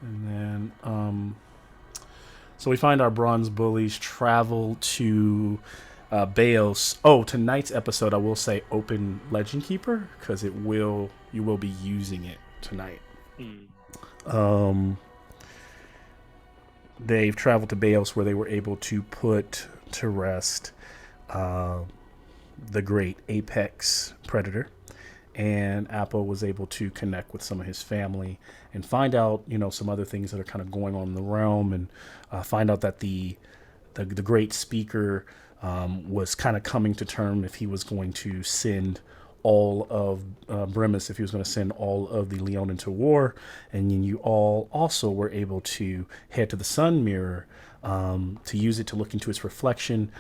And then, so we find our bronze bullies travel to Baos. Oh, tonight's episode, I will say open Legend Keeper because you will be using it tonight. Mm. Um, they've traveled to Baos where they were able to put to rest uh, the great apex predator, and Apple was able to connect with some of his family and find out, some other things that are kind of going on in the realm, and find out that the great speaker was kind of coming to term if he was going to send all of Bremis, if he was going to send all of the Leon into war. And then you all also were able to head to the Sun Mirror to use it to look into its reflection,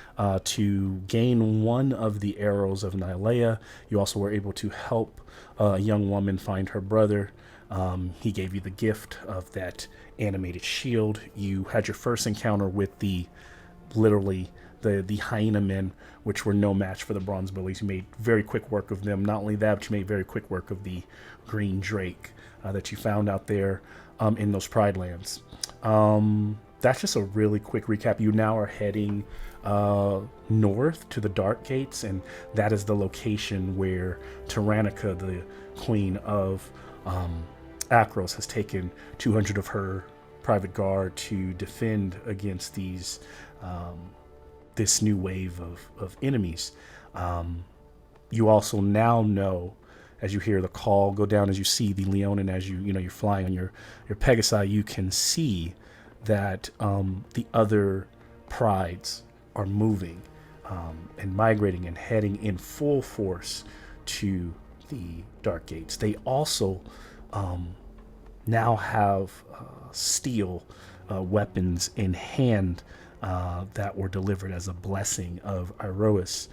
to gain one of the arrows of Nylea. You also were able to help a young woman find her brother. He gave you the gift of that animated shield. You had your first encounter with literally the hyena men, which were no match for the bronze bullies. You made very quick work of them. Not only that, but you made very quick work of the green drake that you found out there in those Pride Lands. That's just a really quick recap. You now are heading north to the Dark Gates, and that is the location where Tyrannica, the queen of Akros, has taken 200 of her private guard to defend against this new wave of enemies. You also now know, as you hear the call go down, as you see the Leonin, as you're flying on your Pegasi, you can see that the other prides are moving and migrating and heading in full force to the Dark Gates. They also now have steel weapons in hand that were delivered as a blessing of Iroas.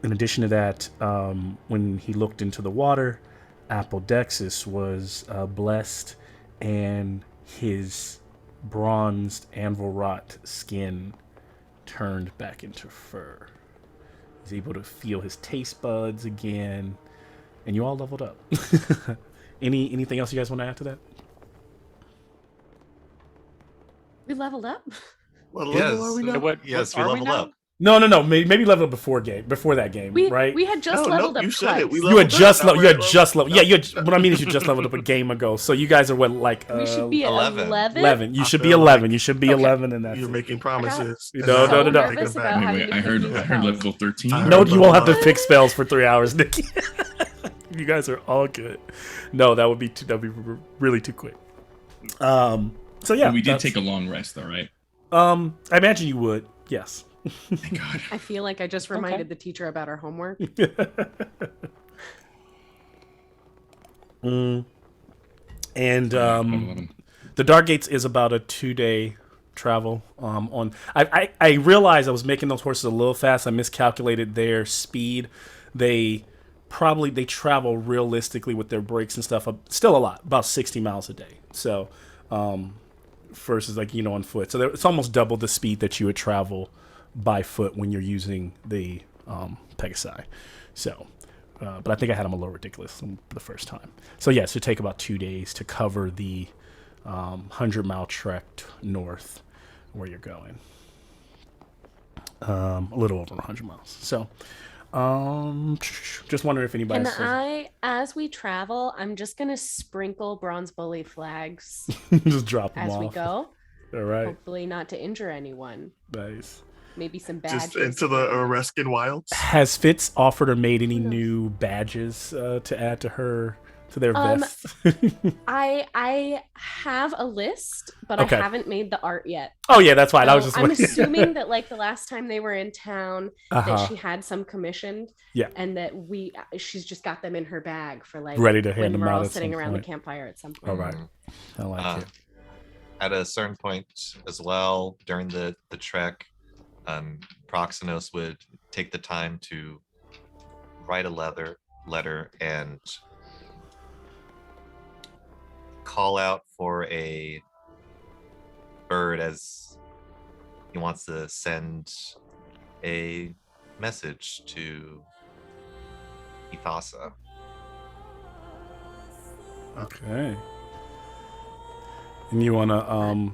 In addition to that, when he looked into the water, Apodexis was blessed, and his bronzed anvil wrought skin turned back into fur. He's able to feel his taste buds again, and you all leveled up. Anything else you guys want to add to that? We leveled up. What level are we now? What We are we leveled now? up. No. Maybe level up before that game, right? We had just leveled up you said it. twice. We You had just leveled up. you had just leveled. Yeah, what I mean is you just leveled up a game ago. So you guys are what, like We should be at 11. 11. You I should be feel 11. like You should be Okay. 11, and that's You're it. making promises. No, so no. nervous about Wait, having to I heard pick these I heard spells. level 13. I No, heard you won't have to level pick spells for 3 hours, Nikki. You guys are all good. No, that'd be really too quick. So yeah, But we did take a long rest, though, right? I imagine you would. Yes. Thank God. I feel like I just reminded the teacher about our homework. And Level the Dark Gates is about a 2-day travel. I realized I was making those horses a little fast. I miscalculated their speed. They travel realistically with their brakes and stuff still a lot, about 60 miles a day. So versus on foot. So it's almost double the speed that you would travel by foot when you're using the Pegasi. So but I think I had them a little ridiculous the first time. So yes, it take about 2 days to cover the 100-mile trek north where you're going. A little over 100 miles. So just wondering if anybody As we travel, I'm just gonna sprinkle bronze bully flags just drop them as off. we go. All right. Hopefully not to injure anyone. Nice. Maybe some badges. Just into the Oreskin wilds. Has Fitz offered or made any Who knows? new badges to add to their vests? I have a list, but Okay. I haven't made the art yet. Oh yeah, that's fine. I was So just I'm waiting. assuming that the last time they were in town, Uh-huh. that she had some commissioned. Yeah. And that she's just got them in her bag for Ready to hand when them we're out all at sitting some around point. the campfire at some point. All right. I like it. At a certain point as well during the trek, Proxenos would take the time to write a letter and call out for a bird as he wants to send a message to Ithasa. Okay. And you wanna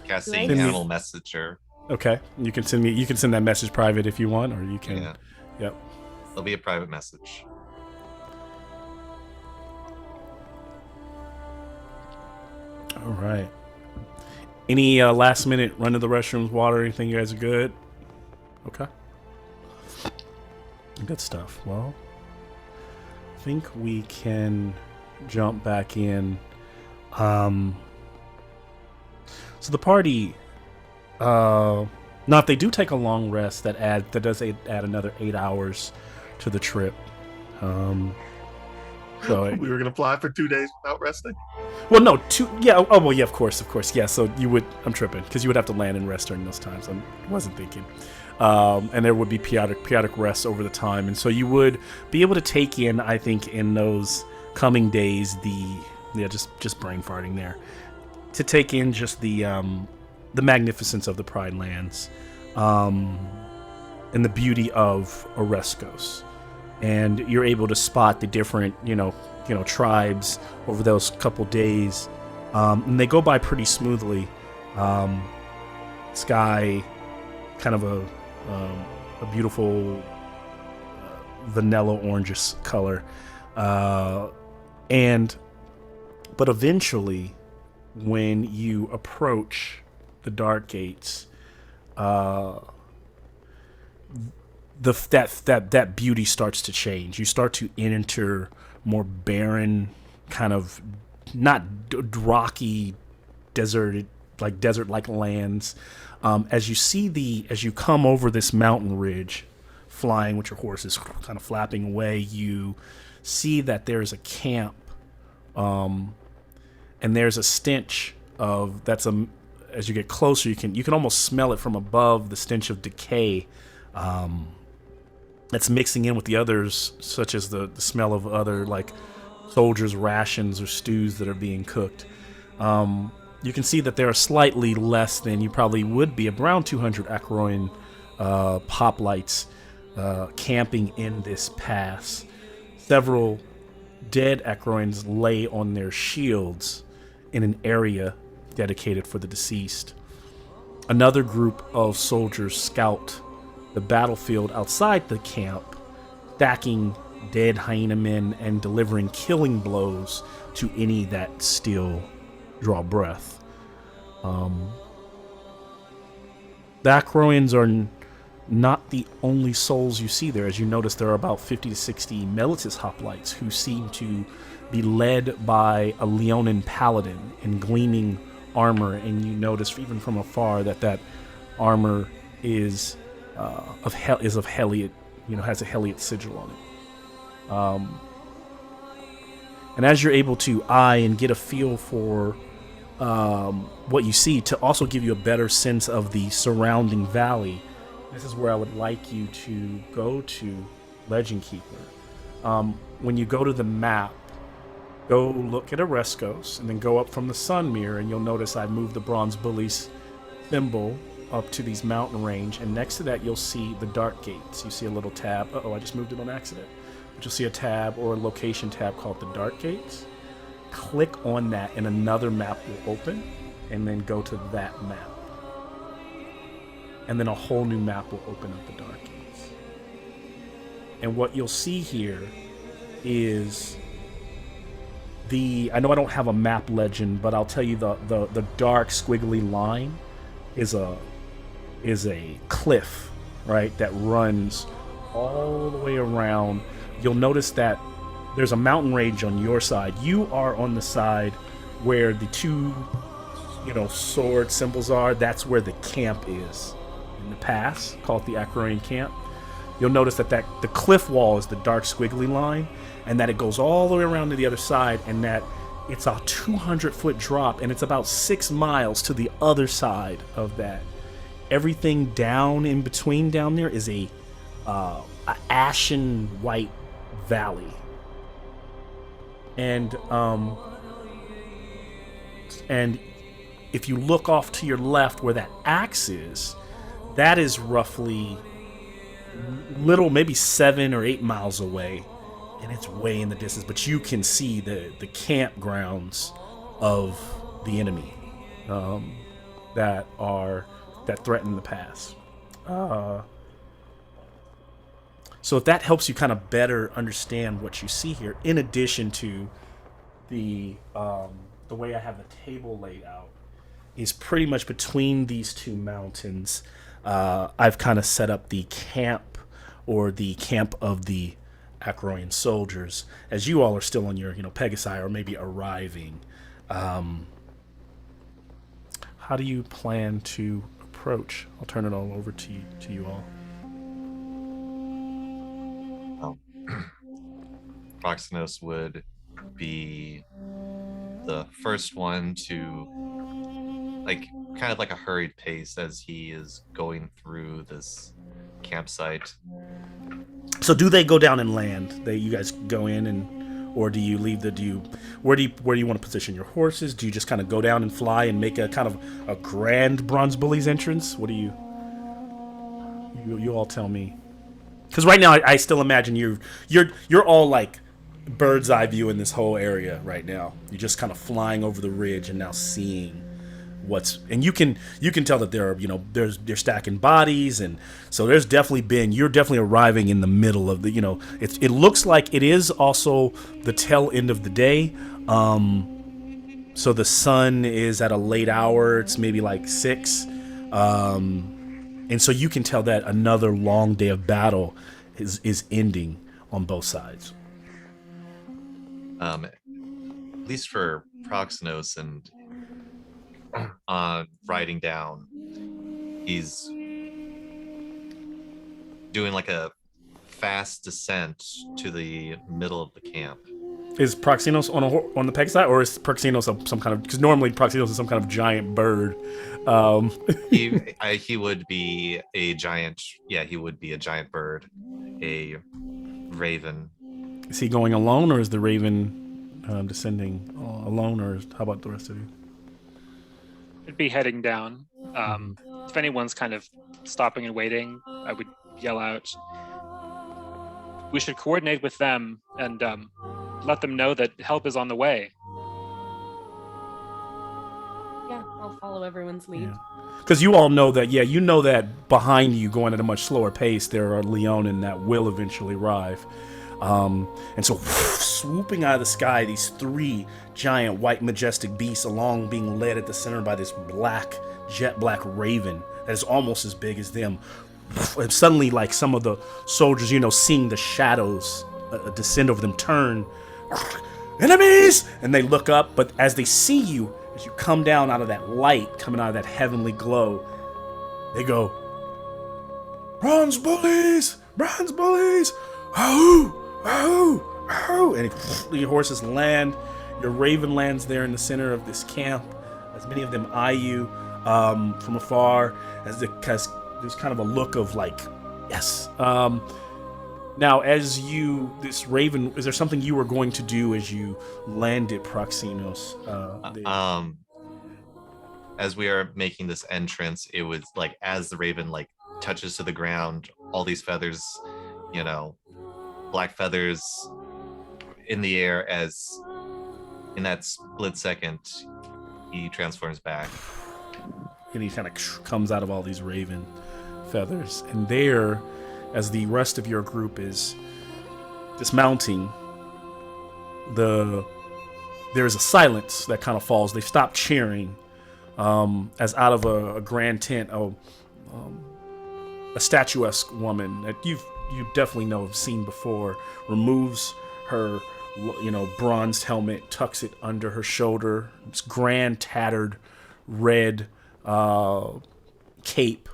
Casting Nice. animal messenger. okay. You can send that message private if you want, or you can. Yeah. Yep. There'll be a private message. All right. Any last minute run to the restrooms, water, anything? You guys are good? Okay. Good stuff. Well, I think we can jump back in. So the party, now if they do take a long rest, that does add another 8 hours to the trip. So We were gonna fly for 2 days without resting. well, no, two. Yeah. Oh, well, yeah. Of course. Yeah. So you would. I'm tripping because you would have to land and rest during those times. I wasn't thinking. And there would be periodic rests over the time, and so you would be able to take in. I think in those coming days, just brain farting there, to take in just the magnificence of the Pride Lands, and the beauty of Oreskos. And you're able to spot the different, tribes over those couple days, and they go by pretty smoothly. Sky, kind of a beautiful vanilla orangish color, but eventually, when you approach the Dark Gates, that beauty starts to change. You start to enter more barren, kind of not rocky, desert-like lands. As you come over this mountain ridge, flying with your horses, kind of flapping away, you see that there's a camp, and there's a stench of as you get closer, you can almost smell it from above. The stench of decay. That's mixing in with the others, such as the smell of other soldiers' rations or stews that are being cooked. You can see that there are slightly less than you probably would be, around 200 Akroin poplights camping in this pass. Several dead Akroins lay on their shields in an area dedicated for the deceased. Another group of soldiers scout the battlefield outside the camp, stacking dead hyena men and delivering killing blows to any that still draw breath. The Akroins are not the only souls you see there. As you notice, there are about 50 to 60 Melitus hoplites who seem to be led by a Leonin paladin in gleaming armor, and you notice even from afar that armor is of Heliot, has a Heliot sigil on it. And as you're able to eye and get a feel for what you see, to also give you a better sense of the surrounding valley, this is where I would like you to go to, Legend Keeper. When you go to the map, go look at Oreskos, and then go up from the sun mirror, and you'll notice I moved the Bronze Bullies symbol up to these mountain range, and next to that you'll see the Dark Gates. You see a little tab. I just moved it on accident. But you'll see a tab or a location tab called the Dark Gates. Click on that and another map will open, and then go to that map. And then a whole new map will open up the Dark Gates. And what you'll see here is I know I don't have a map legend, but I'll tell you the dark squiggly line is a cliff, right, that runs all the way around. You'll notice that there's a mountain range on your side. You are on the side where the two, sword symbols are. That's where the camp is in the pass, called the Akroin camp. You'll notice that the cliff wall is the dark squiggly line, and that it goes all the way around to the other side, and that it's a 200-foot drop, and it's about 6 miles to the other side of that. Everything down in between down there is a ashen white valley. And if you look off to your left where that axe is, that is roughly maybe 7 or 8 miles away, and it's way in the distance, but you can see the campgrounds of the enemy that threaten the pass. So if that helps you kind of better understand what you see here, in addition to the way I have the table laid out, is pretty much between these two mountains. I've kind of set up the camp, or the camp of the Acroian soldiers, as you all are still on your, Pegasi, or maybe arriving. How do you plan to approach? I'll turn it all over to you all. Proxenos would be the first one to, kind of like a hurried pace as he is going through this campsite. So do they go down and land? You guys go in, or do you leave where do you want to position your horses? Do you just kind of go down and fly and make a kind of a grand Bronze Bullies entrance? What do you all tell me? Because right now I still imagine you're all like bird's eye view in this whole area right now. You're just kind of flying over the ridge and now seeing and you can tell that they're stacking bodies, and so you're definitely arriving in the middle of the, it looks like it is also the tail end of the day. So the sun is at a late hour. It's maybe like 6. And so you can tell that another long day of battle is ending on both sides. At least for Proxenos and riding down, he's doing like a fast descent to the middle of the camp. Is Proxenos on the Pegasi, or is Proxenos some kind of? Because normally Proxenos is some kind of giant bird. He would be a giant. Yeah, he would be a giant bird, a raven. Is he going alone, or is the raven descending alone, or how about the rest of you? It'd be heading down. If anyone's kind of stopping and waiting, I would yell out, we should coordinate with them and let them know that help is on the way. Yeah, I'll follow everyone's lead. Because you all know that, you know that behind you, going at a much slower pace, there are Leonin that will eventually arrive. And so swooping out of the sky, these 3 giant white majestic beasts, along being led at the center by this jet black raven that is almost as big as them. And suddenly, like, some of the soldiers, seeing the shadows descend over them, turn, enemies! And they look up, but as they see you, as you come down out of that light, coming out of that heavenly glow, they go, Bronze Bullies! Bronze Bullies! Oh! Oh! Oh! And your horses land. Your raven lands there in the center of this camp, as many of them eye you from afar, because there's kind of a look of like, yes. Now, as this raven, is there something you were going to do as you landed, Proxenos? As we are making this entrance, it was like, as the raven like touches to the ground, all these feathers, black feathers in the air, as in that split second he transforms back, and he kind of comes out of all these raven feathers, and there, as the rest of your group is dismounting, there's a silence that kind of falls. They stop cheering, as out of a grand tent, a statuesque woman that you definitely have seen before, removes her bronzed helmet, tucks it under her shoulder. This grand tattered red cape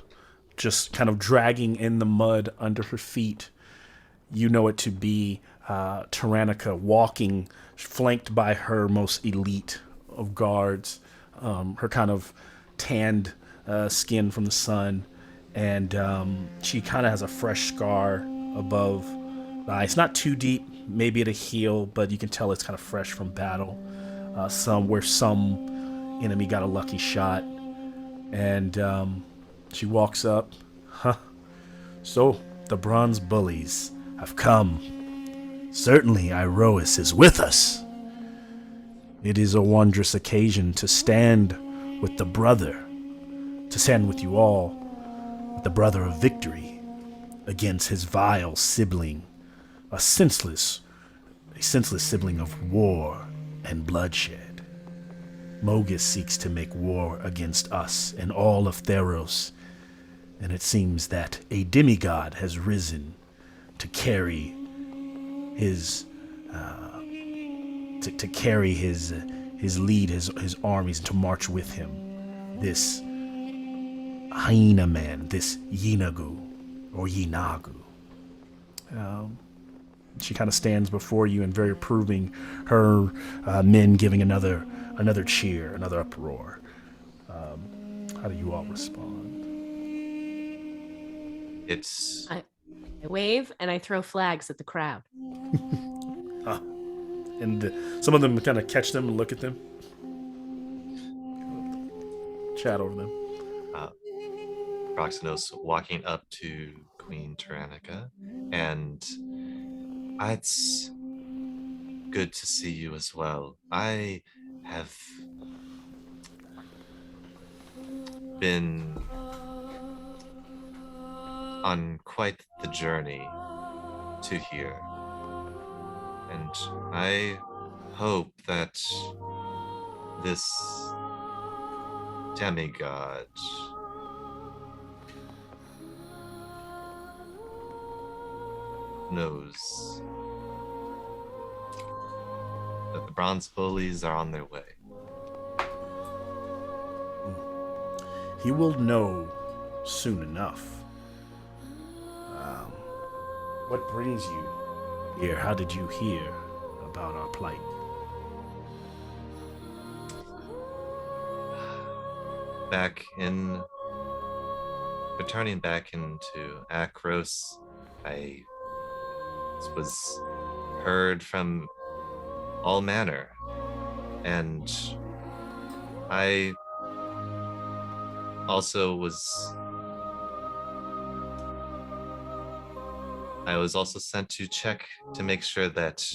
just kind of dragging in the mud under her feet. You know it to be Tyrannica, walking flanked by her most elite of guards, her kind of tanned skin from the sun, and she kind of has a fresh scar above the eye. It's not too deep, maybe at a heel, but you can tell it's kind of fresh from battle, some enemy got a lucky shot. And she walks up. So the Bronze Bullies have come. Certainly Iroas is with us. It is a wondrous occasion to stand with the brother, to stand with you all, with the brother of victory, against his vile sibling, a senseless sibling of war and bloodshed. Mogus seeks to make war against us and all of Theros, and it seems that a demigod has risen to carry his his lead, his armies, and to march with him. This hyena man, this Yinagu or Yinagu. She kind of stands before you and very approving, her men giving another cheer, another uproar. How do you all respond? I wave and I throw flags at the crowd. And some of them kind of catch them and look at them. Chat over them. Proxenos walking up to Queen Tyrannica, and it's good to see you as well. I have been on quite the journey to here, and I hope that this demigod knows that the Bronze Bullies are on their way. He will know soon enough. What brings you here? How did you hear about our plight? Returning back into Akros, I was heard from all manner, and I also was sent to check to make sure that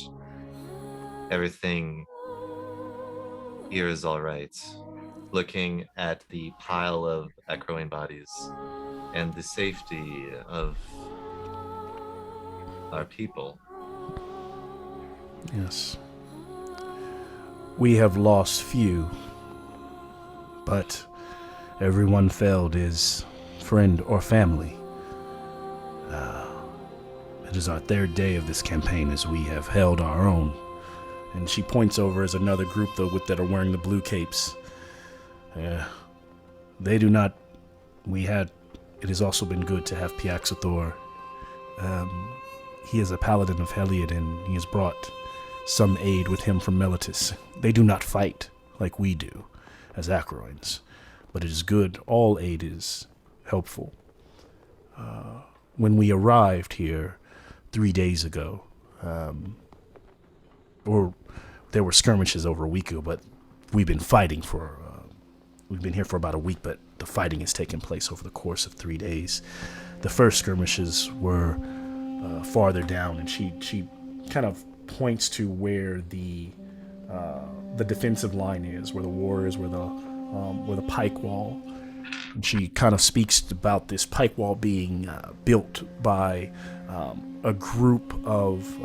everything here is all right. Looking at the pile of echoing bodies and the safety of our people. Yes. We have lost few, but everyone felled is friend or family. It is our third day of this campaign as we have held our own. And she points over as another group that are wearing the blue capes. They do not. It has also been good to have Piaxathor. He is a paladin of Heliod, and he has brought some aid with him from Melitus. They do not fight like we do as Acroins, but it is good. All aid is helpful. When we arrived here 3 days ago, or there were skirmishes over a week ago, but we've been fighting we've been here for about a week, but the fighting has taken place over the course of 3 days. The first skirmishes were farther down, and she kind of points to where the defensive line is, where the war is, where the pike wall. And she kind of speaks about this pike wall being built by a group of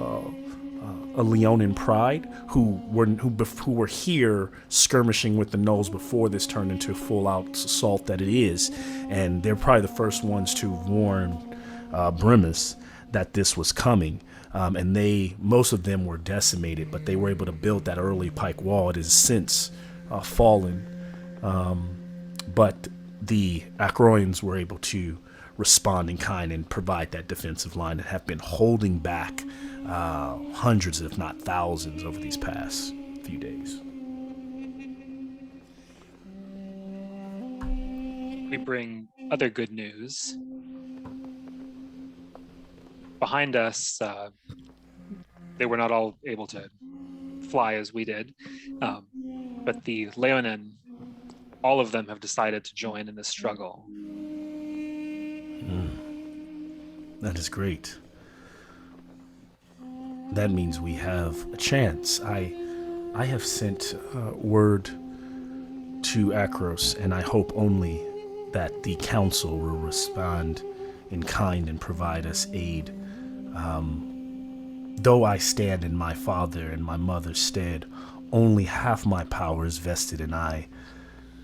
a Leonin pride who were here skirmishing with the gnolls before this turned into a full-out assault that it is, and they're probably the first ones to warn Brimus that this was coming. And most of them were decimated, but they were able to build that early pike wall. It has since fallen, but the Acroians were able to respond in kind and provide that defensive line and have been holding back hundreds, if not thousands, over these past few days. We bring other good news. Behind us, they were not all able to fly as we did, but the Leonin, all of them have decided to join in this struggle. That is great. That means we have a chance. I have sent word to Akros, and I hope only that the council will respond in kind and provide us aid. Though I stand in my father and my mother's stead, only half my power is vested, and I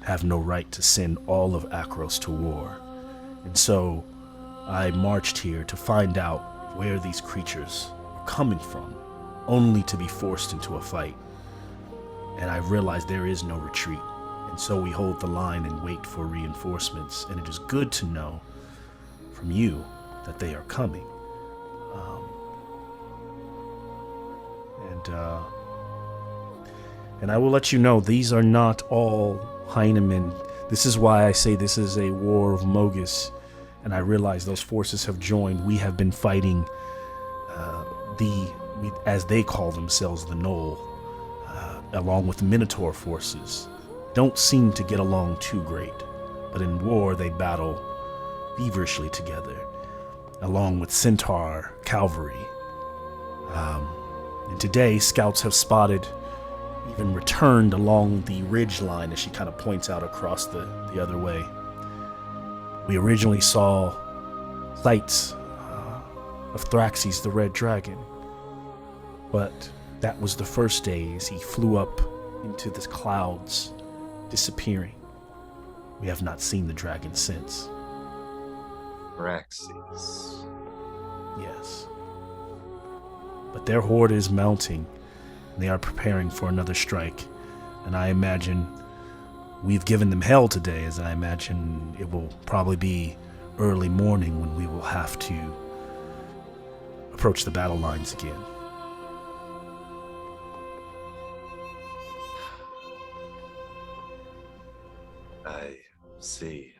have no right to send all of Akros to war. And so I marched here to find out where these creatures were coming from, only to be forced into a fight. And I realized there is no retreat. And so we hold the line and wait for reinforcements. And it is good to know from you that they are coming. And I will let you know, these are not all Heinemen. This is why I say this is a war of Mogus. And I realize those forces have joined. We have been fighting as they call themselves, the Knoll, along with Minotaur forces. Don't seem to get along too great, but in war they battle feverishly together, along with Centaur cavalry. And today, scouts have spotted, even returned along the ridge line, as she kind of points out across the other way. We originally saw sights of Thraxes the Red Dragon, but that was the first day as he flew up into the clouds, disappearing. We have not seen the dragon since. Praxis. Yes. But their horde is mounting, and they are preparing for another strike. And I imagine we've given them hell today, as I imagine it will probably be early morning when we will have to approach the battle lines again. I see.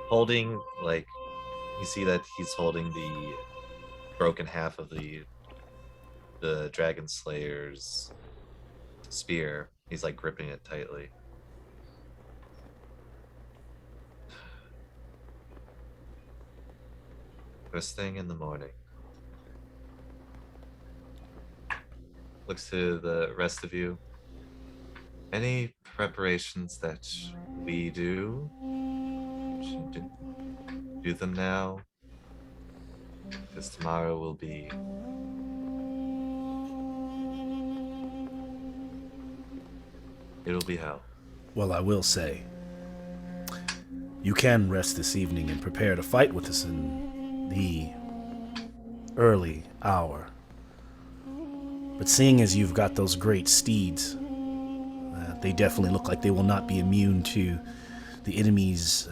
Holding, like, you see that he's holding the broken half of the Dragon Slayer's spear. He's like gripping it tightly. First thing in the morning. Looks to the rest of you. Any preparations that we do? Should do them now, because tomorrow will be. It'll be hell. Well, I will say, you can rest this evening and prepare to fight with us in the early hour. But seeing as you've got those great steeds, they definitely look like they will not be immune to the enemy's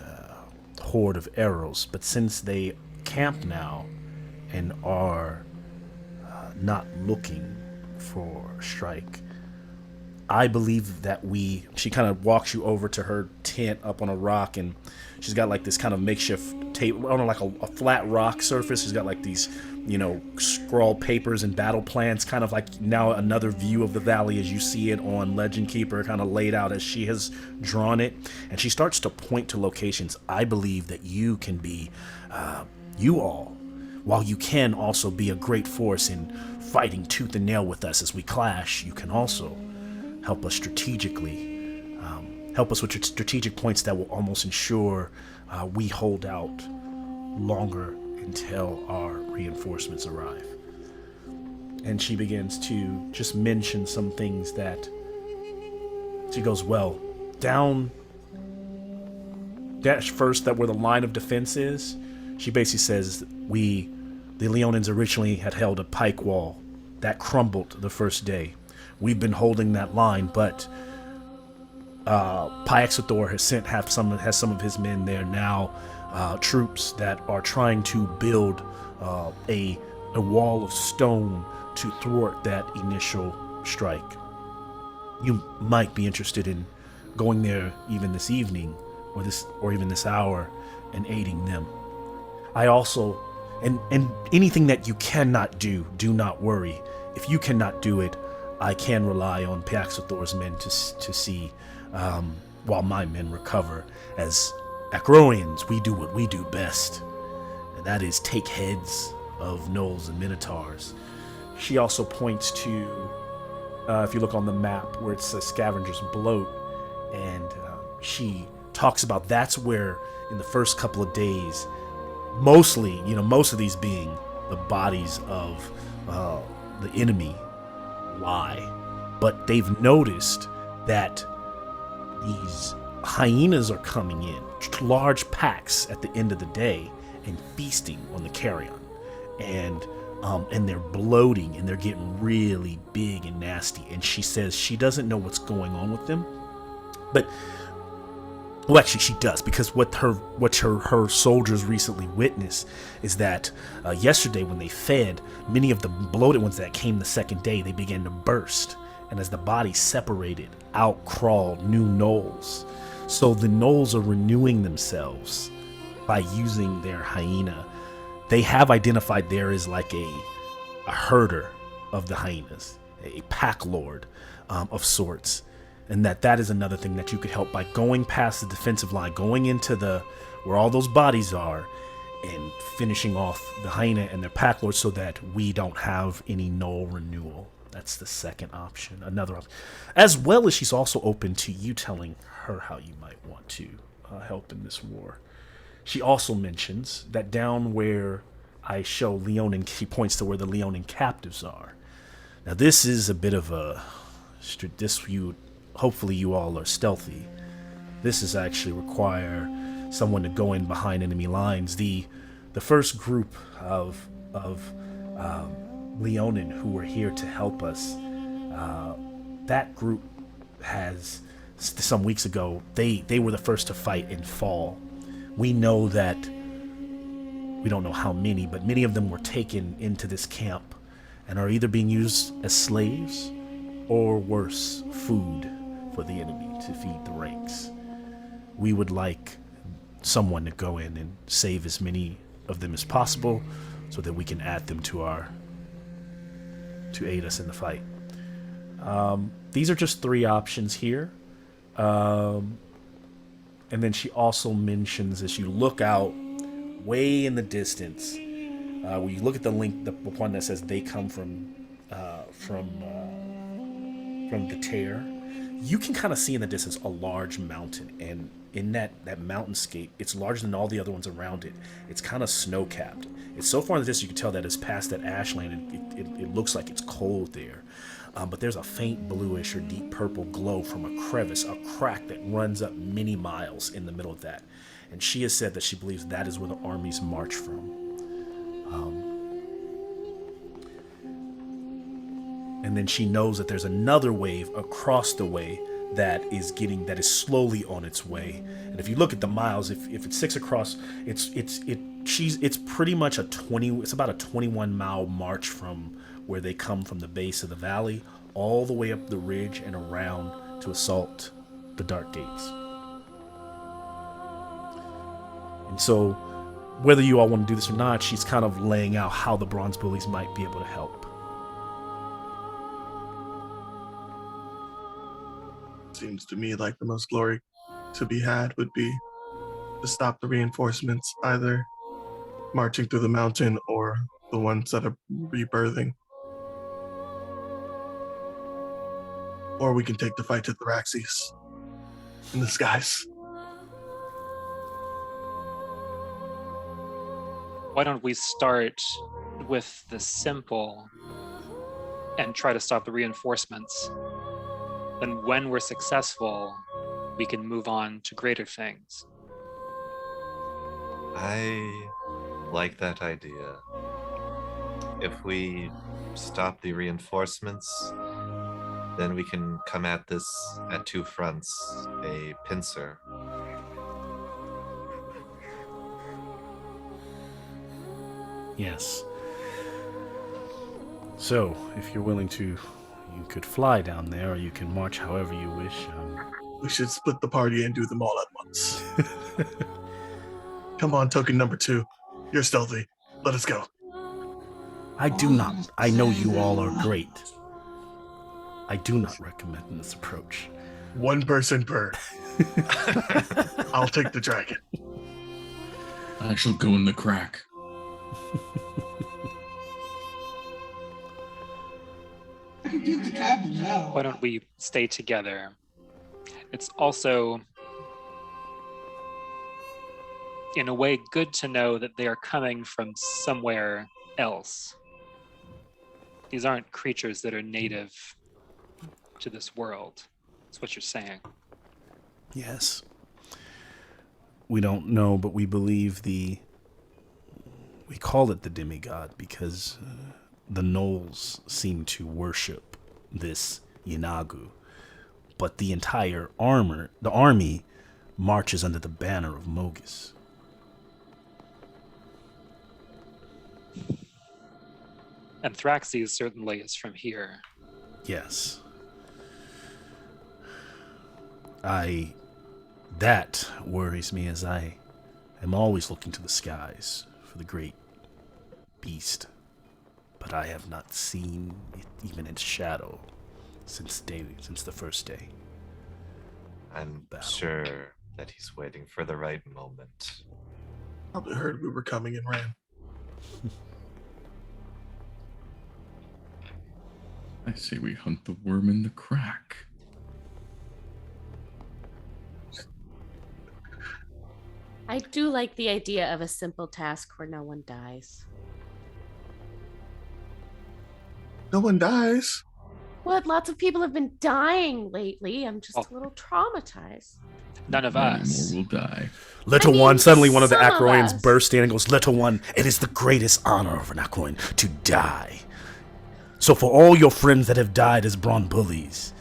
horde of arrows. But since they camp now and are not looking for strike, I believe that she kind of walks you over to her tent up on a rock, and she's got like this kind of makeshift table on like a flat rock surface. She's got like these, scrawled papers and battle plans, kind of like now another view of the valley as you see it on Legend Keeper, kind of laid out as she has drawn it. And she starts to point to locations. I believe that you can be, you all, while you can also be a great force in fighting tooth and nail with us as we clash, you can also help us strategically, help us with your strategic points that will almost ensure we hold out longer until our reinforcements arrive. And she begins to just mention some things that she goes, well, down that first, that where the line of defense is, she basically says the Leonins originally had held a pike wall that crumbled the first day. We've been holding that line, but Pyaxathor has some of his men there now, troops that are trying to build a wall of stone to thwart that initial strike. You might be interested in going there even this evening, or even this hour, and aiding them. I also, and anything that you cannot do, do not worry. If you cannot do it, I can rely on Pyaxathor's men to see, while my men recover. As Acroians, we do what we do best, and that is take heads of gnolls and minotaurs she also points to, if you look on the map where it says Scavenger's Bloat, and she talks about that's where in the first couple of days, mostly, most of these being the bodies of the enemy lie. But they've noticed that these hyenas are coming in, large packs at the end of the day, and feasting on the carrion. And they're bloating, and they're getting really big and nasty. And she says she doesn't know what's going on with them. But, well, actually she does, because what her soldiers recently witnessed is that yesterday when they fed, many of the bloated ones that came the second day, they began to burst. And as the body separated, out crawled new gnolls. So the gnolls are renewing themselves by using their hyena. They have identified there is like a herder of the hyenas, a pack lord of sorts. And that is another thing that you could help by going past the defensive line, going into where all those bodies are, and finishing off the hyena and their pack lord so that we don't have any gnoll renewal. That's the second option, another option. As well as she's also open to you telling her how you might want to help in this war. She also mentions that down where I show Leonin, she points to where the Leonin captives are. Now this is a bit of hopefully you all are stealthy. This is actually require someone to go in behind enemy lines. The first group of Leonin who were here to help us, that group has, some weeks ago, they were the first to fight and fall. We know that, we don't know how many, but many of them were taken into this camp and are either being used as slaves or worse, food for the enemy to feed the ranks. We would like someone to go in and save as many of them as possible so that we can add them to aid us in the fight. These are just three options here. And then she also mentions, as you look out way in the distance, when you look at the link, the one that says they come from the tear, you can kind of see in the distance a large mountain, and in that mountainscape, it's larger than all the other ones around it. It's kind of snow-capped. It's so far in the distance you can tell that it's past that ashland, and it looks like it's cold there. But there's a faint bluish or deep purple glow from a crevice, a crack that runs up many miles in the middle of that. And she has said that she believes that is where the armies march from. And then she knows that there's another wave across the way that is slowly on its way. And if you look at the miles, if it's 6 across, it's pretty much it's about a 21-mile march from where they come from the base of the valley all the way up the ridge and around to assault the Dark Gates. And so whether you all want to do this or not, she's kind of laying out how the Bronze Bullies might be able to help. Seems to me like the most glory to be had would be to stop the reinforcements, either marching through the mountain or the ones that are rebirthing. Or we can take the fight to Theraxis in the skies. Why don't we start with the simple and try to stop the reinforcements? Then when we're successful, we can move on to greater things. I like that idea. If we stop the reinforcements, then we can come at this at two fronts, a pincer. Yes. So, if you're willing to, you could fly down there, or you can march however you wish. We should split the party and do them all at once. Come on, token number 2. You're stealthy. Let us go. I know you all are great. I do not recommend this approach. One person per. I'll take the dragon. I shall go in the crack. Why don't we stay together? It's also, in a way, good to know that they are coming from somewhere else. These aren't creatures that are native to this world. That's what you're saying. Yes. We don't know, but we believe we call it the demigod because the gnolls seem to worship this Yinagu. But the entire army marches under the banner of Mogus. And Thraxes certainly is from here. Yes. That worries me, as I am always looking to the skies for the great beast. But I have not seen it even in shadow since the first day. I'm sure that he's waiting for the right moment. Probably heard we were coming and ran. I say we hunt the worm in the crack. I do like the idea of a simple task where no one dies. No one dies. What? Lots of people have been dying lately. I'm just a little traumatized. None of Many us. more will die. Little I mean, one, suddenly one of the some of Acroians us. bursts in and goes, "Little one, it is the greatest honor of an Acroian to die. So for all your friends that have died as Braun Bullies,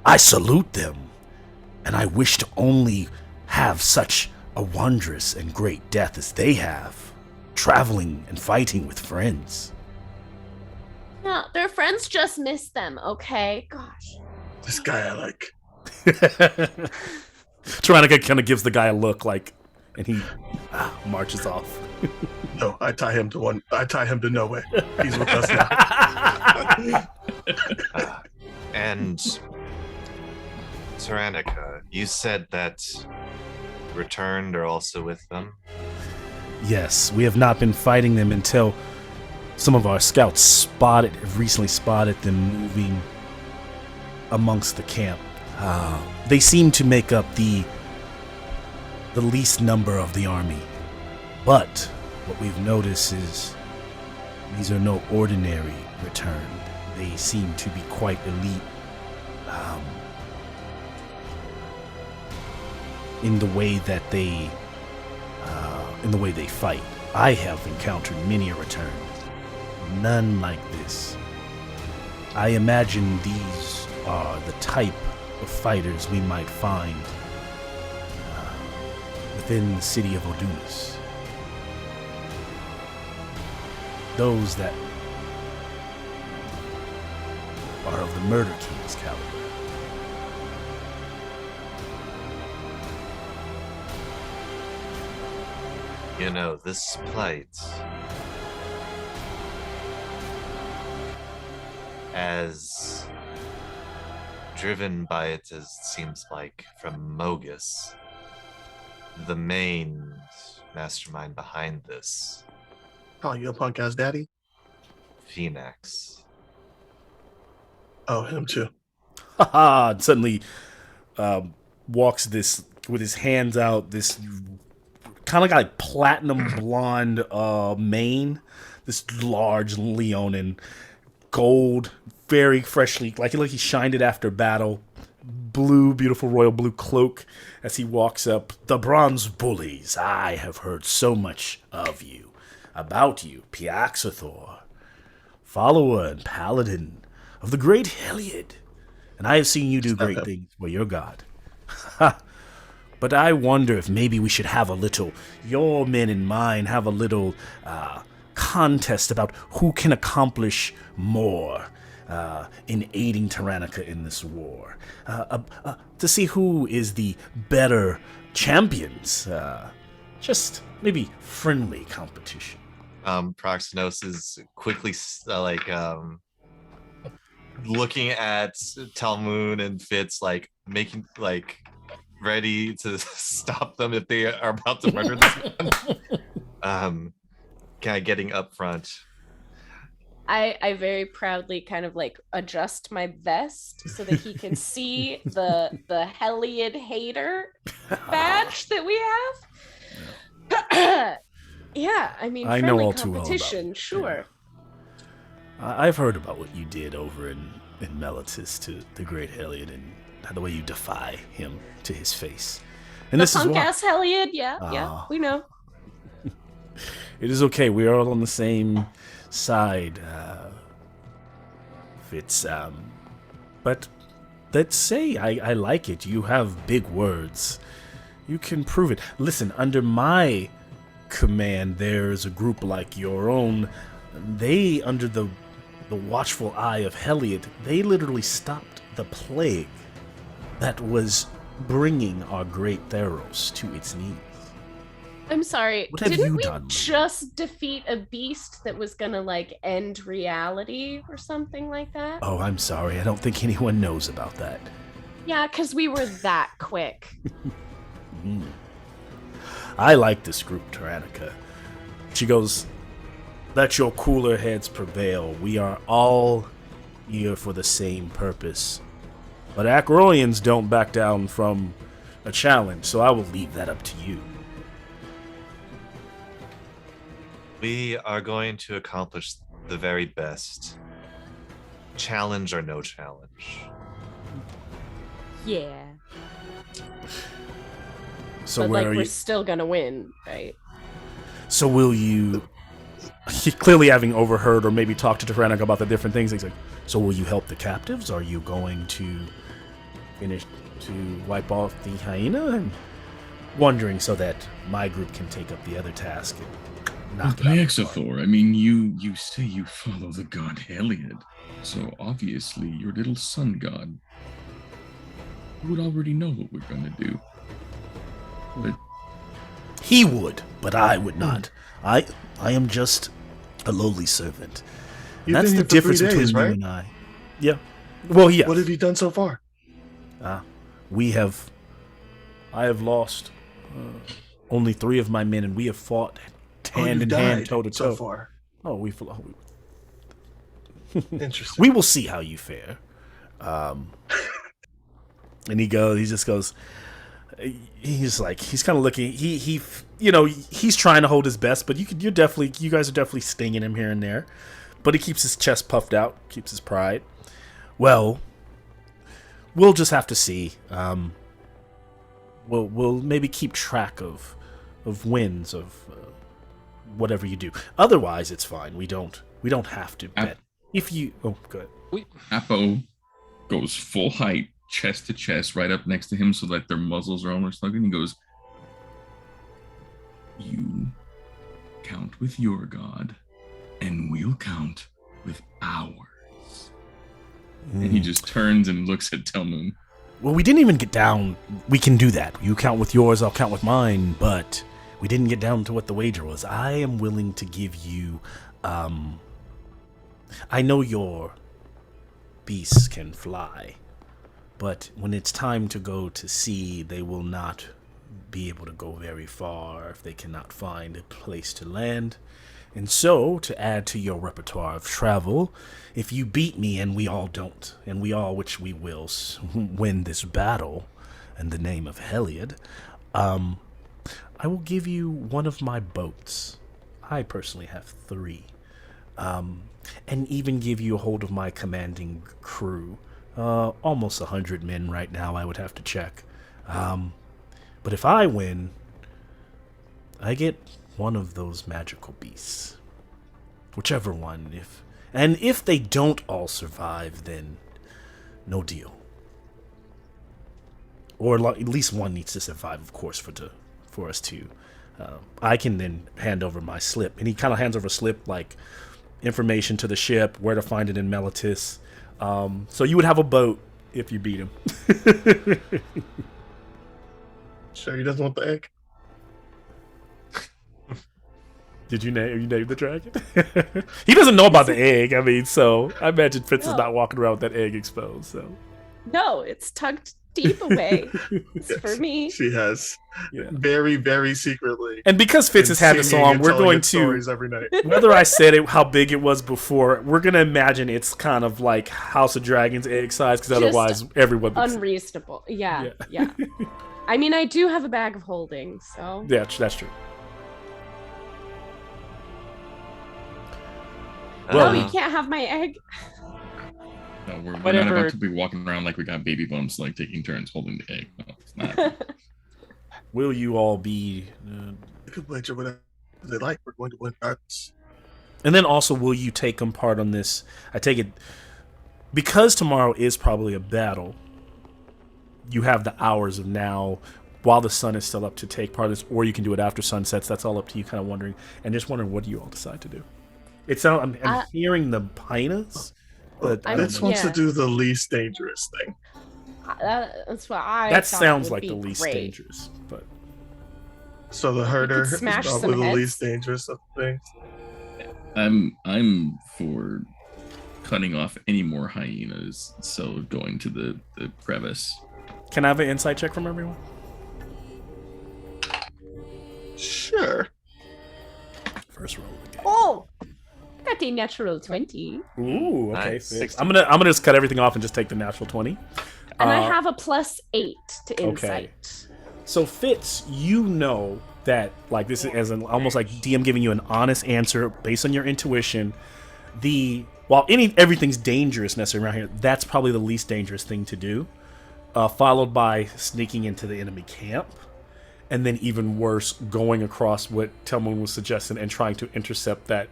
I salute them, and I wish to only have such a wondrous and great death as they have, traveling and fighting with friends." No, their friends just miss them, okay? Gosh. This guy I like. Tyrannica kind of gives the guy a look like, and he marches off. No, I tie him to no way. He's with us now. And Tyrannica, you said that Returned are also with them. Yes, we have not been fighting them until some of our scouts have recently spotted them moving amongst the camp. They seem to make up the least number of the army. But what we've noticed is these are no ordinary Returned. They seem to be quite elite in the way that they fight. I have encountered many a Return. None like this. I imagine these are the type of fighters we might find within the city of Odunis. Those that are of the Murder King's caliber. You know, this plight, as driven by it as seems like from Mogus, the main mastermind behind this, Call you a punk ass daddy? Phoenix. Oh, him too. Haha! And suddenly walks this with his hands out, this kind of like platinum blonde mane, this large Leonin, gold, very freshly, like he shined it after battle, blue, beautiful royal blue cloak as he walks up. "The Bronze Bullies, I have heard so much of you, about you, Piaxathor, follower and paladin of the great Heliod, and I have seen you do great things for your god. But I wonder if maybe we should have a little, your men and mine, have a little contest about who can accomplish more in aiding Tyrannica in this war. To see who is the better champions. Just maybe friendly competition." Proxenos is quickly looking at Talmoon and Fitz, like making ready to stop them if they are about to murder this man. Kind of getting up front. I very proudly kind of like adjust my vest so that he can see the Heliod hater badge that we have. Yeah, I mean, I know friendly all too well about competition, it. sure. I've heard about what you did over in Melitus to the great Heliod and the way you defy him to his face. And The this is punk why. ass Heliod, yeah, Ah. we know. It is okay. We are all on the same side. Fitz. But let's say I like it. You have big words. You can prove it. Listen, under my command, there's a group like your own. They, under the watchful eye of Heliod, they literally stopped the plague that was bringing our great Theros to its knees. I'm sorry. What have Didn't you we done? just defeat a beast that was gonna like end reality or something like that? Oh, I'm sorry. I don't think anyone knows about that. Yeah, because we were that quick. I like this group, Tyrannica. She goes, let your cooler heads prevail. We are all here for the same purpose. But Acroians don't back down from a challenge, so I will leave that up to you. We are going to accomplish the very best. Challenge or no challenge. Yeah. So But where like are we're you? still gonna win, right? So will you? He clearly having overheard or maybe talked to Tyrannica about the different things. He's like, so will you help the captives? Are you going to finish to wipe off the hyena? And wondering so that my group can take up the other task and knock it out. Exothor, I mean, you say you follow the god Heliod, so obviously your little sun god would already know what we're gonna do. But He would, but I would not. I am just a lowly servant. You've That's been the here for 3 difference days, between right? you and I. Yeah. Well, yeah. What have you done so far? I have lost only 3 of my men, and we have fought hand in you've hand, died toe to so toe. far. Oh, Interesting. we will see how you fare. And he just goes. He's kind of looking. He's trying to hold his best, but you guys are definitely stinging him here and there. But he keeps his chest puffed out, keeps his pride. Well, we'll just have to see. We'll maybe keep track of wins of whatever you do. Otherwise, it's fine. We don't have to bet. If you good. Apo goes full height, chest to chest, right up next to him so that their muzzles are almost hugging. He goes, you count with your god, and we'll count with ours. And he just turns and looks at Telmoon. Well, we didn't even get down. We can do that. You count with yours, I'll count with mine, but we didn't get down to what the wager was. I am willing to give you, I know your beasts can fly, but when it's time to go to sea, they will not be able to go very far if they cannot find a place to land. And so, to add to your repertoire of travel, if you beat me and we all don't, and we all, which we will, win this battle in the name of Heliod, I will give you one of my boats. I personally have 3. And even give you a hold of my commanding crew. Almost 100 men right now, I would have to check. But if I win, I get one of those magical beasts. Whichever one. If they don't all survive, then no deal. Or at least one needs to survive, of course, for us to. I can then hand over my slip. And he kind of hands over a slip, like information to the ship, where to find it in Melitus. So you would have a boat if you beat him. Sure, he doesn't want the egg. Did you name the dragon? He doesn't know about the egg. I mean, so I imagine Fitz is No. not walking around with that egg exposed. So No, it's tucked deep away. It's Yes, for me. She has Yeah. very, very secretly. And because Fitz been has had the singing song, and we're telling going us to, stories every night. whether I said it, how big it was before, we're going to imagine it's kind of like House of Dragons egg size, because Just otherwise everyone would. Unreasonable. Yeah. I mean, I do have a bag of holding, so. Yeah, that's true. Oh, you can't have my egg? No, we're not Whatever. about to be walking around like we got baby bumps, like taking turns holding the egg. No, it's not. Will you all be. They could wager whatever they like. We're going to win regardless. And then also, will you take them part on this? I take it. Because tomorrow is probably a battle, you have the hours of now while the sun is still up to take part of this, or you can do it after sunsets. That's all up to you, kind of wondering. And just wondering, what do you all decide to do? It sounds. I'm hearing the hyenas. But Fitz wants to do the least dangerous thing. That's what I. That thought sounds would like be the least great. dangerous, but So the herder is smash probably some the heads. least dangerous of things. I'm for cutting off any more hyenas, so going to the crevice. can I have an insight check from everyone? Sure. First roll of the game. Oh! Got a natural 20. Ooh, okay. Nice. Fitz. I'm gonna just cut everything off and just take the natural 20. And I have a +8 to okay. insight. So Fitz, you know that like this is as an almost like DM giving you an honest answer based on your intuition. While everything's dangerous necessarily around here, that's probably the least dangerous thing to do. Followed by sneaking into the enemy camp, and then even worse, going across what Telman was suggesting and trying to intercept that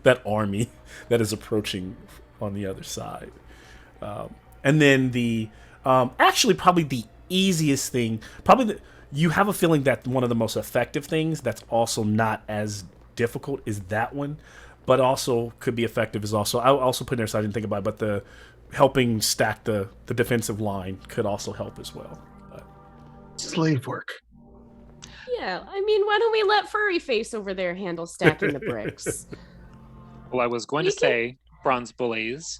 that army that is approaching on the other side. And then actually probably the easiest thing, you have a feeling that one of the most effective things that's also not as difficult is that one, but also could be effective is also, I'll also put in there so I didn't think about it, but the helping stack the defensive line could also help as well. But Slave work. Yeah, I mean, why don't we let Furry Face over there handle stacking the bricks? Well, I was going We to say, Bronze Bullies,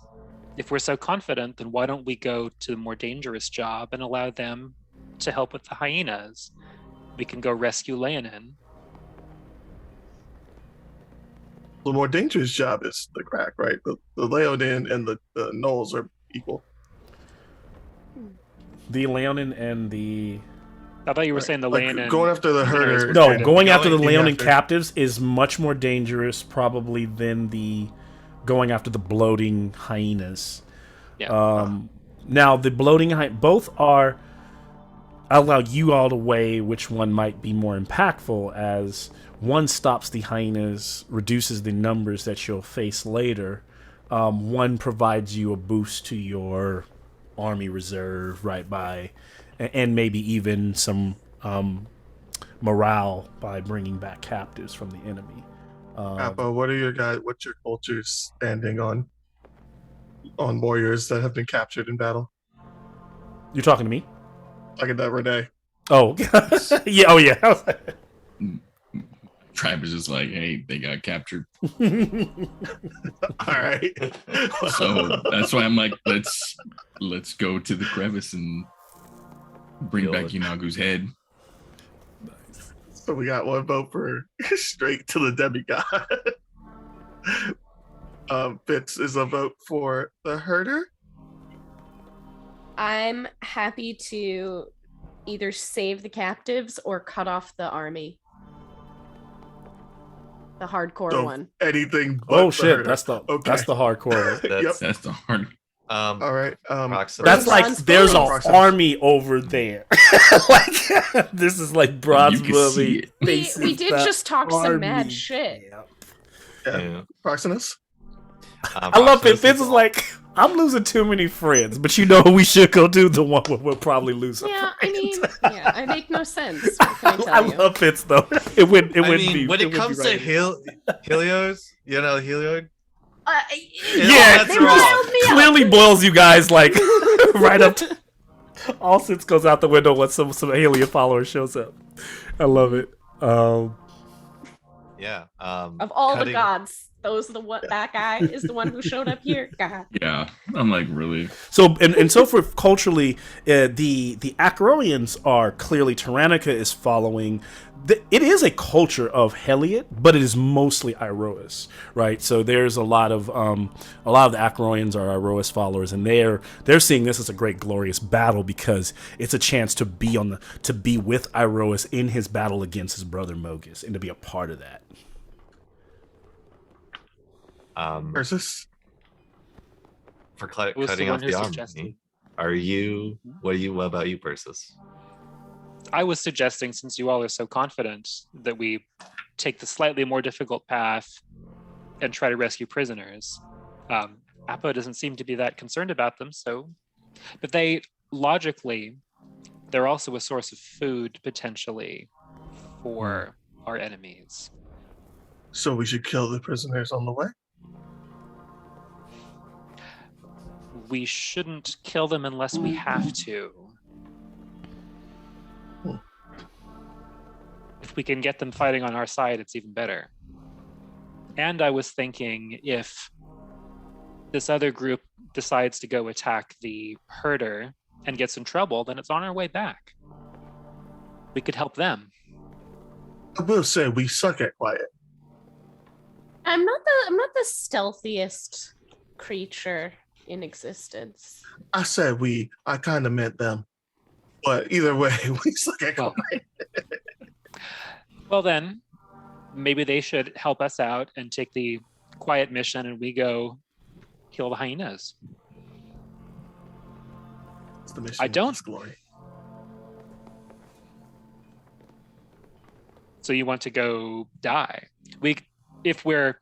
if we're so confident, then why don't we go to the more dangerous job and allow them to help with the hyenas? We can go rescue Leonin. The more dangerous job is the crack, right? The Leonin and the Knolls are equal. the Leonin and the I thought you were saying the Like, Leonin. going after the herder. no, Right. going after the Going Leonin after- captives is much more dangerous probably than the going after the bloating hyenas. Yeah. Now the bloating both are. I'll allow you all to weigh which one might be more impactful, as one stops the hyenas, reduces the numbers that you'll face later. One provides you a boost to your army reserve right by, and maybe even some morale by bringing back captives from the enemy. Appa, what's your culture standing on warriors that have been captured in battle? You're talking to me? Talking to Renee. Oh, yeah. Oh, yeah. Tribe is just like, hey, they got captured. All right. So that's why I'm like, let's go to the crevice and bring Kill back it. Inagu's head. So we got one vote for straight to the demigod. Fitz is a vote for the herder. I'm happy to either save the captives or cut off the army. The hardcore So one. anything but Oh the shit, herder. that's the Okay. hardcore one. Yep. That's the hard. All right. Proxima. That's like Bronze there's Bullies. an army over there. Like this is like bronze You can see bully. it. We faces did the just talk some army. mad shit. Yeah. Yeah. Proximus. I love it. Proximus Fitz is is like, I'm losing too many friends, but you know who we should go do? The one where we'll probably lose. Yeah, a I friend. mean, yeah, I make no sense. What can I tell I you? love Fitz though. It would. It I would mean, be. when it would be comes right to Helios, you know, Helioid. Yeah, that's they wrong. riled me up. clearly boils you guys like right up. All sense goes out the window when some alien follower shows up. I love it. Yeah. Of all the cutting- gods, That guy is the one who showed up here. God. Yeah, I'm like, really? So and so for culturally, the Acroians are clearly Tyrannica is following. It is a culture of Heliot, but it is mostly Iroas, right? So there's a lot of the Acroians are Iroas followers, and they're seeing this as a great glorious battle because it's a chance to be with Iroas in his battle against his brother Mogus and to be a part of that. Versus For Who was the cutting one off who the suggested? army, what about you, Persis? I was suggesting, since you all are so confident, that we take the slightly more difficult path and try to rescue prisoners. Apo doesn't seem to be that concerned about them, but they're also a source of food potentially for our enemies. So we should kill the prisoners on the way? We shouldn't kill them unless we have to. If we can get them fighting on our side, it's even better. And I was thinking, if this other group decides to go attack the herder and gets in trouble, then it's on our way back. We could help them. I will say we suck at quiet. I'm not the stealthiest creature in existence. I said we. I kind of meant them. But either way, we suck at quiet. Well then, maybe they should help us out and take the quiet mission, and we go kill the hyenas. It's the mission I don't- of this glory. So you want to go die? If we're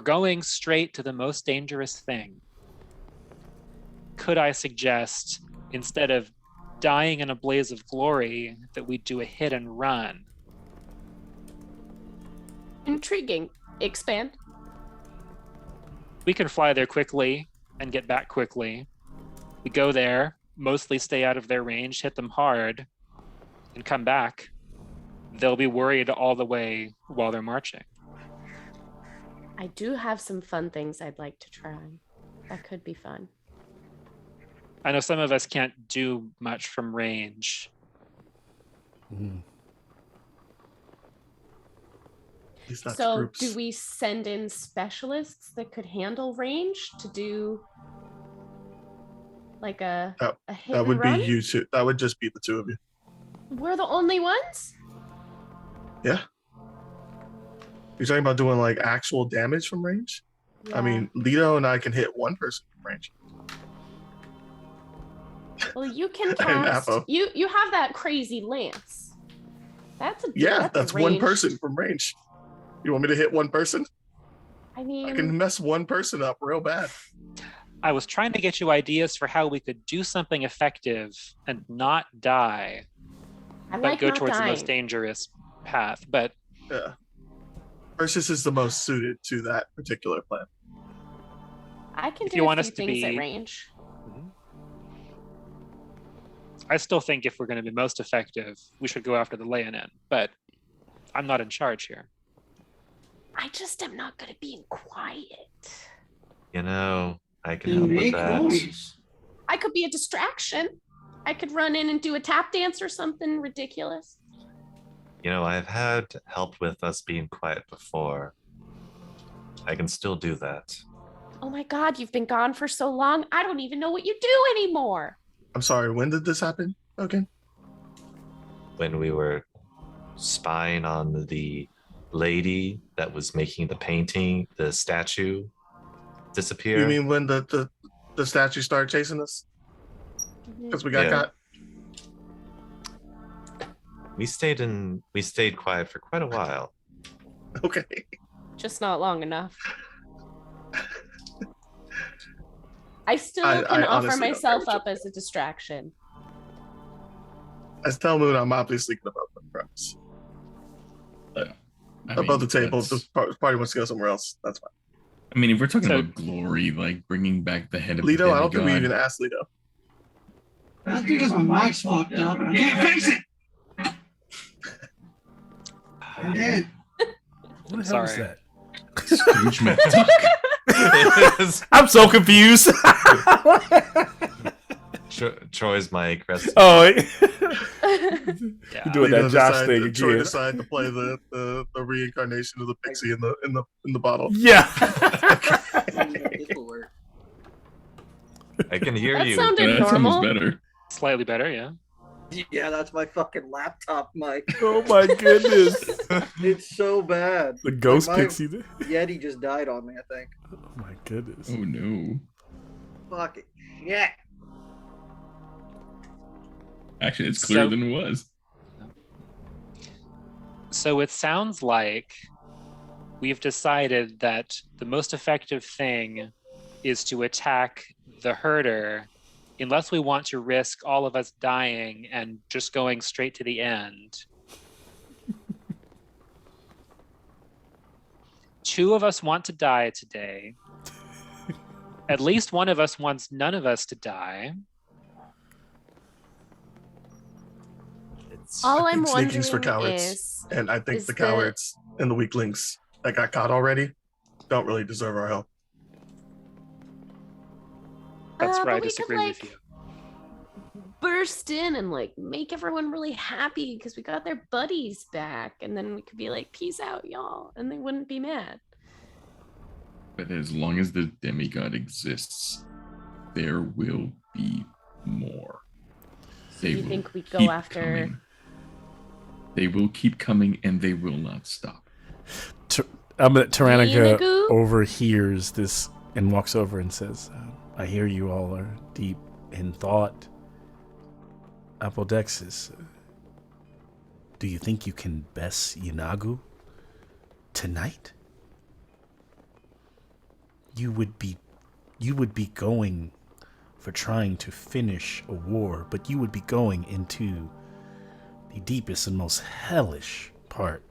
going straight to the most dangerous thing, could I suggest, instead of dying in a blaze of glory, that we do a hit and run? Intriguing. Expand. We can fly there quickly and get back quickly. We go there, mostly stay out of their range, hit them hard, and come back. They'll be worried all the way while they're marching. I do have some fun things I'd like to try. That could be fun. I know some of us can't do much from range. At least that's So groups. do we send in specialists that could handle range to do like a hit That and would run? be you two. That would just be the two of you. We're the only ones? Yeah. You're talking about doing like actual damage from range? I mean, Lito and I can hit one person from range. Well, you can And cast. Apo. You have that crazy lance. That's a That's one ranged- person from range. You want me to hit one person? I mean, I can mess one person up real bad. I was trying to get you ideas for how we could do something effective and not die, I but like go not towards the dying. most dangerous path. But Yeah. Versus is the most suited to that particular plan. I can if do you a want few us to things at be- range. I still think if we're going to be most effective, we should go after the Leonin. But I'm not in charge here. I just am not good at being quiet. You know, I can help with that. I could be a distraction. I could run in and do a tap dance or something ridiculous. You know, I've had help with us being quiet before. I can still do that. Oh my God, you've been gone for so long. I don't even know what you do anymore. I'm sorry, when did this happen? Okay. When we were spying on the lady that was making the painting, the statue disappear. You mean when the statue started chasing us? Because we got Yeah. caught? We stayed quiet for quite a while. Okay. Just not long enough. I still I can offer honestly don't myself care what up as a distraction. As tell Moon, I'm obviously thinking about the premise. Above the table, if the party wants to go somewhere else, that's fine. I mean, if we're talking So- about glory, like bringing back the head of Lito, the I don't think we demigod, even asked Lito. That's because my mic's fucked up and I can't fix it. I did. What the hell is Sorry. that? Scrooge McDuck. It is I'm so confused. Troy's mic. Rest Oh, Yeah. you're doing that Josh thing Troy again. decided to play the reincarnation of the pixie in the bottle. Yeah. This will work. I can hear That you. sounded That's almost normal. better. Slightly better, yeah. Yeah, that's my fucking laptop mic. Oh my goodness. It's so bad. The ghost Like, my pixie. Yeti just died on me, I think. Oh my goodness. Oh no. Fucking shit. Actually, it's clearer So- than it was. So it sounds like we've decided that the most effective thing is to attack the herder unless we want to risk all of us dying and just going straight to the end. Two of us want to die today. At least one of us wants none of us to die. All I I'm think snaking's for wondering cowards. is, And I think is the the- cowards and the weaklings that got caught already don't really deserve our help. That's where I but we could, disagree with you. burst in and like make everyone really happy because we got their buddies back, and then we could be like, "Peace out, y'all," and they wouldn't be mad. But as long as the demigod exists, there will be more. They You will think we go keep after? coming. They will keep coming, and they will not stop. Tyrannica Yeenagoo? overhears this and walks over and says, I hear you all are deep in thought. Apodexis, do you think you can best Yeenagoo tonight? You would be going for trying to finish a war, but you would be going into the deepest and most hellish part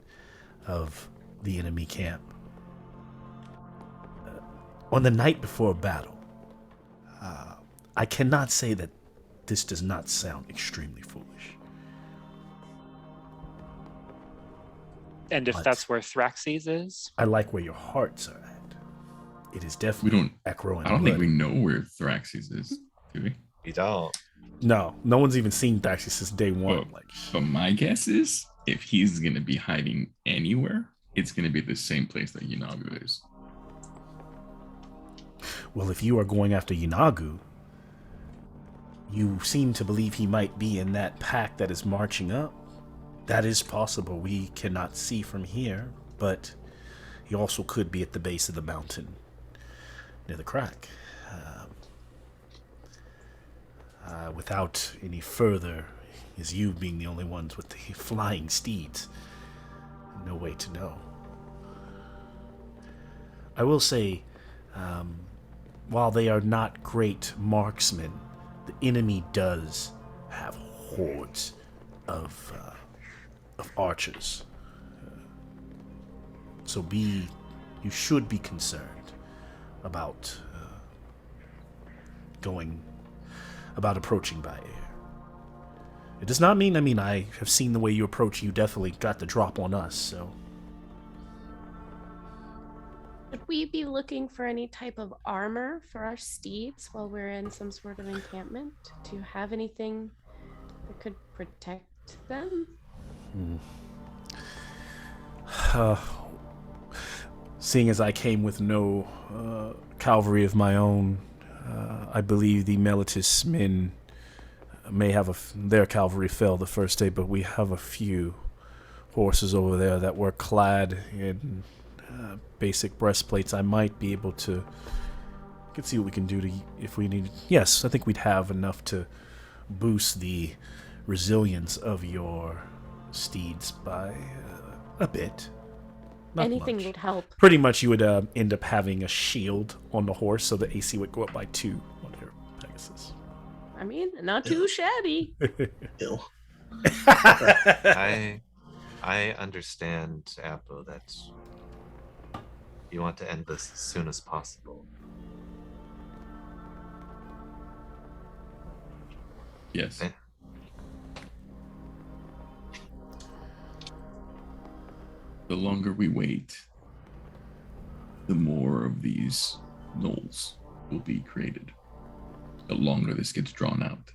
of the enemy camp. On the night before a battle, I cannot say that this does not sound extremely foolish. And if But- that's where Thraxes is, I like where your hearts are at. It is We definitely don't. Acro and I don't think blood. we know where Thraxes is, do we? We don't. No one's even seen Thraxis since day one. Well, Like, But my guess is, if he's gonna be hiding anywhere, it's gonna be the same place that Yeenagoo is. well, if you are going after Yeenagoo, you seem to believe he might be in that pack that is marching up. That is possible. We cannot see from here, but he also could be at the base of the mountain near the crack. Without any further, as you being the only ones with the flying steeds, no way to know. I will say, while they are not great marksmen, the enemy does have hordes of archers. So you should be concerned about approaching by air. It does not mean, I have seen the way you approach. You definitely got the drop on us, so. Would we be looking for any type of armor for our steeds while we're in some sort of encampment? Do you have anything that could protect them? Seeing as I came with no cavalry of my own, I believe the Melitus men may have their cavalry fell the first day, but we have a few horses over there that were clad in basic breastplates. I might be able to. We can see what we can do if we need. Yes, I think we'd have enough to boost the resilience of your steeds by a bit. Not Anything much. would help. Pretty much, you would end up having a shield on the horse, so the AC would go up by 2 on your Pegasus. I mean, not too shabby. Ill. I understand, Apo, that you want to end this as soon as possible. Yes. Eh. The longer we wait, the more of these gnolls will be created, the longer this gets drawn out.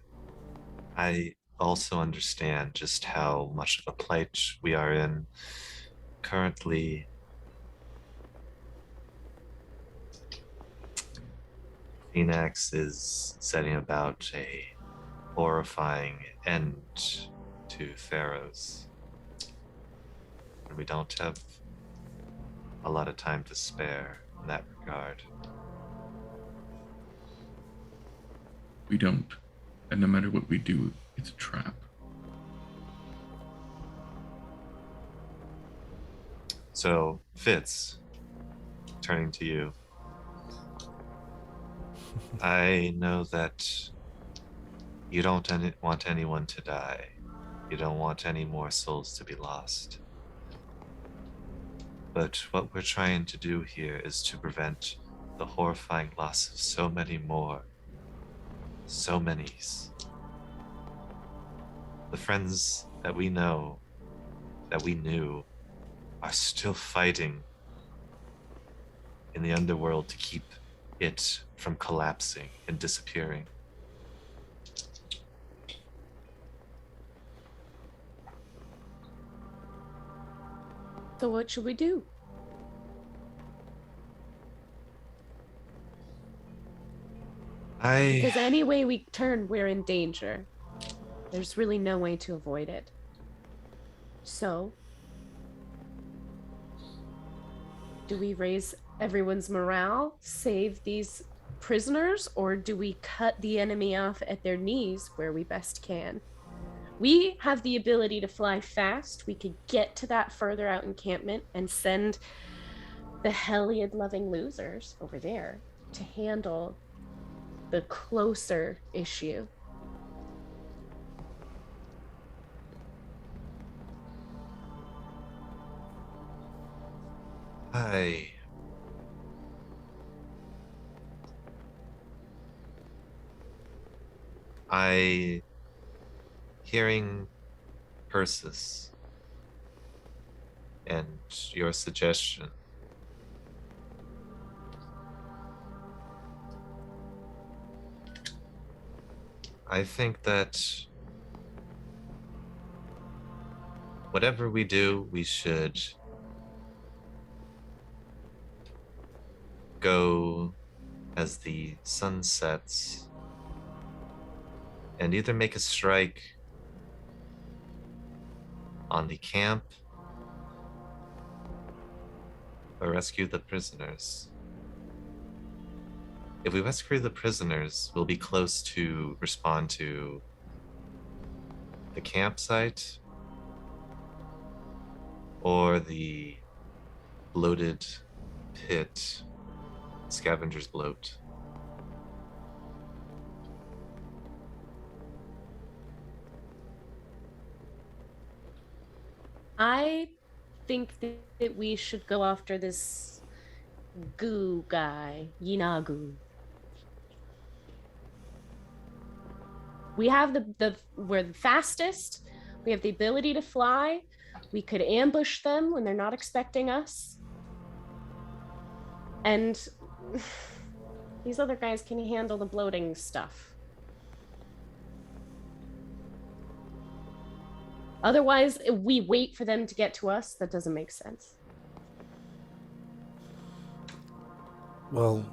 I also understand just how much of a plight we are in currently. Phoenix is setting about a horrifying end to THEROS. And we don't have a lot of time to spare in that regard. We don't. And no matter what we do, it's a trap. So, Fitz, turning to you. I know that you don't want anyone to die. You don't want any more souls to be lost. But what we're trying to do here is to prevent the horrifying loss of so many more. So many's. The friends that we know, that we knew, are still fighting in the underworld to keep it from collapsing and disappearing. So what should we do? Because any way we turn, we're in danger. There's really no way to avoid it. So, do we raise everyone's morale, save these prisoners, or do we cut the enemy off at their knees where we best can? We have the ability to fly fast. We could get to that further out encampment and send the Heliod-loving losers over there to handle the closer issue. I hearing Persis and your suggestion. I think that whatever we do, we should go as the sun sets and either make a strike on the camp or rescue the prisoners. If we rescue the prisoners, we'll be close to respond to the campsite or the bloated pit, scavenger's bloat. I think that we should go after this goo guy, Yinagu. We have we're the fastest. We have the ability to fly. We could ambush them when they're not expecting us. And these other guys can handle the bloating stuff. Otherwise, if we wait for them to get to us, that doesn't make sense. Well,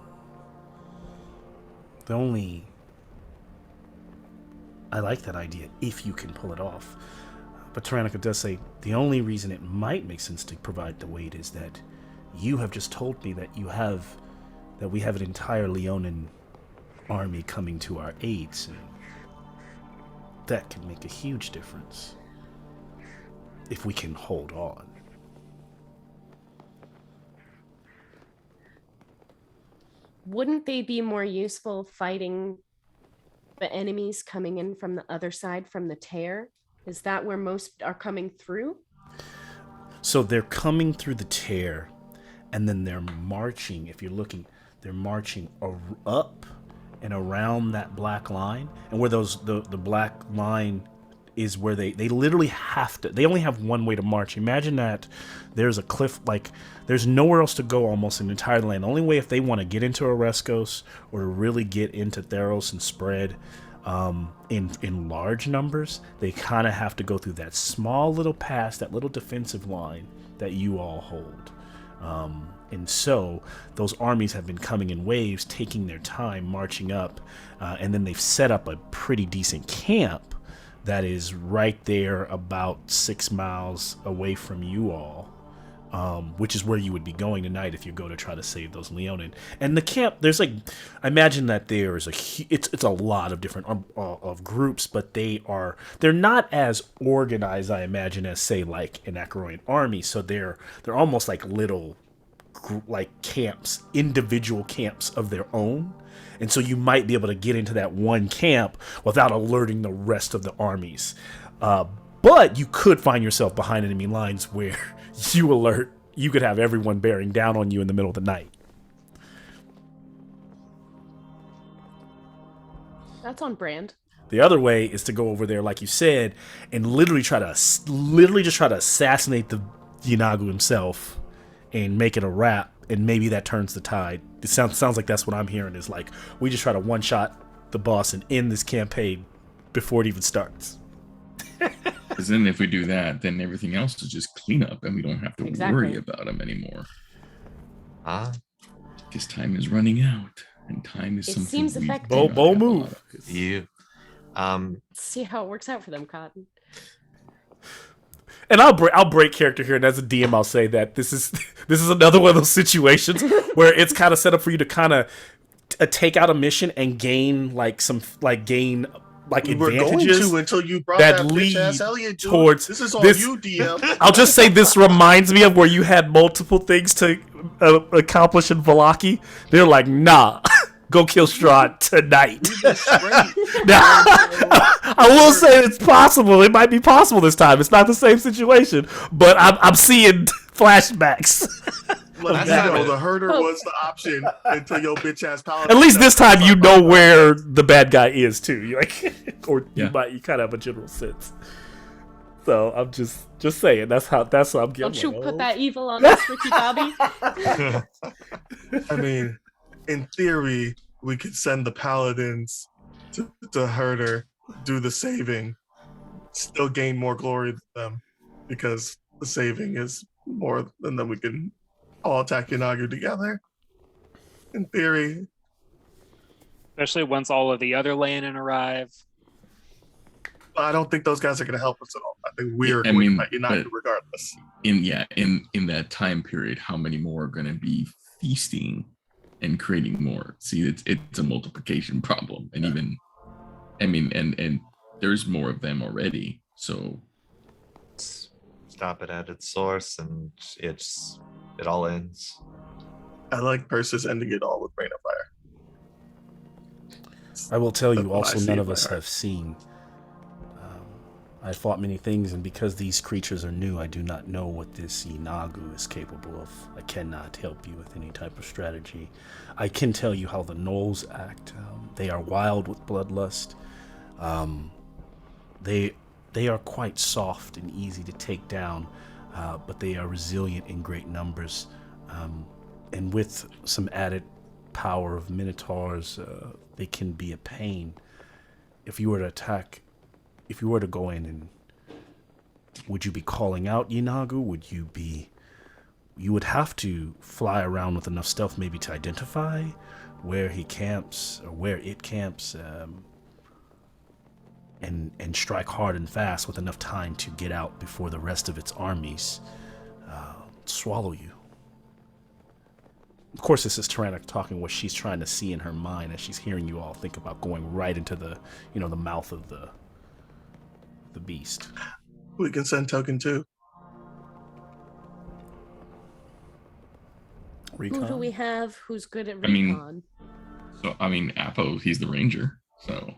I like that idea if you can pull it off. But Tyrannica does say the only reason it might make sense to provide the weight is that you have just told me that we have an entire Leonin army coming to our aid soon. That can make a huge difference if we can hold on. Wouldn't they be more useful fighting the enemies coming in from the other side, from the tear? Is that where most are coming through? So they're coming through the tear, and then they're marching. If you're looking, they're marching up and around that black line, and where the black line is where they literally have to. They only have one way to march. Imagine that there's a cliff, like there's nowhere else to go almost in the entire land. The only way if they want to get into Oreskos or to really get into Theros and spread in large numbers, they kind of have to go through that small little pass, that little defensive line that you all hold. And so those armies have been coming in waves, taking their time, marching up, and then they've set up a pretty decent camp that is right there about 6 miles away from you all, which is where you would be going tonight if you go to try to save those Leonin. And the camp, there's like, I imagine that there is it's a lot of different of groups, but they're not as organized, I imagine, as say like an Acheroian army. So they're almost like little like camps, individual camps of their own. And so you might be able to get into that one camp without alerting the rest of the armies. But you could find yourself behind enemy lines where you could have everyone bearing down on you in the middle of the night. That's on brand. The other way is to go over there, like you said, and literally just try to assassinate the Yinagu himself and make it a wrap, and maybe that turns the tide. It sounds like that's what I'm hearing, is like we just try to one-shot the boss and end this campaign before it even starts. Because then if we do that, then everything else is just cleanup, and we don't have to worry about them anymore. Because time is running out, and time is something seems we effective. do not Bold have a move. lot of. Let's See how it works out for them, Cotton. And I'll break character here, and as a DM, I'll say that this is another one of those situations where it's kind of set up for you to kind of take out a mission and gain we advantages. were going to until you brought that that lead bitch ass Elliot dude. towards This is on this- you, DM. I'll just say this reminds me of where you had multiple things to accomplish in Valaki. They're like, nah, go kill Strahd tonight. Now, I will say it's possible. It might be possible this time. It's not the same situation, but I'm seeing flashbacks. The herder was the option until your bitch ass paladin. At least this time you know where the bad guy is too. You or Yeah. you kind of have a general sense. So I'm just saying that's how I'm getting. Don't you put that evil on us, Ricky Bobby? I mean, in theory, we could send the paladins to herder, do the saving, still gain more glory than them, because the saving is more, and then we can all attack Yinagu together. In theory, Especially once all of the other Leonin arrive. but I don't think those guys are going to help us at all. I think we're I going mean, to fight Yinagu but- regardless. In that time period, how many more are going to be feasting and creating more? See, it's a multiplication problem, and even, I mean, and there's more of them already. So stop it at its source, and it all ends. I like Persis ending it all with Rain of Fire. I will tell That's you what I also, see none in of my us heart. have seen. I fought many things, and because these creatures are new, I do not know what this Yinagu is capable of. I cannot help you with any type of strategy. I can tell you how the Gnolls act. They are wild with bloodlust. They are quite soft and easy to take down, but they are resilient in great numbers. And with some added power of Minotaurs, they can be a pain. If you were to attack, if you were to go in, and would you be calling out Yinagu? You would have to fly around with enough stealth maybe to identify where he camps or where it camps, and strike hard and fast with enough time to get out before the rest of its armies swallow you. Of course, this is Tyrannic talking what she's trying to see in her mind as she's hearing you all think about going right into the mouth of the beast. We can send Token too. Recon? Who do we have who's good at I mean- recon? So I mean, Apo, he's the ranger. So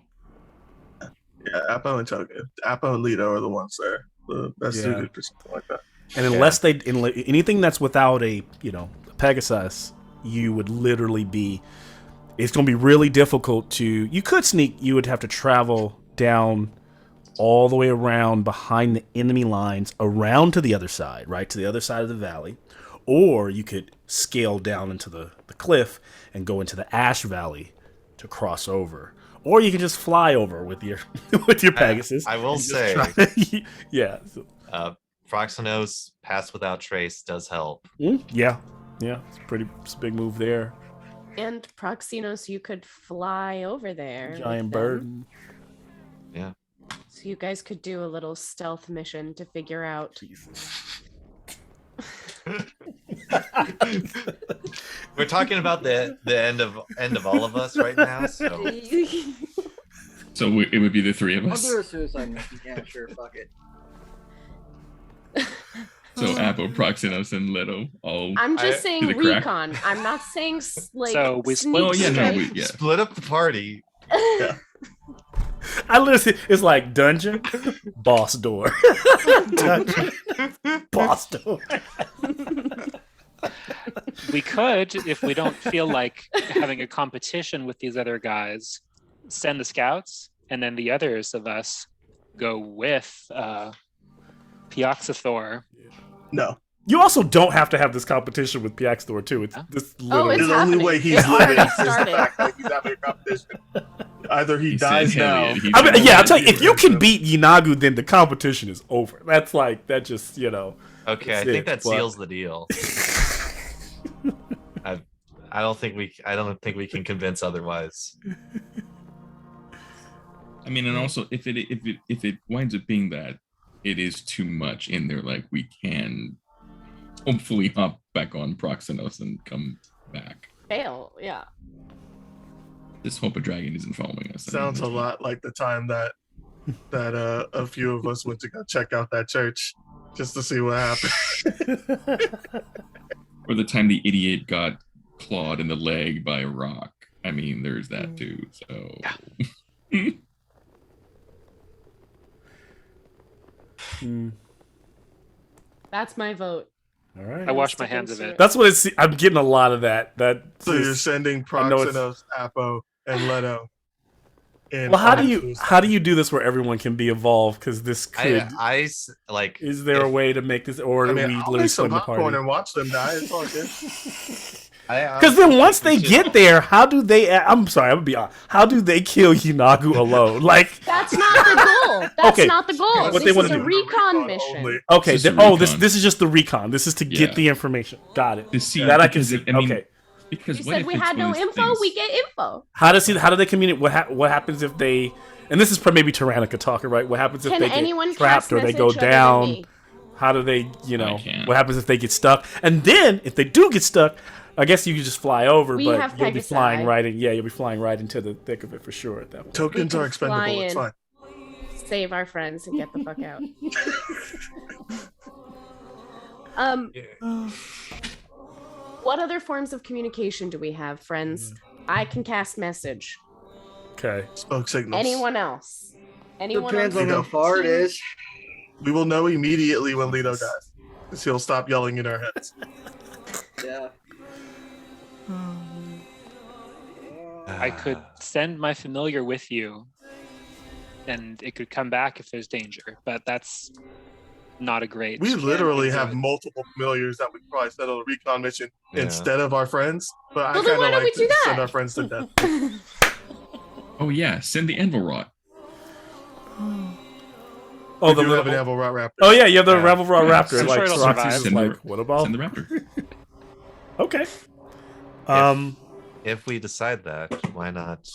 Yeah, Apo and Token. Apo and Leto are the ones that are the best Yeah. suited for something like that. And unless anything that's without a Pegasus, you would literally be. It's going to be really difficult to. You could sneak. You would have to travel down all the way around behind the enemy lines, around to the other side, right to the other side of the valley, or you could scale down into the cliff and go into the Ash Valley to cross over, or you can just fly over with your with your Pegasus. I will and just say, yeah, Proxenos Pass Without Trace does help. yeah, it's a big move there. And Proxenos, you could fly over there. Giant with bird. them. Yeah. So you guys could do a little stealth mission to figure out. Jesus. We're talking about the end of all of us right now. So it would be the three of I'll us. do a suicide mission. Yeah, sure, fuck it. So Apo, Proxenos, and Leto all. I'm just saying to the crack. recon. I'm not saying like. So we sneak split- Oh yeah, no, strike. yeah. split up the party. I literally, it's like dungeon, boss door, dungeon, boss door. We could, if we don't feel like having a competition with these other guys, send the scouts, and then the others of us go with Piaxathor. No. You also don't have to have this competition with Piaxathor too. It's this literally. it's The only happening. way he's It's living already is the started. fact that he's having a competition. Either he said, dies "Hell now. yeah," he's I mean, gonna yeah, I'll win. tell you, if you can beat Yinagu, then the competition is over. That's like, that just, Okay, I That's think it, that but- seals the deal. I don't think we can convince otherwise. I mean, and also if it winds up being that it is too much in there, like we can hopefully hop back on Proxenos and come back. Fail, yeah. Just hope a dragon isn't following us. Sounds a lot like the time that a few of us went to go check out that church just to see what happened. Or the time the idiot got clawed in the leg by a rock. I mean, there's that too. So That's my vote. all right. I wash my hands of it. That's what it's. I'm getting a lot of that. So you're sending I know it's- Proxenos, Apo, and Leto. in Well, how do on you Tuesday. do this where everyone can be involved? Because this could. Like. Is there a if- way to make this, or I do mean, we I'll literally make some split the popcorn party? and watch them die. It's all good. Because then once they get there, how do they? I'm sorry, I'm gonna be honest. How do they kill Yinagu alone? Like, That's not the goal. That's Okay. not the goal. What This they is wanna a do. recon mission. Only. okay, It's just then, a this recon. this is just the recon. This is to get Yeah. the information. Got it. to see That I can because see. I mean, Okay. because You what said if we it's had one no of those info. things- We get info. How do they communicate? What happens if they? And this is maybe Tyrannica talking, right? What happens if Can they get anyone trapped cast or they message go other than down? me? How do they? I can't. What happens if they get stuck? And then if they do get stuck, I guess you can just fly over, We but have you'll be Pegasi. flying right in. Yeah, you'll be flying right into the thick of it for sure at that point. Tokens can are expendable. fly It's in. fine. Save our friends and get the fuck out. What other forms of communication do we have, friends? I can cast message. Okay. Smoke signals. Anyone else? Anyone Depends else? on how far it is. We will know immediately when Leto dies. Because he'll stop yelling in our heads. Yeah. I could send my familiar with you, and it could come back if there's danger. But that's not a great. We literally have Yeah. multiple familiars that we probably send on a recon mission Yeah. instead of our friends. But I Well, then kind why of don't we like do to send that? our friends to death. Oh yeah, send the anvil rot. Oh, We the do have an little, Anvil Rat Raptor. oh yeah, you have the Yeah. Ravel Raw Yeah. Raptor. I'm Like sure it'll Roxy's survive. just Send the- like, what about? Send the raptor. Okay. If we decide that, why not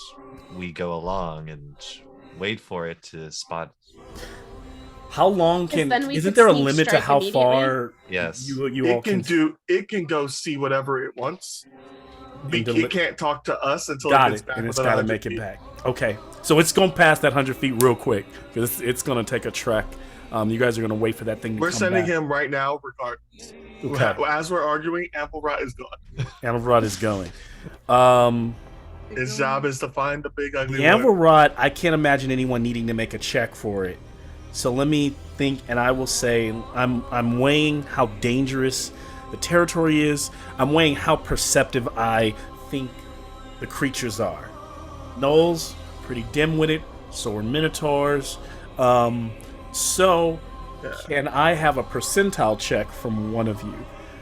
we go along and wait for it to spot? How long 'Cause can? then we Isn't could there a sneak limit to strike how immediately. far Yes. you all It can do. It can go see whatever it wants. It can't talk to us until Got it gets it, back and it's within got to 100 make it feet. back. Okay, so it's going past that 100 feet real quick because it's going to take a trek. You guys are going to wait for that thing to We're come sending back. him right now, regardless. Okay, As we're arguing, Ample Rot is gone. Anvilrod is going. His job is to find the big ugly The one. Anvilrod, I can't imagine anyone needing to make a check for it. So let me think, and I will say I'm weighing how dangerous the territory is. I'm weighing how perceptive I think the creatures are. Gnolls, pretty dim-witted. So are Minotaurs. So Yeah. can I have a percentile check from one of you?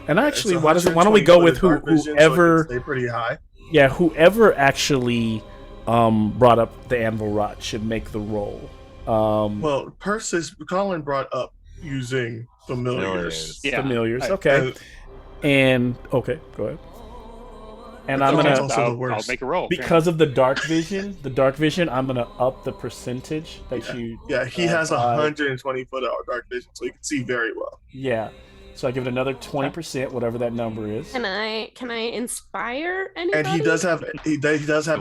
And actually, It's why don't we go 120 with for the dark vision, so it can whoever? stay pretty high. Yeah, whoever actually brought up the anvil rot should make the roll. Well, Colin brought up using familiars. Yeah. Familiars, I- okay. And okay, go ahead. And But I'm Colin's gonna also the I'll worst. make a roll. because of the dark vision. I'm gonna up the percentage that you. Yeah, he has by- 120 foot of dark vision, so he can see very well. Yeah, so I give it another 20%, whatever that number is. Can I inspire anybody? And he does have You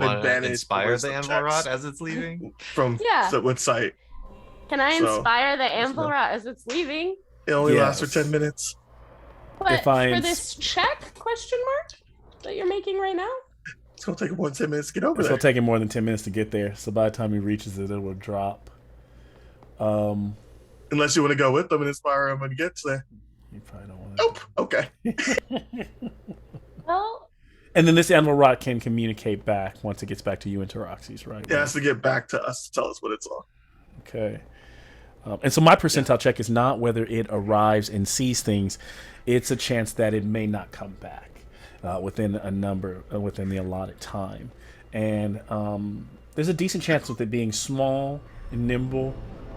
wanna advantage. inspire towards the anvil checks rod as it's leaving? from Yeah. with sight. Can I So, inspire the there's anvil no- rot as it's leaving? It only lasts for Yes. 10 minutes. But If I for ins- this check question mark that you're making right now? It's gonna take him 10 minutes to get over It's there. gonna take him more than 10 minutes to get there. So by the time he reaches it, it will drop. Unless you want to go with them and inspire him when he gets there. You probably don't want Nope. Okay. Well, And then this anvil rot can communicate back once it gets back to you and Taroxys, right? It has to get back to us to tell us what it's on. Okay. And so my percentile check is not whether it arrives and sees things; it's a chance that it may not come back within within the allotted time. And there's a decent chance with it being small and nimble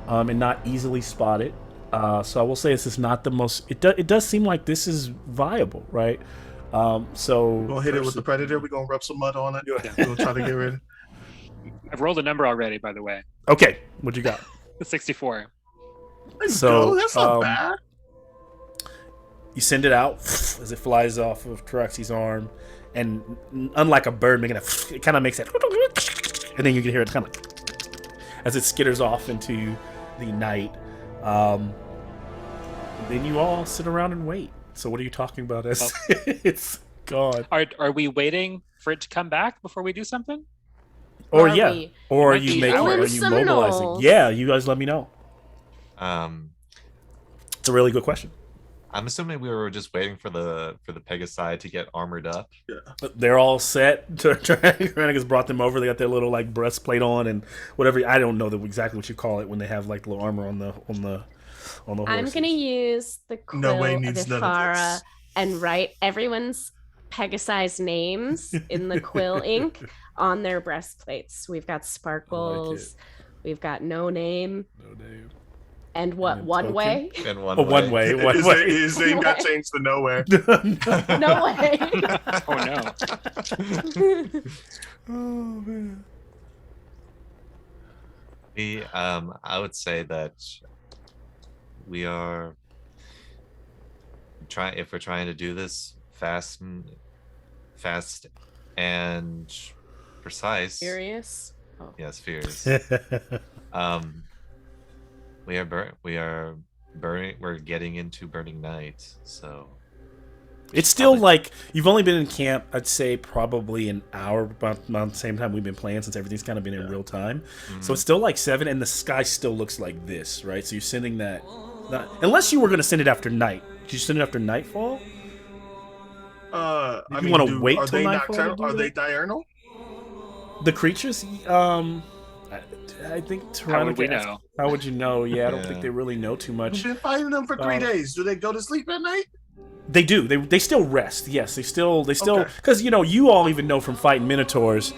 and not easily spotted. So I will say this is not the most. It does seem like this is viable, right? So We're gonna hit it with the predator. We're gonna rub some mud on it. We're gonna try to get rid of it. I've rolled a number already, by the way. Okay, what you got? 64. There you So, go. That's not um, bad. You send it out as it flies off of Taroxy's arm, and unlike a bird making it kind of makes that, and then you can hear it kind of as it skitters off into the night. Then you all sit around and wait. So what are you talking about as it's gone? Are we waiting for it to come back before we do something? Or Are yeah, we or might you be make it, hours. or you mobilize it. Seminoles. Yeah, you guys let me know. It's a really good question. I'm assuming we were just waiting for the Pegasi to get armored up. They're all set. Tyrannicus brought them over. They got their little like breastplate on and whatever. I don't know exactly what you call it when they have like little armor on the horses. I'm gonna use the quill No way of needs none of Ifara this. and write everyone's Pegasi's names in the quill ink on their breastplates. We've got Sparkles, we've got No Name, No name. and what? And One Token. way? In one Oh, one way. One His, way. his name got changed to nowhere. No way. Oh no. Oh man. I would say that we are if we're trying to do this fast and precise. Furious. Oh. Yes, furious. We are burning. We're getting into burning night, so It's still like you've only been in camp. I'd say probably an hour, about the same time we've been playing since everything's kind of been in real time. So it's still like 7, and the sky still looks like this, right? So you're sending that, unless you were going to send it after night. Did you send it after nightfall? I You mean, wanna wait are till they nightfall to nocturnal? do Are they that? diurnal? The creatures? I think How would we Tyrannica asked- know? How would you know? Yeah, I don't think Yeah. they really know too much. We've been fighting them for 3 days. Do they go to sleep at night? They do. They still rest. Yes, they still Okay. because you all even know from fighting minotaurs,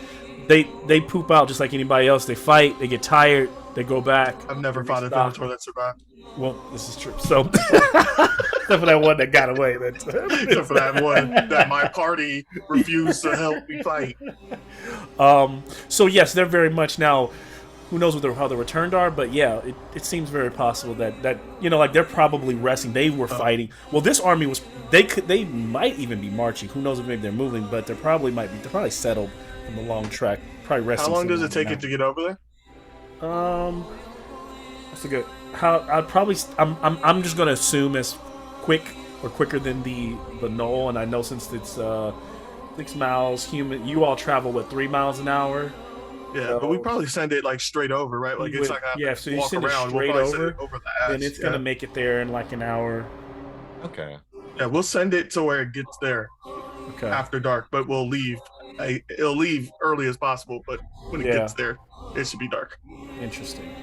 they poop out just like anybody else. They fight, they get tired, they go back. I've never they fought a restock. Venator that survived. Well, this is true. So except for that one that got away. Except for that one that my party refused to help me fight. So yes, they're very much now. Who knows how the returned are? But yeah, it seems very possible that like they're probably resting. They were fighting. Well, this army was. They might even be marching. Who knows if maybe they're moving? But they're probably settled from the long trek. Probably resting. How long does it somewhere take it to get over there? That's a good. I'm just gonna assume as quick or quicker than the knoll, and I know since it's 6 miles human, you all travel 3 miles an hour. Yeah, but we probably send it like straight over, right? Like it's like So you walk send it around. straight we'll probably send over, it over the ass. then it's gonna make it there in like an hour. okay. Yeah, we'll send it to where it gets there Okay. after dark, but we'll leave. It'll leave early as possible, but when it Yeah. gets there, it should be dark. Interesting.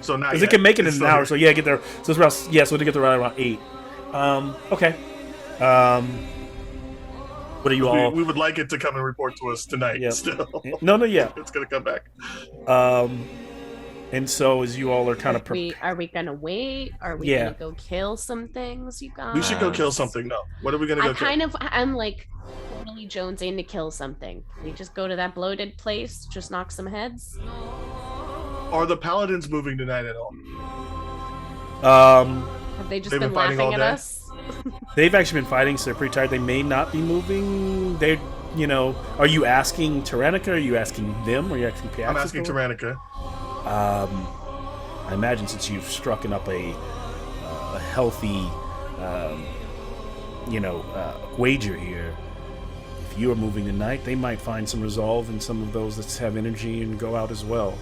So not because yet. it can make it in It's an still hour. here. So yeah, get there. So it's around so to get there around 8. Okay. What are you all? We would like it to come and report to us tonight. Yep. Still, No, yeah. it's gonna come back. And so as you all are kind of Are we gonna wait? Are we Yeah. gonna go kill some things, you guys? We should go kill something. No, what are we gonna go kill? I'm like totally jonesing to kill something. We just go to that bloated place, just knock some heads. Are the paladins moving tonight at all? Have they just They've been been fighting laughing all at day? us? They've actually been fighting, so they're pretty tired. They may not be moving. They, are you asking Tyrannica? Are you asking them? Or are you asking Piaxis? I'm asking Tyrannica. I imagine since you've struck up a healthy, wager here, if you are moving tonight, they might find some resolve in some of those that have energy and go out as well.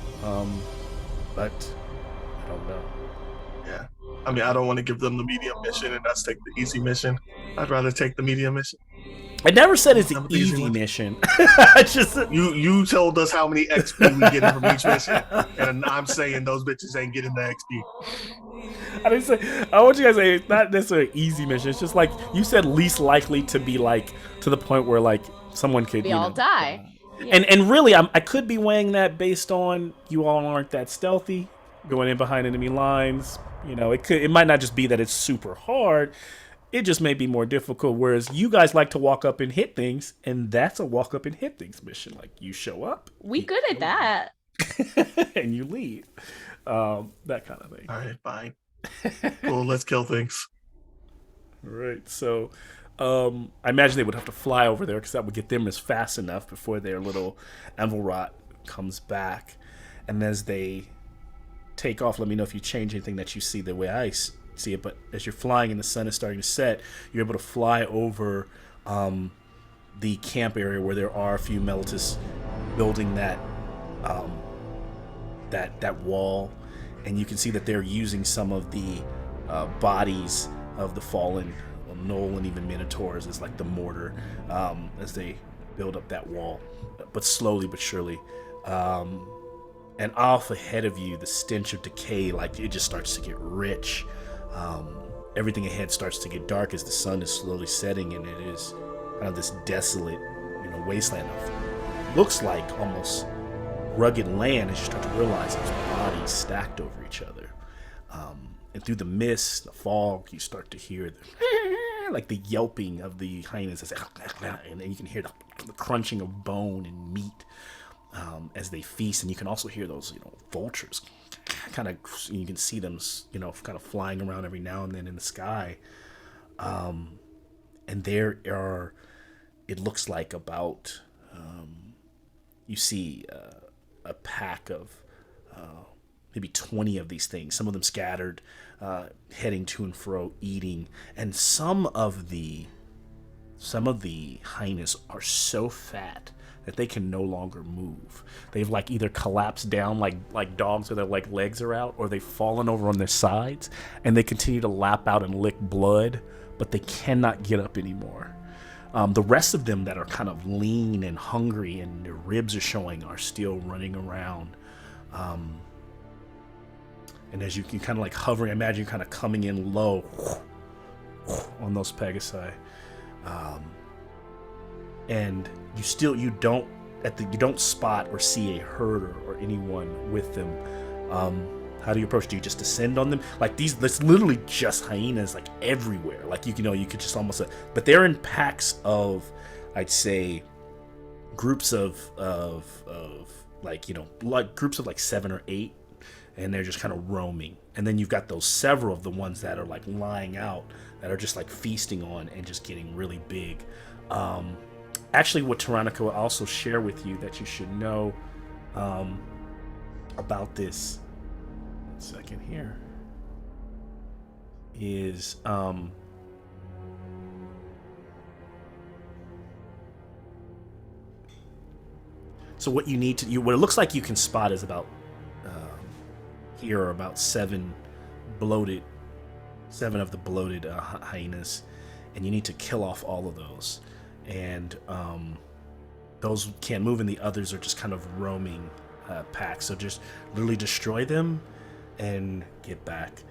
But I don't know. Yeah. I mean, I don't want to give them the medium mission and us take the easy mission. I'd rather take the medium mission. I never said it's an Some of the easy easy ones. mission. I just You told us how many XP we get from each mission, and I'm saying those bitches ain't getting the XP. I didn't say. I want you guys to say it's not necessarily an easy mission. It's just like you said, least likely to be like to the point where like someone could. We all die. Yeah. And really, I could be weighing that based on you all aren't that stealthy, going in behind enemy lines. It might not just be that it's super hard. It just may be more difficult. Whereas you guys like to walk up and hit things, and that's a walk up and hit things mission. Like you show up, We good at that. and you leave. That kind of thing. All right, fine. Well, let's kill things. Right. So, I imagine they would have to fly over there because that would get them as fast enough before their little Envelrot comes back. And as they take off, let me know if you change anything that you see the way I see it. But as you're flying and the sun is starting to set, you're able to fly over the camp area where there are a few Meltus building that that wall, and you can see that they're using some of the bodies of the fallen Knoll and even Minotaurs as like the mortar as they build up that wall, but slowly but surely. And off ahead of you, the stench of decay, like it just starts to get rich. Everything ahead starts to get dark as the sun is slowly setting, and it is kind of this desolate, wasteland of looks like almost rugged land as you start to realize these bodies stacked over each other. And through the mist, the fog, you start to hear like the yelping of the hyenas, and then you can hear the crunching of bone and meat as they feast, and you can also hear those vultures kind of, you can see them kind of flying around every now and then in the sky, and there are, it looks like about you see a pack of maybe 20 of these things, some of them scattered, heading to and fro, eating, and some of the hyenas are so fat that they can no longer move. They've like either collapsed down like dogs where their like legs are out, or they've fallen over on their sides, and they continue to lap out and lick blood, but they cannot get up anymore. The rest of them that are kind of lean and hungry and their ribs are showing are still running around. And as you can kind of like hovering, imagine kind of coming in low on those Pegasi. And you don't spot or see a herder or anyone with them. How do you approach? Do you just descend on them? Like there's literally just hyenas like everywhere. Like you could just almost, but they're in packs of, I'd say, groups of like like groups of like 7 or 8, and they're just kind of roaming. And then you've got those several of the ones that are like lying out that are just like feasting on and just getting really big. Actually, what Tyrannica will also share with you that you should know about this, 1 second here, is so what you need to, what it looks like you can spot is about here are about 7 of the bloated hyenas, and you need to kill off all of those. And those can't move, and the others are just kind of roaming packs. So just literally destroy them, and get back.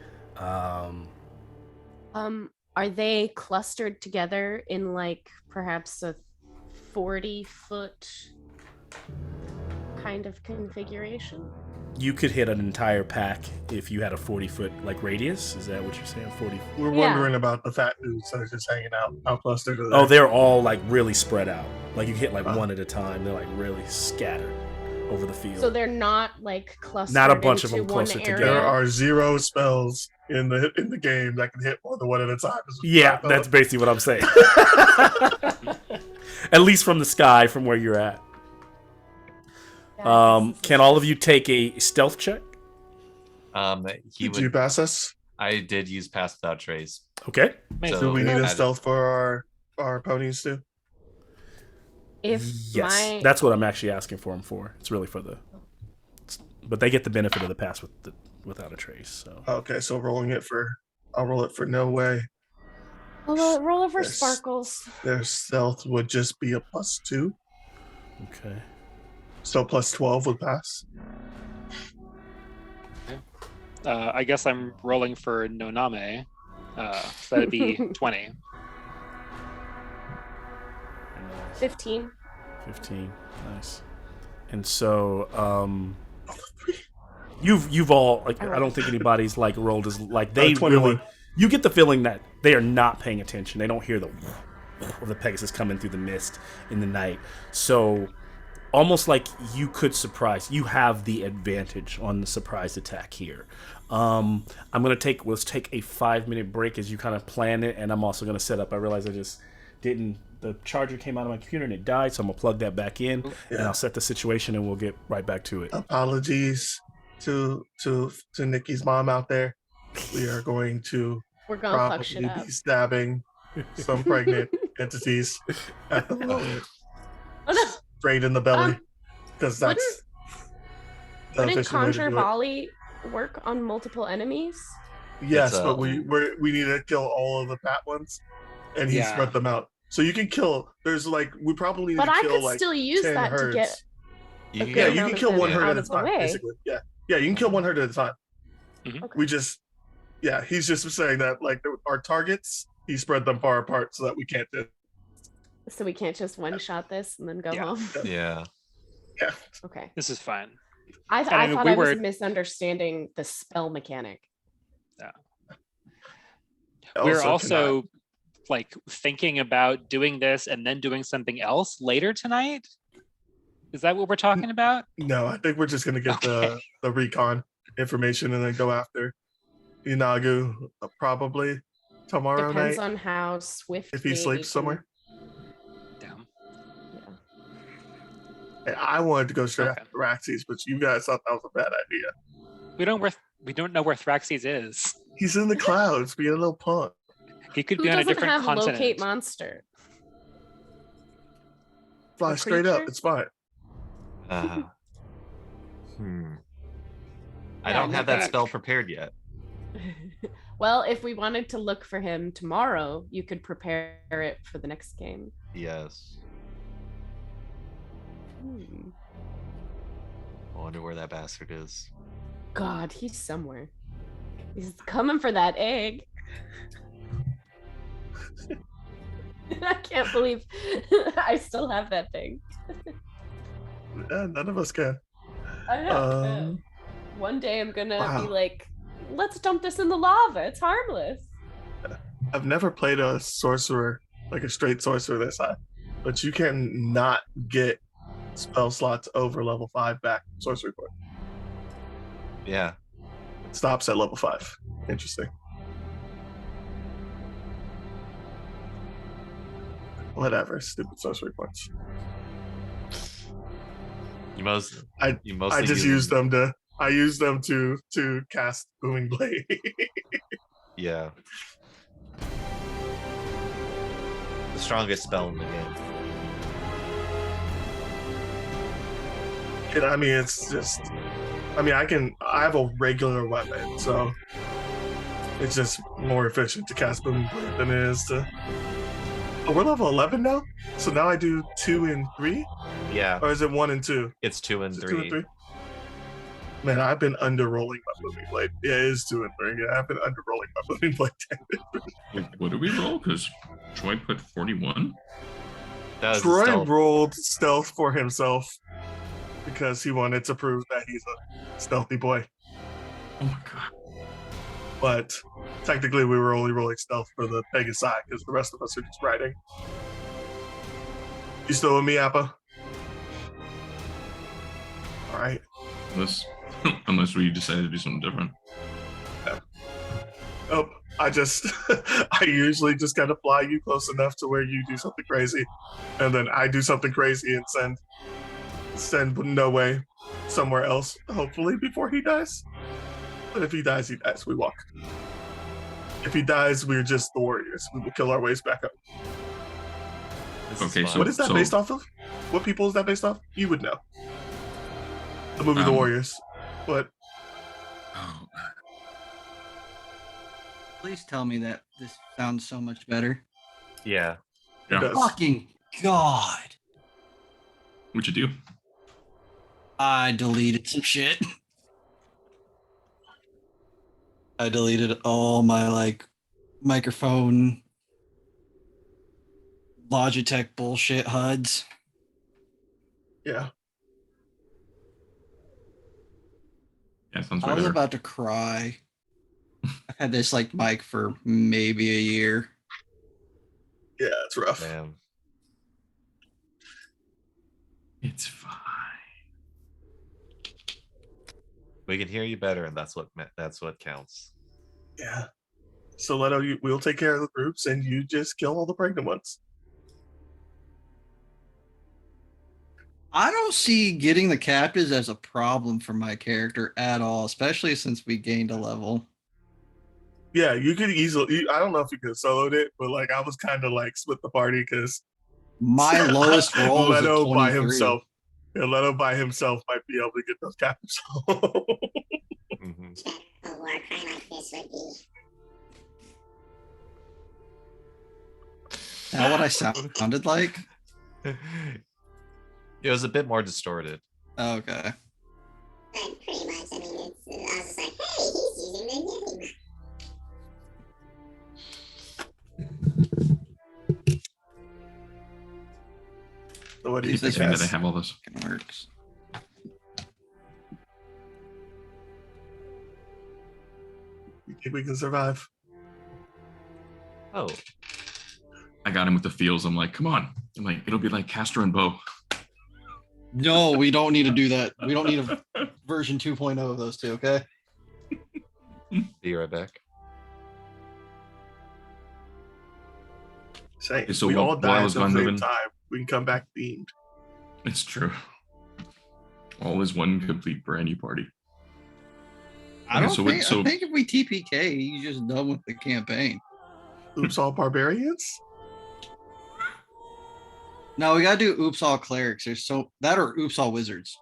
Are they clustered together in like perhaps a 40-foot kind of configuration? You could hit an entire pack if you had a 40-foot like radius. Is that what you're saying? 40. We're wondering about the fat dudes that are just hanging out. How clustered are they? Oh, they're all like really spread out. Like you hit like one at a time. They're like really scattered over the field. So they're not like clustered. Not a bunch of into them one clustered area? together. There are 0 spells in the game that can hit more than one at a time. Yeah, that's basically what I'm saying. At least from the sky, from where you're at. Can all of you take a stealth check? Did you pass us? I did use Pass Without Trace. Okay. Do we need a stealth for our ponies too? Yes, that's what I'm actually asking for them for. It's really for the, but they get the benefit of the pass without a trace. So okay, so I'll roll it for no way. Roll it for sparkles. Their stealth would just be a +2. Okay. So +12 would pass. I guess I'm rolling for Noname. So that'd be 20. 15. 15. Nice. And so you've all like I don't think anybody's like rolled as like they 21. really you get the feeling that they are not paying attention. They don't hear the of the Pegasus coming through the mist in the night. So almost like you could surprise. You have the advantage on the surprise attack here. Let's take a 5-minute break as you kind of plan it, and I'm also gonna set up. I realize I just didn't. The charger came out of my computer and it died, so I'm gonna plug that back in, and I'll set the situation, and we'll get right back to it. Apologies to Nikki's mom out there. We are going to probably be stabbing some pregnant entities at the moment. Oh no! Straight in the belly, because that's wouldn't conjure volley work on multiple enemies? Yes, but we need to kill all of the fat ones, and he spread them out. So you can kill. There's like we probably need to kill like 10 herds. But I could still use that to get. You can kill one herd at a time. Basically, yeah, you can kill one herd at a time. Mm-hmm. Okay. We just, he's just saying that like our targets, he spread them far apart so that we can't do. So we can't just one-shot this and then go home? Yeah. Yeah. Okay. This is fine. I thought I was misunderstanding the spell mechanic. Yeah. We're also like thinking about doing this and then doing something else later tonight. Is that what we're talking about? No, I think we're just going to get the recon information and then go after Inagu probably tomorrow night. Depends on how swift. If he sleeps somewhere. Yeah. I wanted to go straight after Raxes, but you guys thought that was a bad idea. We don't know where Thraxes is. He's in the clouds, being a little punk. He could be on a different continent. Locate monster. Fly straight up. It's fine. I don't have that spell prepared yet. Well, if we wanted to look for him tomorrow, you could prepare it for the next game. Yes. I wonder where that bastard is. God, he's somewhere. He's coming for that egg. I can't believe I still have that thing. None of us can. I know. One day I'm gonna be like, let's dump this in the lava. It's harmless. I've never played a sorcerer, like a straight sorcerer this high, but you can not get spell slots over level 5 back sorcery point. Yeah. It stops at level 5. Interesting. Whatever, stupid sorcery points. I just use them to cast Booming Blade. Yeah. The strongest spell in the game. And I mean, it's just, I have a regular weapon, so it's just more efficient to cast Booming Blade than it is to. Oh, we're level 11 now? So now I do 2 and 3? Yeah. Or is it 1 and 2? It's 2 and 3. 2 and 3? Man, I've been underrolling my moving blade. Yeah, it is 2 and 3. Yeah, I've been underrolling my moving blade damage. What do we roll? Because Troy put 41. That was a Troy stealth. rolled stealth for himself because he wanted to prove that he's a stealthy boy. Oh my god. But technically, we were only rolling stealth for the Pegasus side because the rest of us are just riding. You still with me, Appa? All right. Unless we decided to do something different. Oh, I usually just kind of fly you close enough to where you do something crazy, and then I do something crazy and send No Way somewhere else, hopefully before he dies. But if he dies, he dies. We walk. If he dies, we're just the warriors. We will kill our ways back up. Okay, fun. What is that based off of? What people is that based off? You would know. The movie The Warriors. But Oh, Please tell me that this sounds so much better. Yeah. it yeah. does. Fucking God. What'd you do? I deleted some shit. I deleted all my microphone Logitech bullshit HUDs. Yeah. Yeah, sounds I way was better. about to cry. I've had this mic for maybe a year. Yeah, it's rough. Damn. It's fine. We can hear you better, and that's what counts. Yeah. So Leto, we'll take care of the groups, and you just kill all the pregnant ones. I don't see getting the captives as a problem for my character at all, especially since we gained a level. Yeah, you could easily. I don't know if you could soloed it, but I was kind of split the party because My lowest roll was a Leto 23. by himself. Yeah, Leto by himself might be able to get those captives. Mhm. A war crime like this would be. Is that what I sounded like? It was a bit more distorted. Okay. But pretty much, I mean, I was just like, hey, he's using the game. So what do you It's think? interesting that I Guys? have all this. It works. You think we can survive? Oh, I got him with the feels. I'm like, come on. I'm like, it'll be like Castor and Bo. No, we don't need to do that. We don't need a version 2.0 of those two, okay? be right back. Say, Okay, so we while- all while die I at was the gone same moving- time. We can come back beamed. It's true. All is one complete brand new party. I Okay, don't so what- think. so- I think if we TPK, you just done with the campaign. Oops, all barbarians. No, we gotta do oops all clerics. There's that or oops all wizards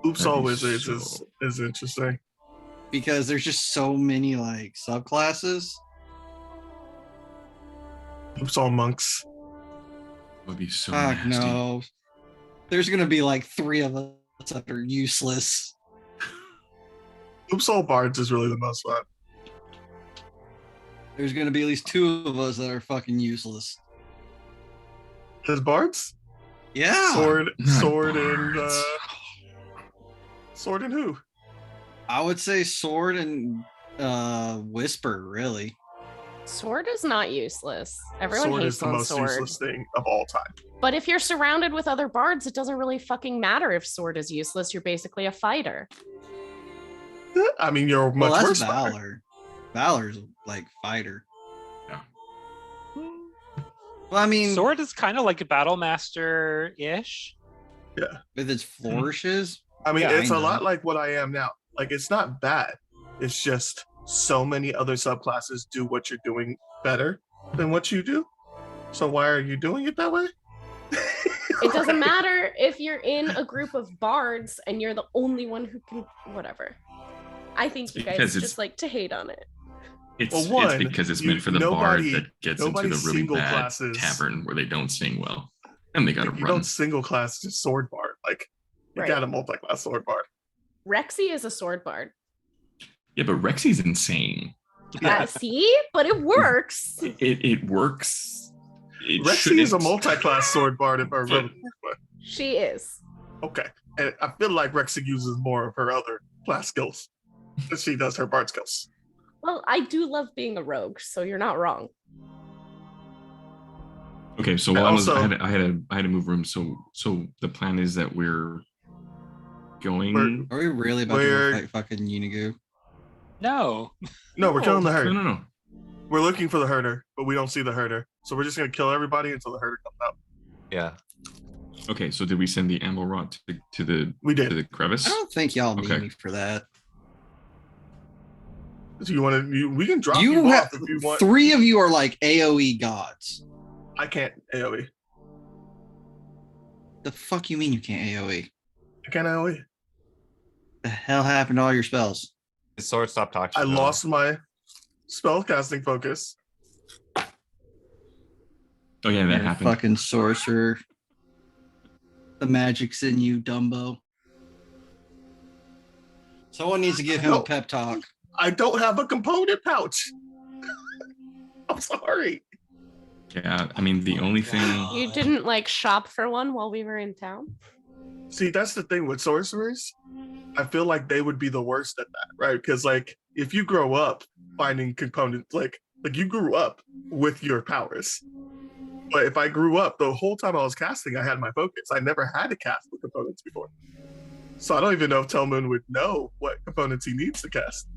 Oops, That'd all be wizards so- is interesting. because there's just so many subclasses. Oops, all monks. It would be so Fuck nasty. no. There's gonna be 3 of us that are useless. Oops, all bards is really the most fun. There's gonna be at least 2 of us that are fucking useless. There's bards. Yeah. Sword, Not sword, and bards. sword and who? I would say sword and whisper, really. Sword is not useless. Everyone Sword hates is the on most sword. useless thing of all time. But if you're surrounded with other bards, it doesn't really fucking matter if sword is useless. You're basically a fighter. I mean, you're much Well, that's worse. fighter. Valor. Valor's fighter. Yeah. Well, I mean, Sword is kind of like a battle master ish. with its flourishes. I mean, Yeah, it's I a lot know. like what I am now. It's not bad. It's just so many other subclasses do what you're doing better than what you do. So why are you doing it that way? It doesn't matter if you're in a group of bards and you're the only one who can whatever. I think you guys Because it's- just like to hate on it. It's, Well, one, it's because it's you- meant for the nobody- bard that gets into nobody the really single bad classes- tavern where they don't sing well. And they gotta You run. don't single class just sword bard. You Right. got a multi-class sword bard. Rexy is a sword bard. Yeah, but Rexy's insane. See? But it works. It works. Rexy is a multi-class sword bard, if I remember. She is. Okay. And I feel like Rexy uses more of her other class skills than she does her bard skills. Well, I do love being a rogue, so you're not wrong. Okay, so while I had to move room. So the plan is that we're going. Are we really about to go fight fucking Unigu? No. No, we're killing the herd. No. We're looking for the herder, but we don't see the herder. So we're just gonna kill everybody until the herder comes out. Yeah. Okay, so did we send the ammo rod to the We did. to the crevice? I don't think y'all need Okay. me for that. So you want to? We can drop You you have off if you want. 3 of you are like AOE gods. I can't AOE. The fuck you mean you can't AOE? I can't AOE. The hell happened to all your spells? His sword stopped talking. I to him. lost my spell casting focus. Oh yeah, that You're a happened. fucking sorcerer. The magic's in you, Dumbo. Someone needs to give him a pep talk. I don't have a component pouch. I'm sorry. Yeah, I mean the only thing. You didn't like shop for one while we were in town? See, that's the thing with sorcerers. I feel like they would be the worst at that, right? Because like if you grow up finding components, like you grew up with your powers. But if I grew up the whole time I was casting, I had my focus. I never had to cast with components before. So I don't even know if Telman would know what components he needs to cast.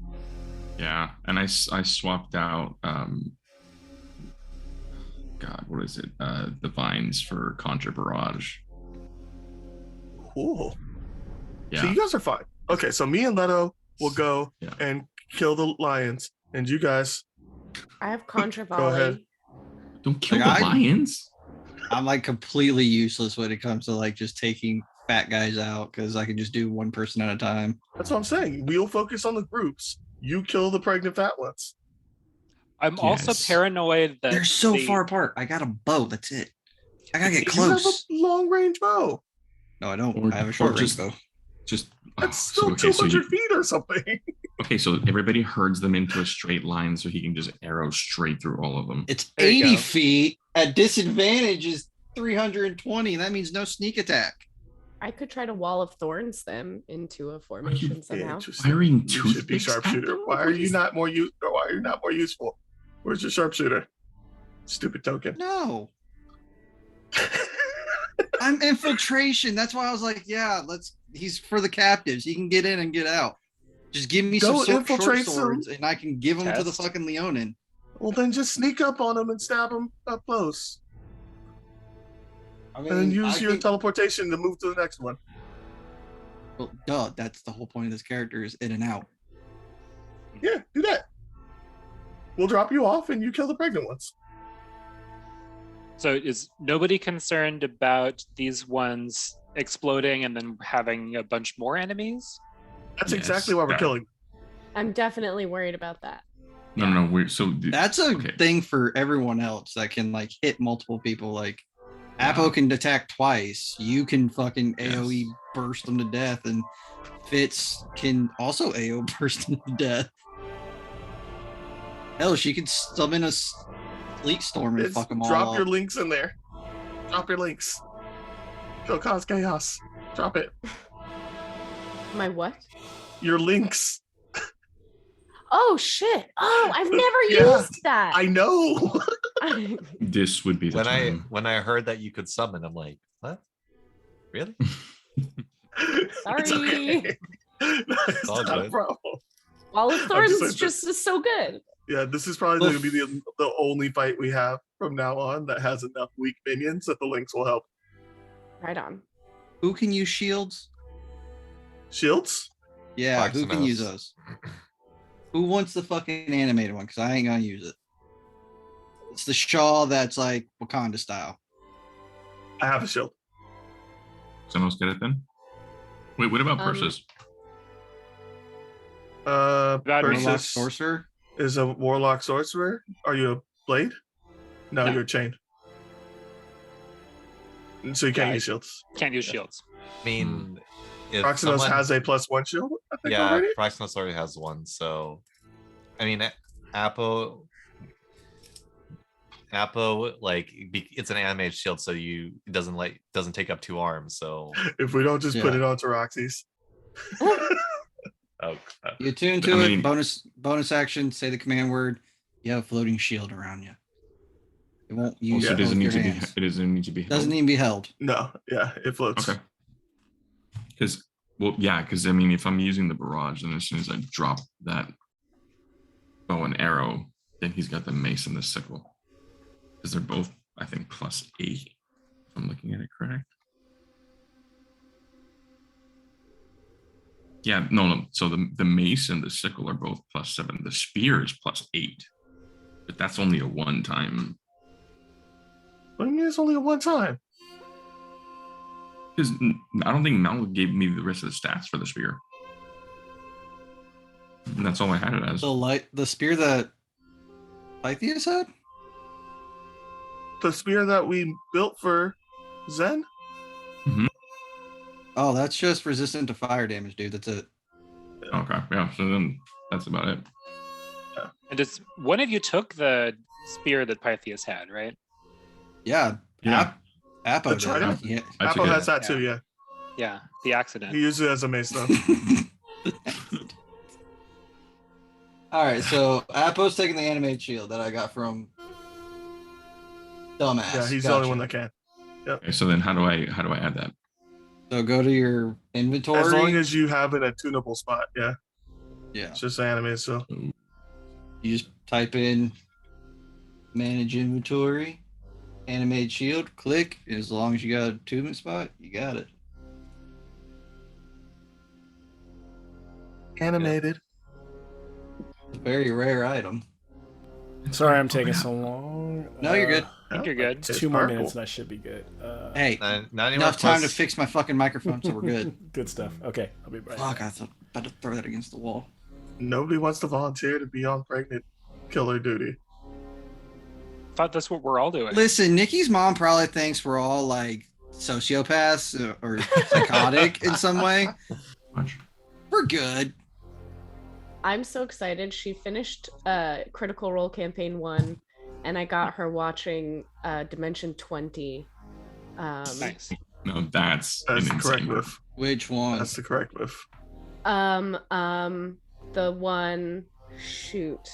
Yeah, and I swapped out. God, what is it? The vines for Conjure Barrage. Cool. Yeah. So you guys are fine. Okay, so me and Leto will go and kill the lions, and you guys. I have Contra Go ahead. Volley. Don't kill Like, the lions. I'm like completely useless when it comes to like just taking fat guys out because I can just do one person at a time. That's what I'm saying. We'll focus on the groups. You kill the pregnant fat ones. I'm also paranoid that They're so the- far apart. I got a bow. That's it. I gotta get You have close. a long range bow. No, I don't. Or- I have a or short range just- bow. Just That's so, still okay, so 200 you- feet or something. Okay, so everybody herds them into a straight line so he can just arrow straight through all of them. It's There you 80 go. feet. At disadvantage is 320. That means no sneak attack. I could try to wall of thorns them into a formation somehow. Firing You should be toothpicks sharpshooter. at them? Why are you not more Why are you not more useful? Where's your sharpshooter? Stupid token. No. I'm infiltration. That's why I was like, yeah, he's for the captives. He can get in and get out. Just give me Go some short infiltrate some- swords and I can give them to the Test. fucking Leonin. Well, then just sneak up on him and stab him up close, I and then use I your can- teleportation to move to the next one. well, duh, that's the whole point of this character is in and out. Yeah, do that. We'll drop you off, and you kill the pregnant ones. So is nobody concerned about these ones exploding and then having a bunch more enemies? That's Yes, exactly why we're yeah. killing. I'm definitely worried about that. No. We're That's a okay. thing for everyone else that can like hit multiple people. Like Apo can attack twice. You can fucking AoE burst them to death, and Fitz can also AO burst them to death. Hell, she could summon a sleet storm and It's- fuck them all drop up. your links in there. Drop your links. Go cause chaos. Drop it. My what? Your links. Oh shit! Oh, I've never Yeah, used that. I know. This would be the time. When I heard that you could summon, I'm like, what? Really? It's Sorry. okay. It's all not a good. problem. Wall of I'm Thorns just is like just is so good. Yeah, this is probably going to be the only fight we have from now on that has enough weak minions that the links will help. Right on. Who can use shields? Shields? Yeah, who can Plaxinos. use those? Who wants the fucking animated one? Because I ain't gonna use it. It's the shawl that's like Wakanda style. I have a shield. Someone else get it then? Wait, what about Persis? That Warlock Persis sorcerer. is a warlock sorcerer. Are you a blade? No, No. you're a chain. So you can't Yeah, use shields. Can't use shields. I mean, if Proximus someone, has a +1 shield, I think yeah, already. Proximus already has one. So, I mean, Apo, like it's an animated shield, so it doesn't take up 2 arms. So, If we don't just put Yeah. it onto Roxy's. oh, You tune to it. Bonus action. Say the command word. You have a floating shield around you. It won't use Also, both doesn't your need to be. hands. It doesn't need to be. Doesn't held. need to be held. No, yeah, it floats. Okay. Because I mean, if I'm using the barrage, then as soon as I drop that bow and arrow, then he's got the mace and the sickle. Because they're both, I think, +8. If I'm looking at it correct. Yeah, no. So the mace and the sickle are both +7. The spear is +8, but that's only a one-time. What do you mean it's only a one time? Because I don't think Mal gave me the rest of the stats for the spear. And that's all I had it as. The spear that Pythias had? The spear that we built for Zen? Oh, that's just resistant to fire damage, dude. That's it. Okay, yeah. So then that's about it. And just one of you took the spear that Pythias had, right? Yeah. Yeah. Apo The did. trident? Yeah. I Apple took it. has that too, yeah. Yeah, the accident. He uses it as a mace though. All right, so Apo's taking the animated shield that I got from Dumbass. Yeah, he's the only one that can. Okay, so then how do I add that? So go to your inventory. As long as you have it in a tunable spot, yeah. yeah, It's just anime, so you just type in manage inventory, animated shield, click. As long as you got a attunement spot, you got it. animated. It's a very rare item. Sorry, I'm taking so long. No, you're good. I think you're good. It's It's 2 more purple. minutes and I should be good. Hey, not anymore. enough time to plus- fix my fucking microphone, so we're good. Good stuff. Okay, I'll be right Fuck, back. I was about to throw that against the wall. Nobody wants to volunteer to be on pregnant killer duty. Thought that's what we're all doing. Listen, Nikki's mom probably thinks we're all like sociopaths or psychotic in some way. Much. We're good. I'm so excited. She finished Critical Role Campaign 1, and I got her watching Dimension 20. Nice. No, that's That's an the correct insane move. Which one? That's the correct move. The one, shoot.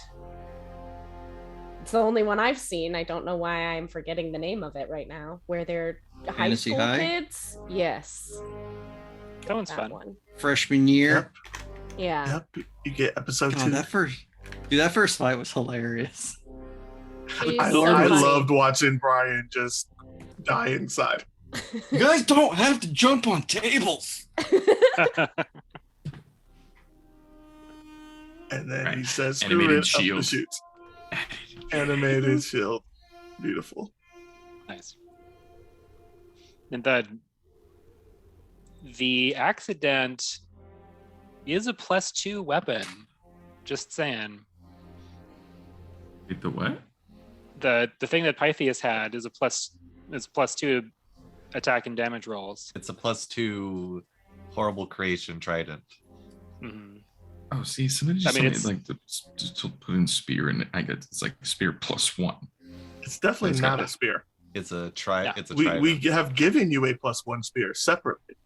It's the only one I've seen. I don't know why I'm forgetting the name of it right now. Where they're high Fantasy school High? kids. Yes, That one's that fun. one. Freshman year. Yeah. Yep. You get episode God, 2. that first fight was hilarious. She's I so funny. loved watching Brian just die inside. You guys don't have to jump on tables. And then he Right. says, screw Animated it, up the shield. chute. Animated shield. Beautiful. Nice. And the accident is a +2 weapon. Just saying. Wait, the what? The thing that Pythias had is +2 attack and damage rolls. It's a +2 horrible creation trident. Mhm. Oh, see, somebody just I mean, told me, like just to put in spear, and I get it's like spear +1. It's definitely It's not got- a spear. It's a Yeah. It's a We trident. have given you a +1 spear separately.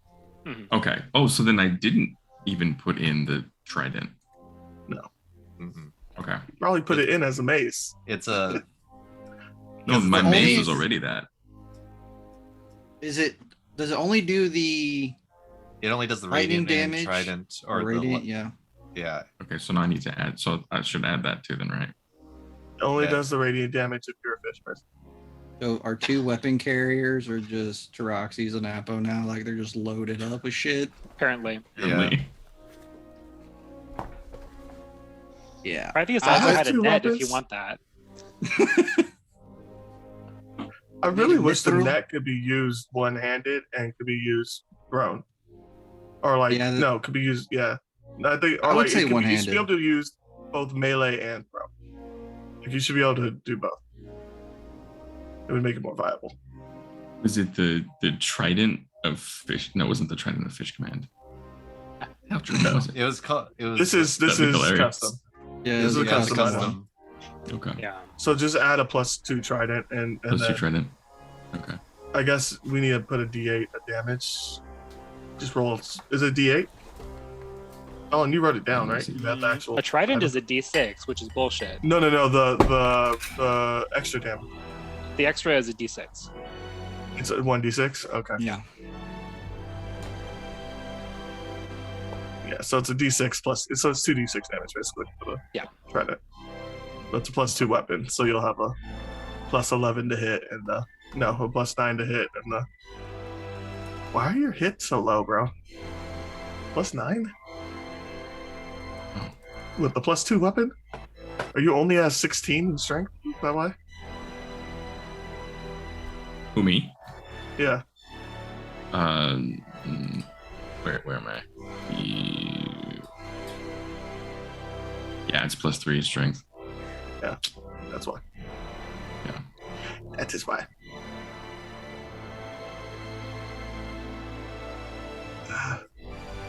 Okay. Oh, so then I didn't even put in the trident. Mhm. Okay. Probably put it in as a mace. It's a No, It's my the mace only- was already that. Does it only do the it only does the Lightning radiant and damage trident or radiant? the Yeah. yeah. Okay, so now I need to add. So I should add that too, then, right? It only Yeah. does the radiant damage if you're a fish person. So our 2 weapon carriers are just Taroxys and Apo now. Like they're just loaded up with shit. Apparently. Really? Yeah. Pythias I also have had a 2 net if weapons. you want that. I really Maybe wish the mithril? net could be used one-handed and could be used thrown. Or like Yeah, no, could be used I think or I would like say it could be, you should one-handed. be able to use both melee and throw. Like you should be able to do both. It would make it more viable. Was it the trident of fish? No, it wasn't the trident of fish command. How true was it? It was called. It was. This is That'd be hilarious. custom. Yeah, This is a yeah, it's custom. custom. Okay. Yeah. So just add a +2 trident, and Plus then two trident. Okay. I guess we need to put a D8 of damage. Just roll. Is it D8? Oh, and you wrote it down, right? You got the actual. A trident is a D6, which is bullshit. No. The extra damage. The extra is a D6. It's a 1d6. Okay. Yeah. Yeah. So it's a d6 plus. So it's 2d6 damage basically for the Yeah. trident. That's a +2 weapon, so you'll have a +11 to hit and a +9 to hit and the. Why are your hits so low, bro? +9? Oh. With the +2 weapon? Are you only at 16 in strength? Is that why? Who, me? Yeah. Where am I? Yeah, it's +3 strength. That's why. Yeah. That is why.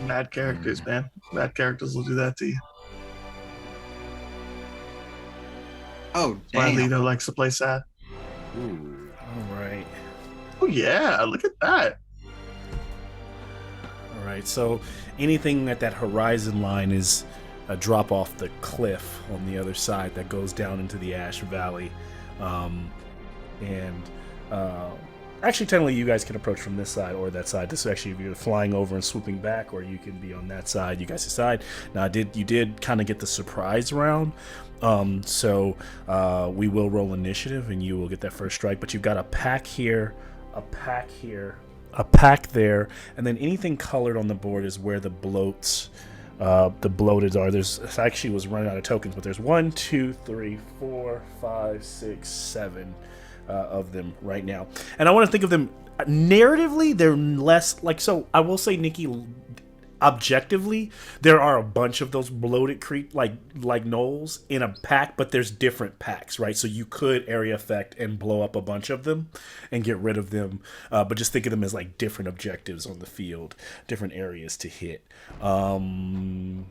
Mad characters, man. Mad characters will do that to you. Oh, Why damn. Lito likes to play sad. Ooh, all right. Oh yeah, look at that. All right. So anything at that horizon line is a drop off the cliff on the other side that goes down into the Ash Valley. Actually, technically, you guys can approach from this side or that side. This is actually if you're flying over and swooping back, or you can be on that side. You guys decide. Now, you did kind of get the surprise round, so we will roll initiative, and you will get that first strike. But you've got a pack here, a pack here, a pack there, and then anything colored on the board is where the bloats. The bloated are. This actually was running out of tokens, but there's 1, 2, 3, 4, 5, 6, 7 of them right now. And I want to think of them narratively. They're less like so. I will say, Nikki, objectively, there are a bunch of those bloated like gnolls in a pack, but there's different packs, right? So you could area effect and blow up a bunch of them and get rid of them, but just think of them as like different objectives on the field, different areas to hit. And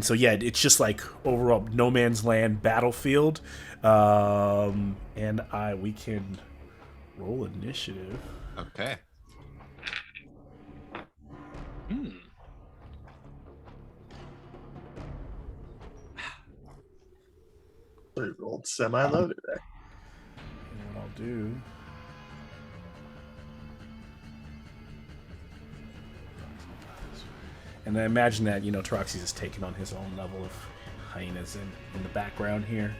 so yeah, it's just like overall no man's land battlefield. And we can roll initiative. Okay. We rolled semi-loaded there. And what I'll do. And I imagine that, Troxy's is taking on his own level of hyenas in the background here.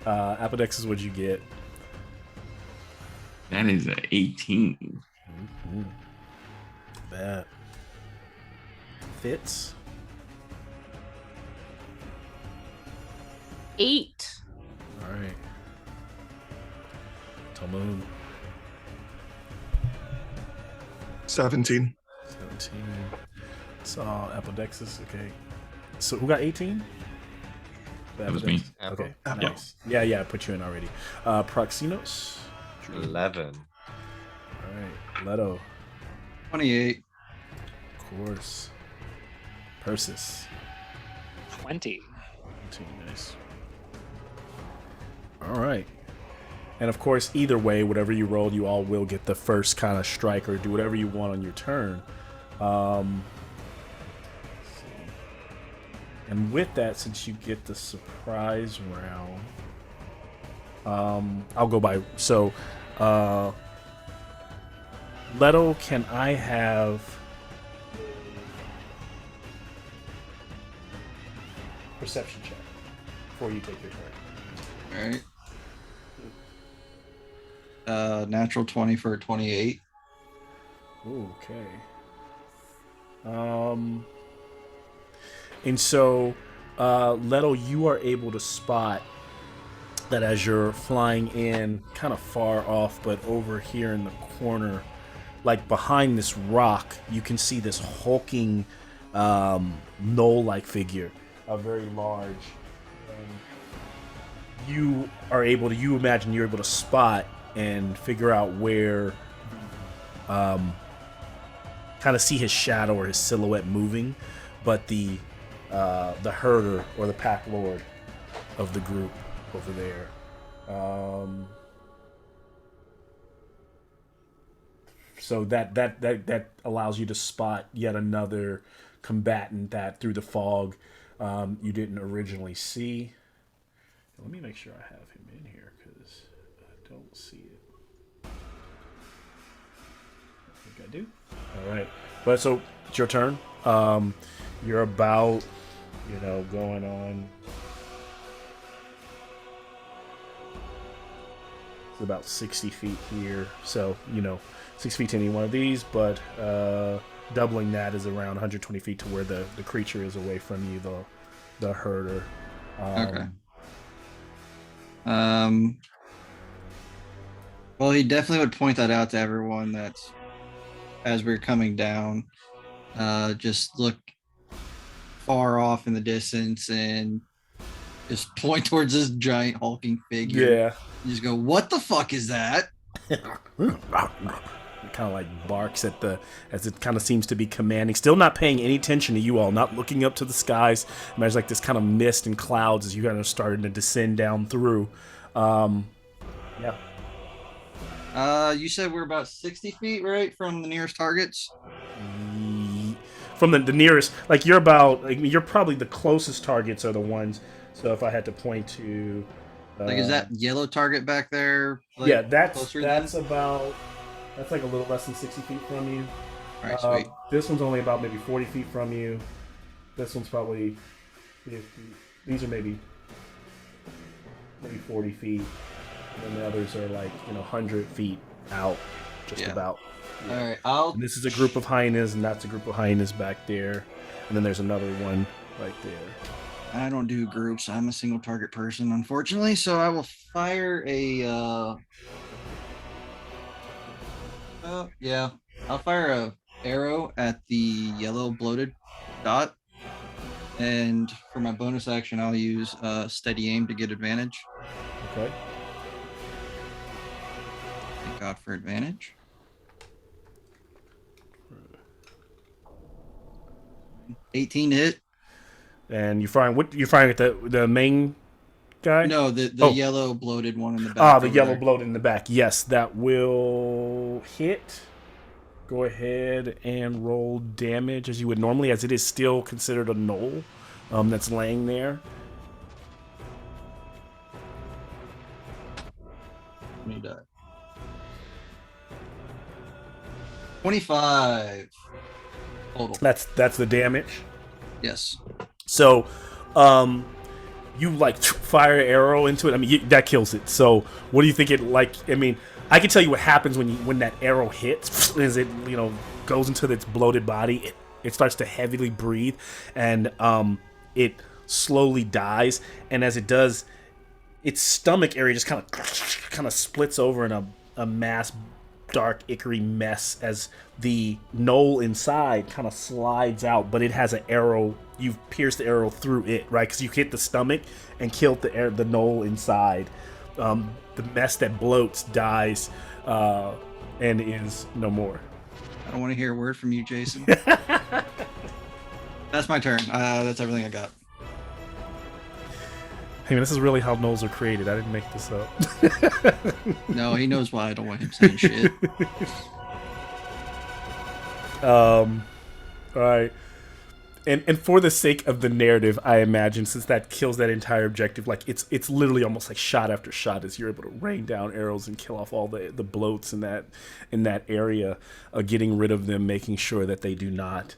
Apodexes, what'd you get? That is a 18. Mm-hmm. That fits. 8. All right. Talmoon. 17. 17. Saw Apodexis. Okay. So who got 18? That was me. Okay. Apple. Nice. Yeah, I put you in already. Proxinos. 11. All right. Leto. 28. Of course. Persis. 20. 19. Nice. All right. And of course, either way, whatever you roll, you all will get the first kind of strike or do whatever you want on your turn. And with that, since you get the surprise round, I'll go by. So, Leto, can I have perception check before you take your turn? All right. Natural 20 for a 28. Okay. And so, Leto, you are able to spot that as you're flying in, kind of far off, but over here in the corner, like behind this rock, you can see this hulking gnoll-like figure, very large. And you imagine you're able to spot and figure out where, kind of see his shadow or his silhouette moving but the herder or the pack lord of the group over there. So that allows you to spot yet another combatant that through the fog you didn't originally see. Let me make sure I have him in here because I don't see it. I think I do. All right, but so it's your turn. You're about, going on. It's about 60 feet here, so 6 feet to any one of these, but doubling that is around 120 feet to where the creature is away from you, the herder. Okay. Well, he definitely would point that out to everyone that as we're coming down, just look far off in the distance and just point towards this giant hulking figure. Yeah. You just go, what the fuck is that? It kind of like barks as it kind of seems to be commanding, still not paying any attention to you all, not looking up to the skies. And there's like this kind of mist and clouds as you kind of starting to descend down through. Yeah. You said we're about 60 feet, right, from the nearest targets? From the nearest, like you're probably the closest targets are the ones. So if I had to point to, is that yellow target back there? Like, yeah, that's like a little less than 60 feet from you. All right, sweet. This one's only about maybe 40 feet from you. This one's probably 50. These are maybe 40 feet, and the others are like 100 feet out, just about. Yeah. All right, and this is a group of hyenas, and that's a group of hyenas back there, and then there's another one right there. I don't do groups. I'm a single target person, unfortunately. So I will fire I'll fire a arrow at the yellow bloated dot, and for my bonus action, I'll use steady aim to get advantage. Okay. Thank God for advantage. 18 hit. And you're firing at the main guy? No, the yellow bloated one in the back. The yellow bloated in the back. Yes, that will hit. Go ahead and roll damage as you would normally, as it is still considered a knoll that's laying there. Let me die. 25 total. That's the damage. Yes. So, you like fire an arrow into it. I mean, that kills it. So, what do you think it like? I mean, I can tell you what happens when that arrow hits. As it goes into its bloated body, it starts to heavily breathe, and it slowly dies. And as it does, its stomach area just kind of splits over in a mass dark ichory mess as the knoll inside kind of slides out, but it has an arrow. You've pierced the arrow through it, right? Because you hit the stomach and killed the knoll inside. The mess that bloats dies and is no more. I don't want to hear a word from you, Jason. That's my turn. That's everything I got. Hey man, this is really how gnolls are created. I didn't make this up. No, he knows why I don't want him saying shit. All right. And for the sake of the narrative, I imagine, since that kills that entire objective, like it's literally almost like shot after shot as you're able to rain down arrows and kill off all the bloats in that area, getting rid of them, making sure that they do not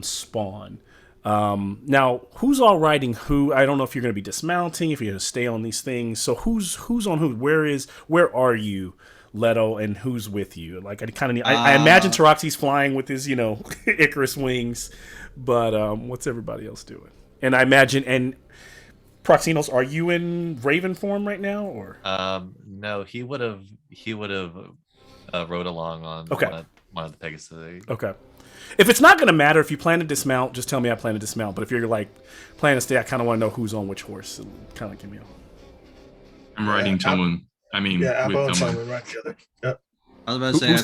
spawn. Now, who's all riding who? I don't know if you're going to be dismounting, if you're going to stay on these things. So who's on who? Where are you, Leto, and who's with you? Like I imagine Taroxi's flying with his Icarus wings, but what's everybody else doing? And I imagine Proxinos, are you in Raven form right now, or? No, he would have rode along on one of the Pegasus. Okay. If it's not going to matter, if you plan to dismount, just tell me I plan to dismount. But if you're like planning to stay, I kind of want to know who's on which horse. And kind of give me a... I'm riding Toman. Abo and Toman ride together. Yep. I was about to say, I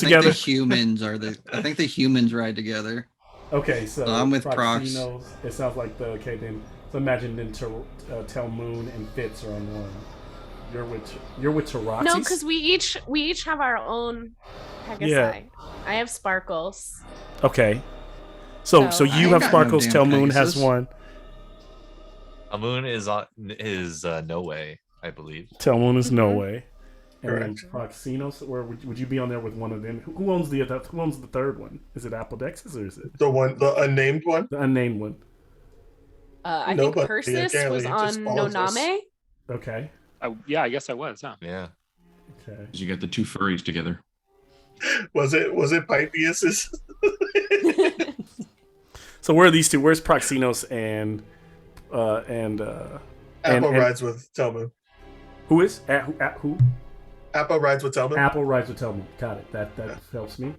think the humans ride together. Okay, so I'm with Prox. Proxinos, it sounds like the okay then. So imagine then Tell Moon and Fitz are on one. You're with Taraxis? No, because we each have our own Pegasi. Yeah. I have Sparkles. Okay. So So- you I ain't have got Sparkles. no damn Tell Moon has Pegasus. one. Amun is no way, I believe. Tell Moon is no Mhm. way. And then Proxinos, where would you be on there with one of them? Who owns the third one? Is it Appledex's or is it The unnamed one. the unnamed one? I think Nobody, Persis apparently, was he on just follows us. Noname. Okay. Yeah, I guess I was. Huh? Yeah. Okay. You got the two furries together. Was it Pythius's? So where are these two? Where's Proxinos and Apple and- rides with Telmoon. who is who? Apple rides with Telmoon. Apple rides with Tell Moon. Got it. That helps me.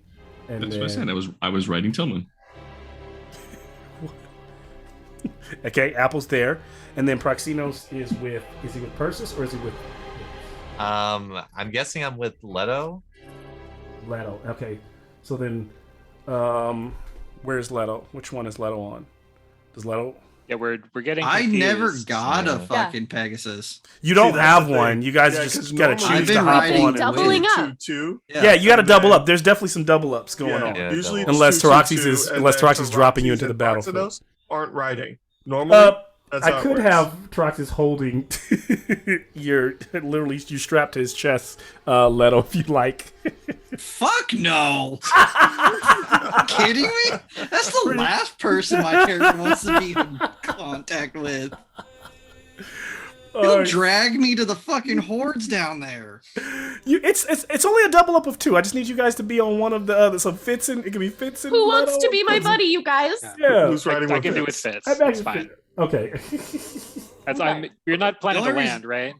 And That's then, what I said. I was writing Tillman. okay, Apple's there, and then Proxinos is he with Persis or is he with I'm guessing I'm with Leto. Leto? Okay, so then, where's Leto? Which one is Leto on? Does Leto? Yeah, we're getting. I never confused. got a Yeah. fucking Pegasus. You don't See, that's have the thing. one. You guys Yeah, just 'cause gotta normally- choose I've to been hop riding on. Doubling And up. 2-2. yeah, you got to and double then- up. There's definitely some double ups going on. Yeah, Usually, double. Unless two, Taraxis two, is- and unless then Taraxis dropping you Taraxis into the and battlefield. Proxinos aren't riding. Normally, that's how I it could works. have Taraxis holding literally you strapped to his chest, Leto, if you like. Fuck no. Kidding me? That's the last person my character wants to be in contact with. He'll Alright. drag me to the fucking hordes down there. It's only a double up of two. I just need you guys to be on one of the others. So Fitz and it can be Fitz and Who wants Leto to be my and- buddy, you guys? Yeah. Who's riding I with can do it Fitz? fits. I'm That's actually fine. okay. That's Okay. you're not planning The to only land, right?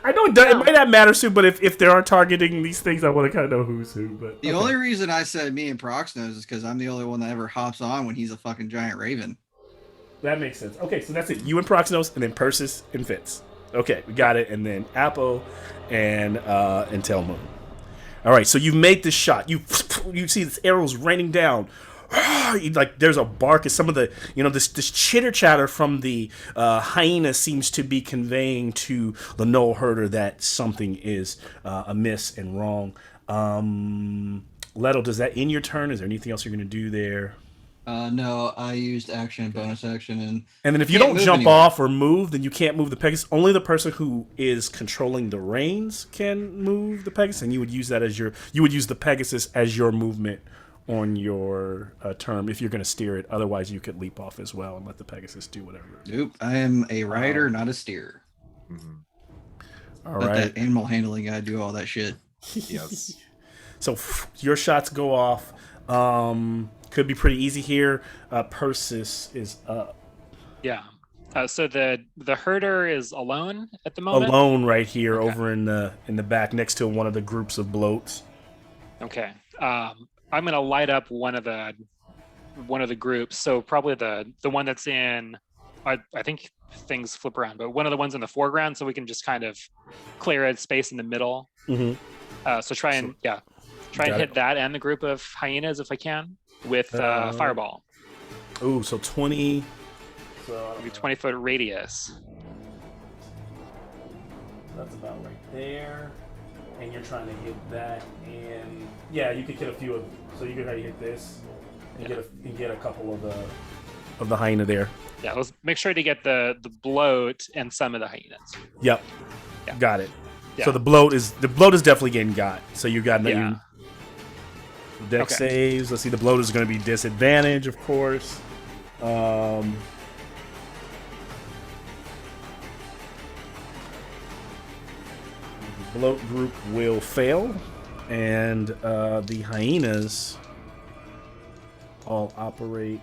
I know it might not matter soon, but if they are targeting these things, I want to kind of know who's who. But The okay. only reason I said me and Proxnos is because I'm the only one that ever hops on when he's a fucking giant raven. That makes sense. Okay, so that's it. You and Proxinos, and then Persis and Fitz. Okay, we got it. And then Apple and Tell Moon. All right, so you make this shot. You see this arrows raining down. Like there's a bark. Some of the this chitter chatter from the hyena seems to be conveying to the Knoll herder that something is amiss and wrong. Leto, does that end your turn? Is there anything else you're going to do there? No, I used action and bonus action, and And then if you Can't don't move jump anywhere. off or move, then you can't move the Pegasus. Only the person who is controlling the reins can move the Pegasus, and you would use the Pegasus as your movement on your turn if you're going to steer it. Otherwise, you could leap off as well and let the Pegasus do whatever. nope, I am a rider, not a steer. Mhm. All Let right. that animal handling guy do all that shit. Yes. So your shots go off. Could be pretty easy here. Persis is up. Yeah. So the herder is alone at the moment. Alone right here Okay. over in the back next to one of the groups of bloats. Okay. I'm gonna light up one of the groups. So probably the one that's in. I think things flip around, but one of the ones in the foreground, so we can just kind of clear a space in the middle. Mhm. So try and Got hit it. that and the group of hyenas if I can with fireball. Ooh, so 20. So Maybe 20-foot radius. that's about right there. And you're trying to hit that, and yeah, you could hit a few of. So you could hit this, and get a couple of the hyena there. Yeah, let's make sure to get the bloat and some of the hyenas. Yep, Yeah. got it. Yeah. So the bloat is definitely getting got. So you got Yeah. deck Okay. saves. Let's see, the bloat is going to be disadvantage, of course. Bloat group will fail, and the hyenas all operate.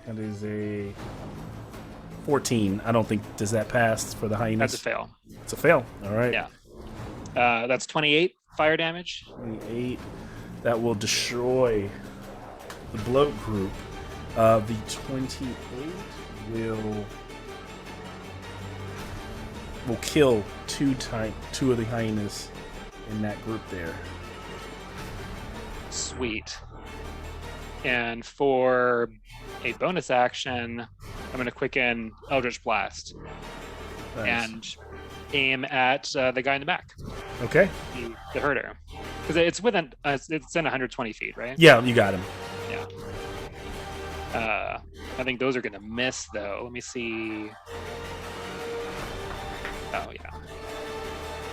That is a 14. I don't think, does that pass for the hyenas? That's a fail. It's a fail. All right. Yeah. That's 28 fire damage. 28. That will destroy the bloat group. The 28 will kill two of the hyenas in that group there. Sweet. And for a bonus action, I'm going to quicken Eldritch Blast Nice. and aim at the guy in the back, Okay. the herder, because it's within it's in 120 feet, right? Yeah, you got him. Yeah. I think those are going to miss though. Let me see. Oh yeah.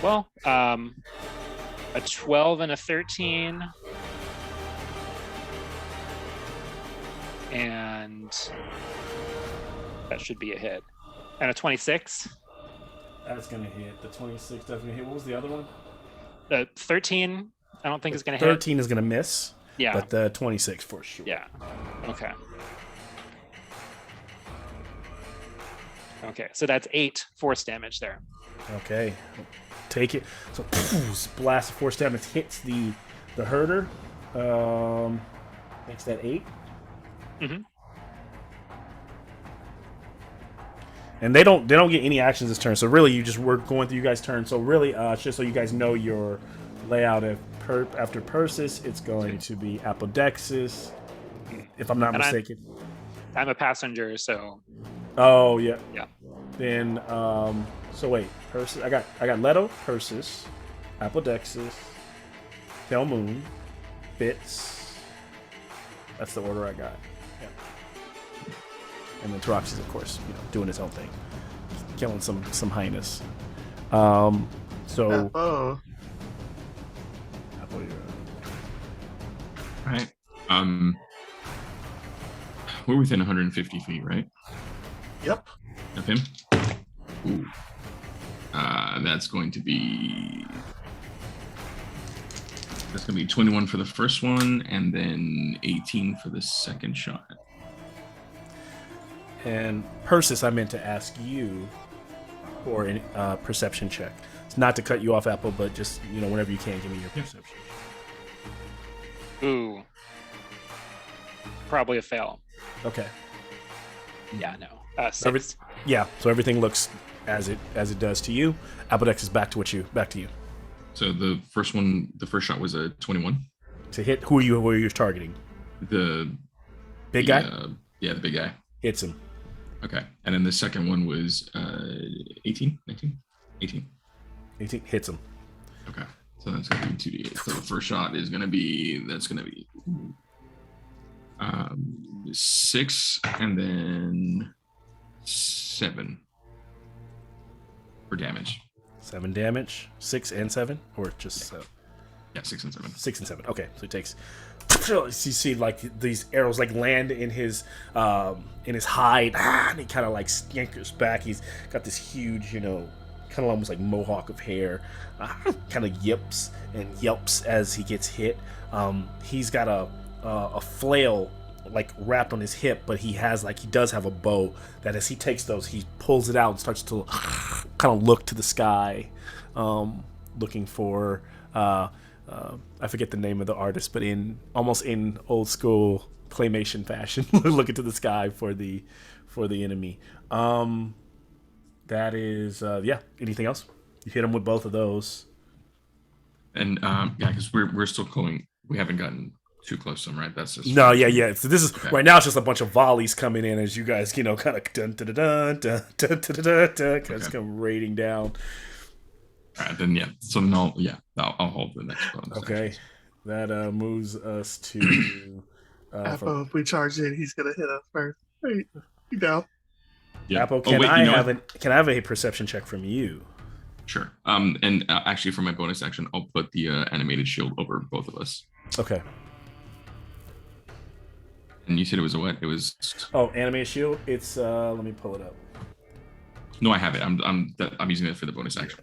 Well, a 12 and a 13. And that should be a hit. And a 26. That's gonna hit. The 26 definitely hit. What was the other one? The 13, I don't think is going to 13 hit. is gonna miss. Yeah. But the 26 for sure. Yeah. Okay. Okay, so that's 8 force damage there. Okay. Take it. So blast of force damage hits the herder. Makes that 8. Mm-hmm. And they don't get any actions this turn. So really, we're going through you guys' turn. So really, just so you guys know your layout after Persis, it's going to be Apodexis, if I'm not mistaken. I'm a passenger, so. Oh yeah. Yeah. Then so wait, Persis. I got Leto, Persis, Apodexis, Telmoon, Fitz. That's the order I got. Yeah. And then Taroxis, of course, doing his own thing, killing some highness. So. Oh. Right. We're within 150 feet, right? Yep. Of him. Ooh. That's going to be 21 for the first one, and then 18 for the second shot. And Persis, I meant to ask you for a perception check. It's not to cut you off, Apple, but just whenever you can, give me your perception. Ooh. Probably a fail. Okay. Yeah, no. 6. So everything looks as it does to you. Apodex is back to you. So the first shot was a 21 to hit. Who are you targeting? The big guy. The big guy hits him. Okay, and then the second one was 18 hits him. Okay, so that's gonna be 2d8. So the first shot is gonna be 6 and then 7 for damage. 7 damage, 6 and 7, or just 7? Yeah, 6 and 7. 6 and 7. Okay, so he takes. You see, like these arrows like land in his hide, and he kind of like scankers back. He's got this huge, kind of almost like mohawk of hair. Kind of yips and yelps as he gets hit. He's got a flail like wrapped on his hip, but he does have a bow that as he takes those, he pulls it out and starts to kind of look to the sky, looking for I forget the name of the artist, but almost in old school claymation fashion, looking to the sky for the enemy. That is anything else? You hit him with both of those. And because we're still going, we haven't gotten too close to him, right? That's just yeah. So this is okay. Right now. It's just a bunch of volleys coming in as you guys, kind of dun dun dun dun dun dun dun dun, kind of raiding down. All right, then So no, I'll hold the next one. Okay, that moves us to. Apple, if we charge in, he's gonna hit us first. Wait, you down? Yeah. Apple, can I have a perception check from you? Sure. And actually, for my bonus action, I'll put the animated shield over both of us. Okay. And you said it was a what? It was. Oh, animated shield. It's let me pull it up. No, I have it. I'm using it for the bonus action.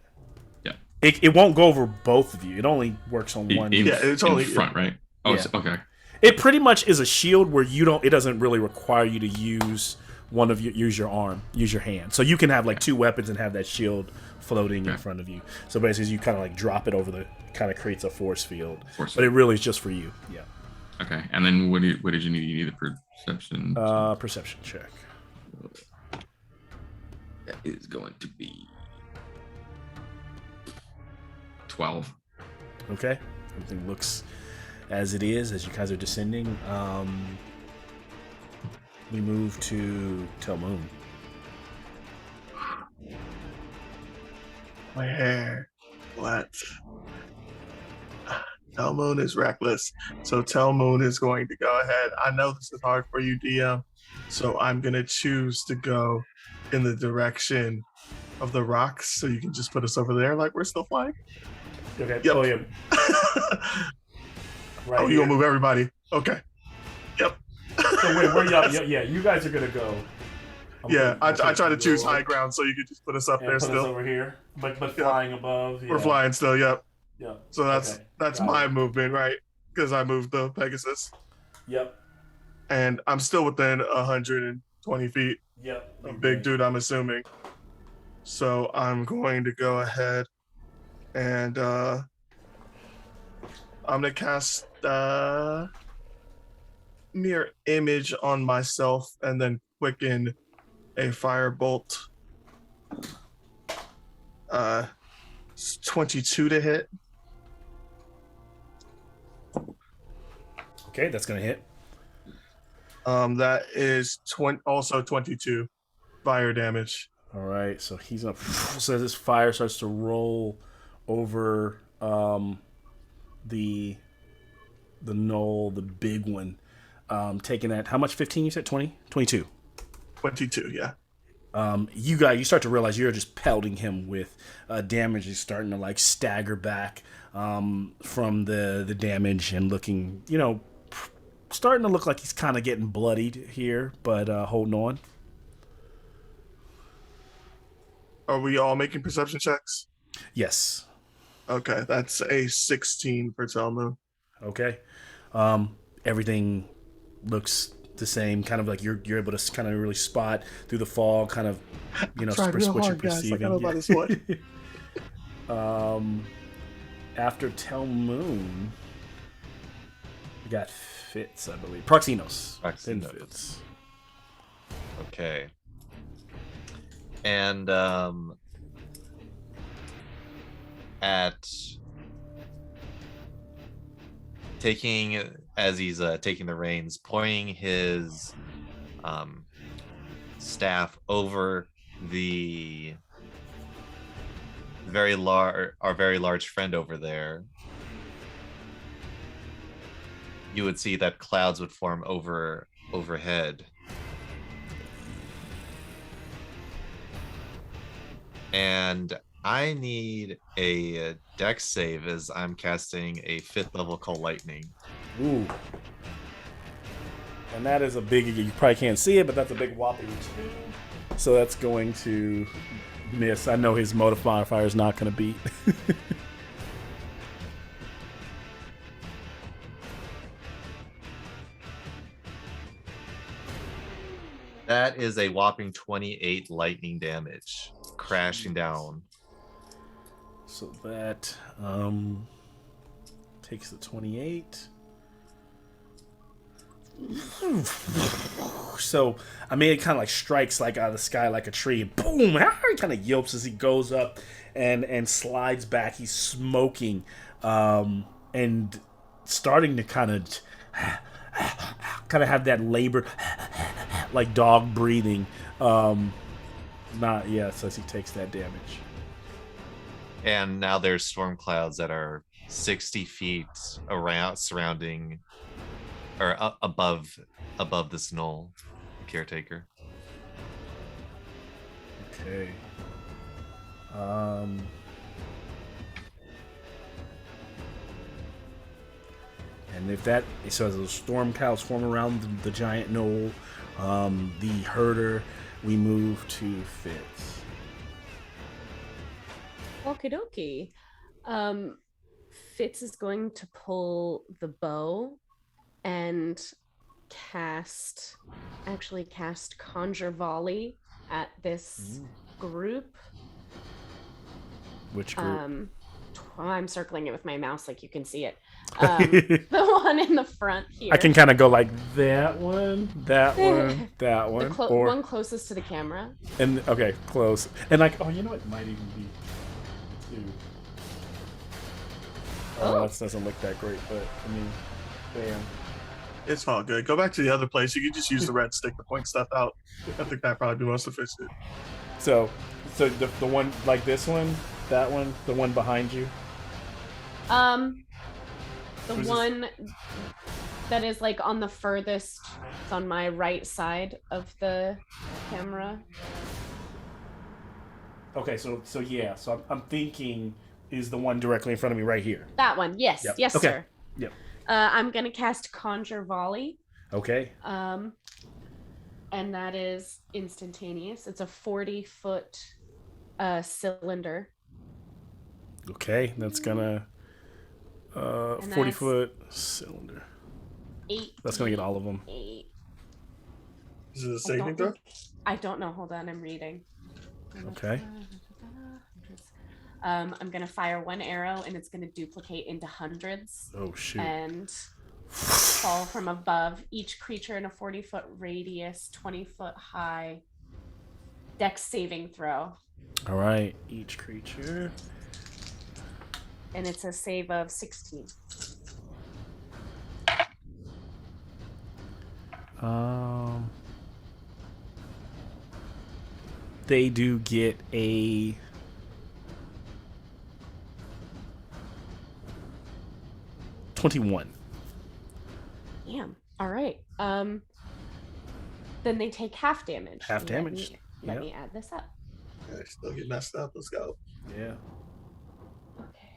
Yeah. It won't go over both of you. It only works on one. It's only in front, right? Oh, yeah. Okay. It pretty much is a shield where it doesn't really require you to use use your arm, use your hand. So you can have like two weapons and have that shield floating in front of you. So basically you kind of like drop it over kind of creates a force field. But it really is just for you. Yeah. Okay. And then what did you need? You need a perception. Perception check. That is going to be 12. Okay. Everything looks as it is, as you guys are descending, we move to Telmoon. My hair. What? Telmoon is reckless. So Telmoon is going to go ahead. I know this is hard for you, DM. So I'm going to choose to go in the direction of the rocks. So you can just put us over there like we're still flying. Okay. Yep. Oh, yeah. Right Oh, you going to move everybody? Okay. Yep. So wait, where y'all? Yeah, you guys are going to go. Yeah, I try to choose high ground so you could just put us up and there put still. us over here, but flying above. Yeah. We're flying still, yep. Yeah. So that's Got my it. movement, right? Because I moved the Pegasus. Yep. And I'm still within 120 feet. Yep. A big dude, I'm assuming. So I'm going to go ahead and I'm gonna cast mirror image on myself and then quicken a firebolt. 22 to hit. Okay, that's gonna hit. That is also 22 fire damage. All right, so he's up. So this fire starts to roll over the knoll, the big one, taking that. How much? 15? You said 20? 22. 22, yeah. You start to realize you're just pelting him with damage. He's starting to like stagger back from the damage and looking, starting to look like he's kind of getting bloodied here, but holding on. Are we all making perception checks? Yes. Okay, that's a 16 for Telmoon. Okay. Everything looks the same, kind of like you're able to kind of really spot through the fog, kind of, what you're perceiving. I about this one. After Telmoon, we got Fitz, I believe. Proxinos. Then Fitz. Okay. And as he's taking the reins, pointing his staff over our very large friend over there, you would see that clouds would form overhead. And I need a dex save as I'm casting a 5th level Cold Lightning. Ooh. And that is a big, you probably can't see it, but that's a big whopping 2. So that's going to miss. I know his modifier is not going to beat. That is a whopping 28 lightning damage, crashing down. So that takes the 28. So, I mean, it kind of like strikes like out of the sky like a tree. Boom! He kind of yelps as he goes up and slides back. He's smoking and starting to kind of have that labored like dog breathing. So as he takes that damage. And now there's storm clouds that are 60 feet around, surrounding, or above this knoll, the caretaker. Okay. And if that, so as those storm clouds form around the giant knoll, the herder, we move to Fitz. Okie dokie. Fitz is going to pull the bow and cast Conjure Volley at this group. Which group? I'm circling it with my mouse like you can see it. The one in the front here. I can kind of go like that one, that one, that one. Or one closest to the camera. And okay, close. And like, oh, you know what? Might even be two. That doesn't look that great, but I mean. Bam. It's all good. Go back to the other place. You can just use the red stick to point stuff out. I think that'd probably be most efficient. So the one like this one, that one, the one behind you. The Who's one that is like on the furthest, it's on my right side of the camera. Okay, so yeah, so I'm thinking is the one directly in front of me right here. That one, yes, Yep. yes, Okay. sir. Yep. I'm gonna cast Conjure Volley. Okay. And that is instantaneous. It's a 40-foot cylinder. Okay, that's gonna 40-foot cylinder. 8. That's gonna get all of them. 8. Is it a saving throw? I don't know. Hold on, I'm reading. Okay. I'm gonna fire one arrow, and it's gonna duplicate into hundreds. Oh shoot. And fall from above. Each creature in a 40-foot radius, 20-foot high. Dex saving throw. All right, each creature. And it's a save of 16. They do get a 21. Damn. All right. Then they take half damage. Half damage. Let Yep. me add this up. Yeah, still get messed up. Let's go. Yeah. Okay.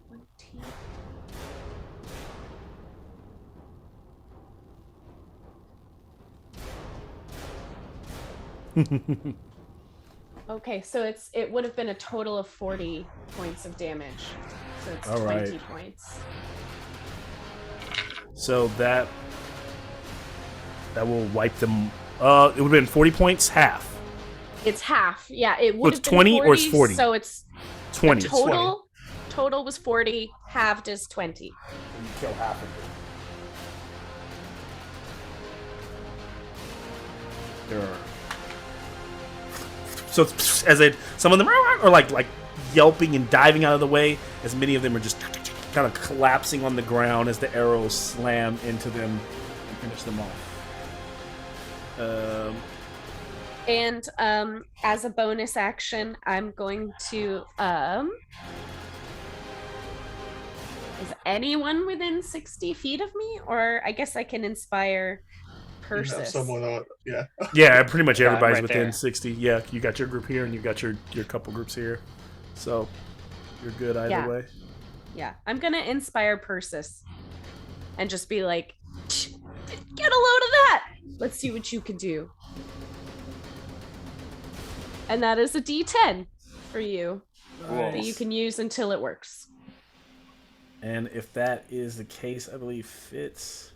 20. Okay, so it would have been a total of 40 points of damage. So it's All 20 right. points. So that will wipe them. It would have been 40 points, half. It's half. Yeah, it So would it's have been 20 or it's 40? So it's 20. the total was 40, halved is 20. You kill half of it. There are. So as some of them are like yelping and diving out of the way, as many of them are just kind of collapsing on the ground as the arrows slam into them and finish them off. And as a bonus action, I'm going to is anyone within 60 feet of me? Or I guess I can inspire You have Persis. someone on. Yeah. Yeah, pretty much everybody's right within there. 60. Yeah, you got your group here and you got your couple groups here. So you're good either Yeah. way. Yeah, I'm gonna inspire Persis and just be like, get a load of that. Let's see what you can do. And that is a D10 for you that you can use until it works. And if that is the case, I believe Fitz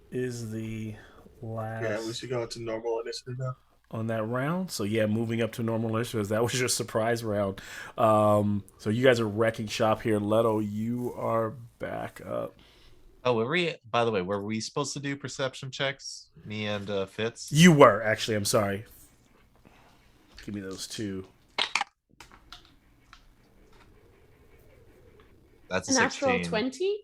is the last Yeah, we should go into normal initiative now. on that round. So yeah, moving up to normal initiatives. That was your surprise round. So you guys are wrecking shop here. Leto, you are back up. Oh, by the way, were we supposed to do perception checks? Me and Fitz? You were, actually. I'm sorry. Give me those two. That's a Natural 16. 20?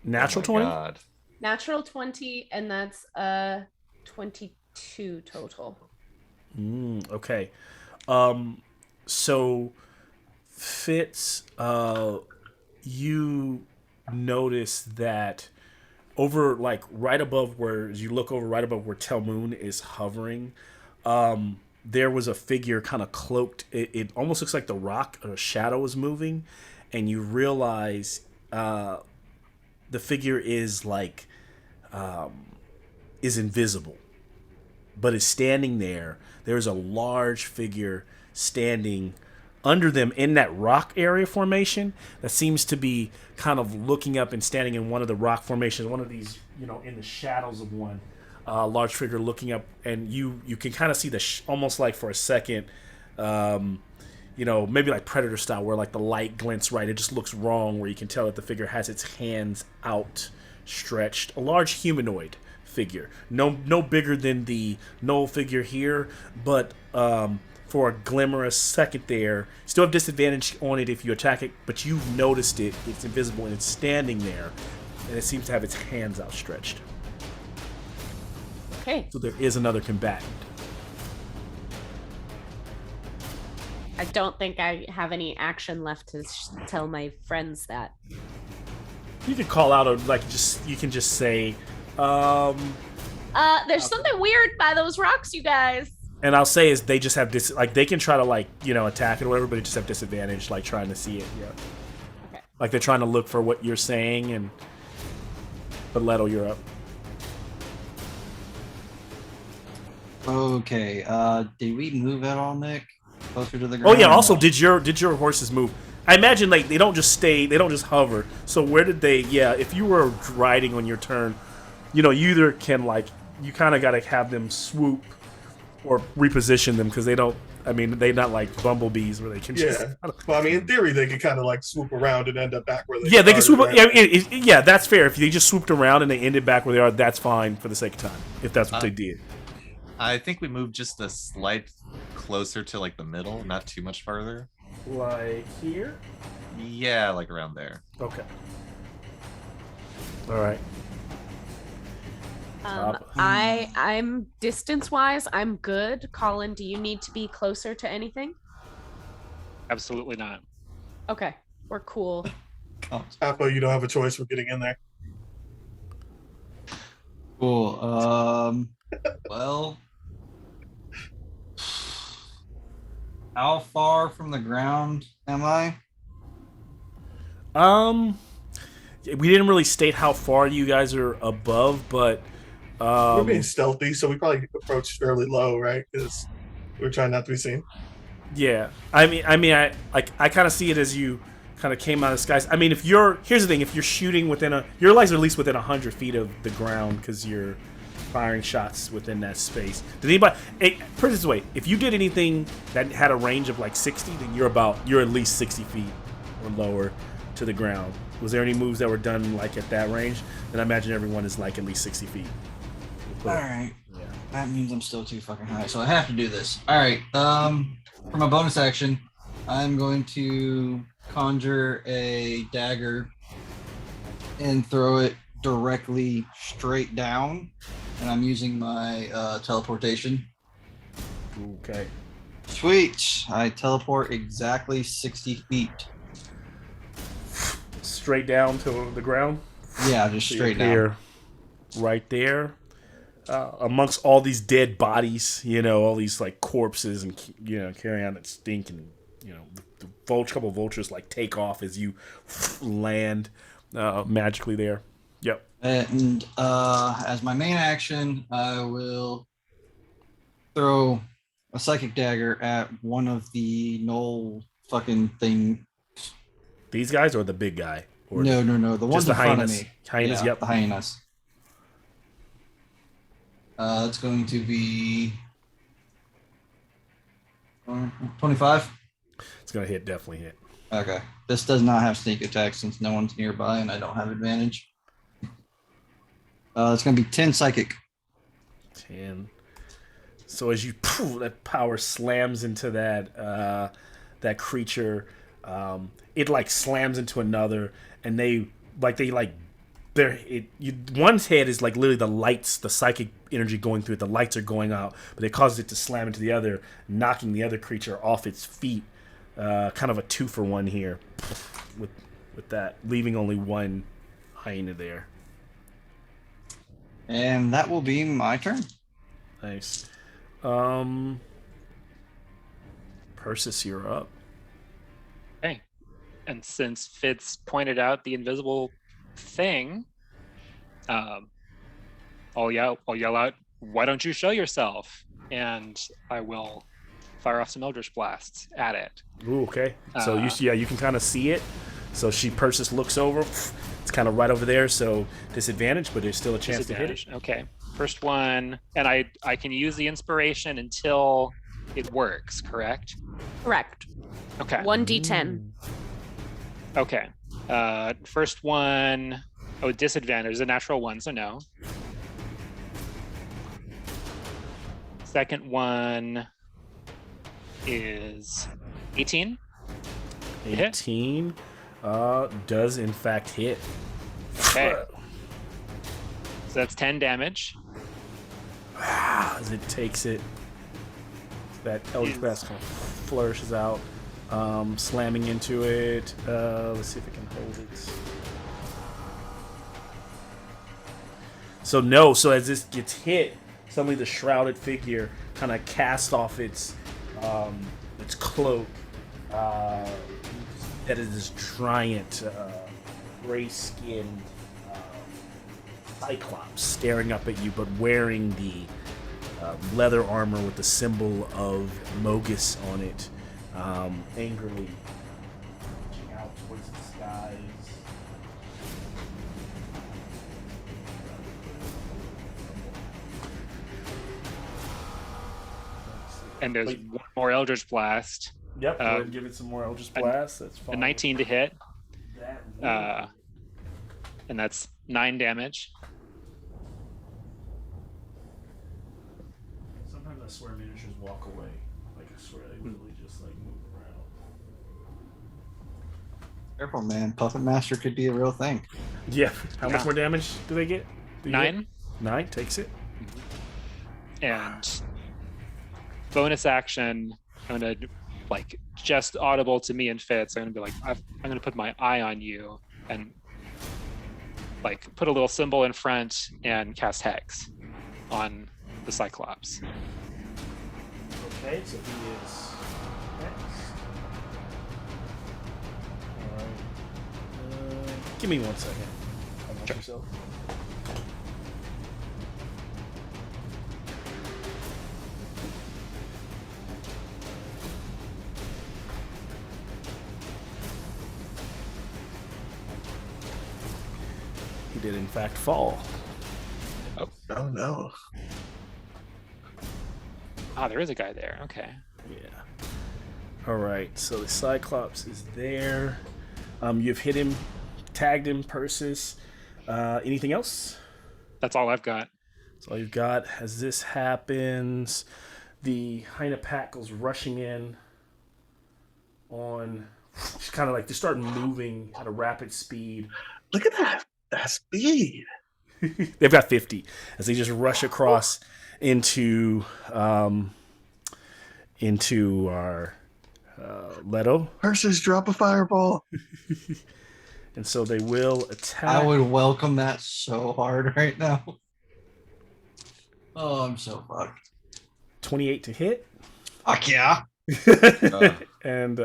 Natural Oh my 20? God. Natural 20, and that's a 22 total. Okay. So Fitz, you notice that over like right above where as you look over right above where Telmoon is hovering, there was a figure kind of cloaked. It almost looks like the rock or a shadow is moving, and you realize the figure is like is invisible, but is standing there. There's a large figure standing under them in that rock area formation that seems to be kind of looking up and standing in one of the rock formations, one of these, in the shadows of one large figure looking up, and you can kind of see almost like for a second, maybe like Predator style, where like the light glints right. It just looks wrong, where you can tell that the figure has its hands outstretched. A large humanoid figure, no bigger than the Knoll figure here, but for for a glimmer a second there. Still have disadvantage on it if you attack it, but you've noticed it. It's invisible and it's standing there, and it seems to have its hands outstretched. Okay. So there is another combatant. I don't think I have any action left to tell my friends that. You can call out, you can just say, there's something weird by those rocks, you guys. and I'll say is they just have they can try to attack it or whatever, but they just have disadvantage, like trying to see it. Yeah. Okay. Like they're trying to look for what you're saying, but Leto, you're up. Okay. Did we move at all, Nick? Closer to the ground? Oh yeah. Also, did your horses move? I imagine they don't just hover. So where did they? Yeah. If you were riding on your turn, you either can you kind of got to have them swoop or reposition them because they don't. I mean, they're not like bumblebees where they can just. Yeah. Well, I mean, in theory, they could kind of swoop around and end up back where they. Yeah, they can swoop. Right? Yeah, that's fair. If they just swooped around and they ended back where they are, that's fine for the sake of time. If that's what they did. I think we moved just a slight closer to the middle, not too much farther. Like here? Yeah, around there. Okay. All right. I'm distance wise, I'm good. Colin, do you need to be closer to anything? Absolutely not. Okay, we're cool. Apple, you don't have a choice for getting in there. Cool. Well, how far from the ground am I? We didn't really state how far you guys are above, but we're being stealthy, so we probably approached fairly low, right? Because we're trying not to be seen. Yeah, I kind of see it as you kind of came out of the skies. I mean, here's the thing: if you're shooting your legs are at least within 100 feet of the ground because you're firing shots within that space. Did anybody? Put it this way: if you did anything that had a range of 60, then you're at least 60 feet or lower to the ground. Was there any moves that were done at that range? Then I imagine everyone is at least 60 feet. All right. Yeah. That means I'm still too fucking high, so I have to do this. All right. For my bonus action, I'm going to conjure a dagger and throw it directly straight down, and I'm using my teleportation. Okay. Sweet. I teleport exactly 60 feet. Straight down to the ground? Yeah, just straight down. Right there. Amongst all these dead bodies, all these corpses and carrying on that stink, and the couple of vultures take off as you land magically there. Yep. And as my main action, I will throw a psychic dagger at one of the knoll fucking thing. These guys or the big guy? Or no. The ones in front of me. Hyenas, yeah, yep. The hyenas. It's going to be 25. It's going to hit, definitely hit. Okay. This does not have sneak attack since no one's nearby and I don't have advantage. It's going to be 10 psychic. 10. So as that power slams into that creature, it slams into another, and one's head is literally the lights, the psychic energy going through it. The lights are going out, but it causes it to slam into the other, knocking the other creature off its feet. Kind of a 2-for-1 here with that, leaving only one hyena there. And that will be my turn. Nice. Persis, you're up. Okay. And since Fitz pointed out the invisible thing, I'll yell out, "Why don't you show yourself?" And I will fire off some Eldritch Blasts at it. Ooh, okay. So you can kind of see it. So Persis looks over. It's kind of right over there, so disadvantage, but there's still a chance to hit it. Okay. First one, and I can use the inspiration until it works, correct? Correct. Okay. 1d10. Okay. First one, disadvantage is a natural 1, so no. Second one, is 18. Hit. 18 does in fact hit. Okay. So that's 10 damage. As it takes it, that Eldritch Blast kind of flourishes out, slamming into it. Let's see if I can hold it. So as this gets hit, suddenly the shrouded figure kind of casts off its cloak. That is this giant, gray-skinned Cyclops staring up at you, but wearing the leather armor with the symbol of Mogus on it, angrily reaching out towards the skies. And there's Wait. one more Eldritch Blast. Yep, go ahead and give it some more Eldritch Blast. That's fine. A 19 to hit. That will- And that's 9 damage. Sometimes I swear miniatures walk away. Like I swear they literally just like move around. Careful, man. Puppet Master could be a real thing. Yeah. How much Yeah. more damage do they get? Do you 9. get? 9 takes it. And bonus action, I'm gonna like just audible to me and Fitz. I'm gonna be like, I'm gonna put my eye on you and like put a little symbol in front and cast Hex on the Cyclops. Okay, so he is next. Alright. Give me 1 second. How about Sure. yourself? He did in fact fall. Oh no. Ah, there is a guy there. Okay. Yeah. All right. So the Cyclops is there. You've hit him, tagged him, Persis. Anything else? That's all I've got. That's all you've got. As this happens, the Hyena pack goes rushing in on. Just kind of like they're starting moving at a rapid speed. Look at that speed. They've got 50 as they just rush across into our Leto. Persis, drop a fireball. And so they will attack. I would welcome that so hard right now. Oh, I'm so fucked. 28 to hit. Fuck yeah. And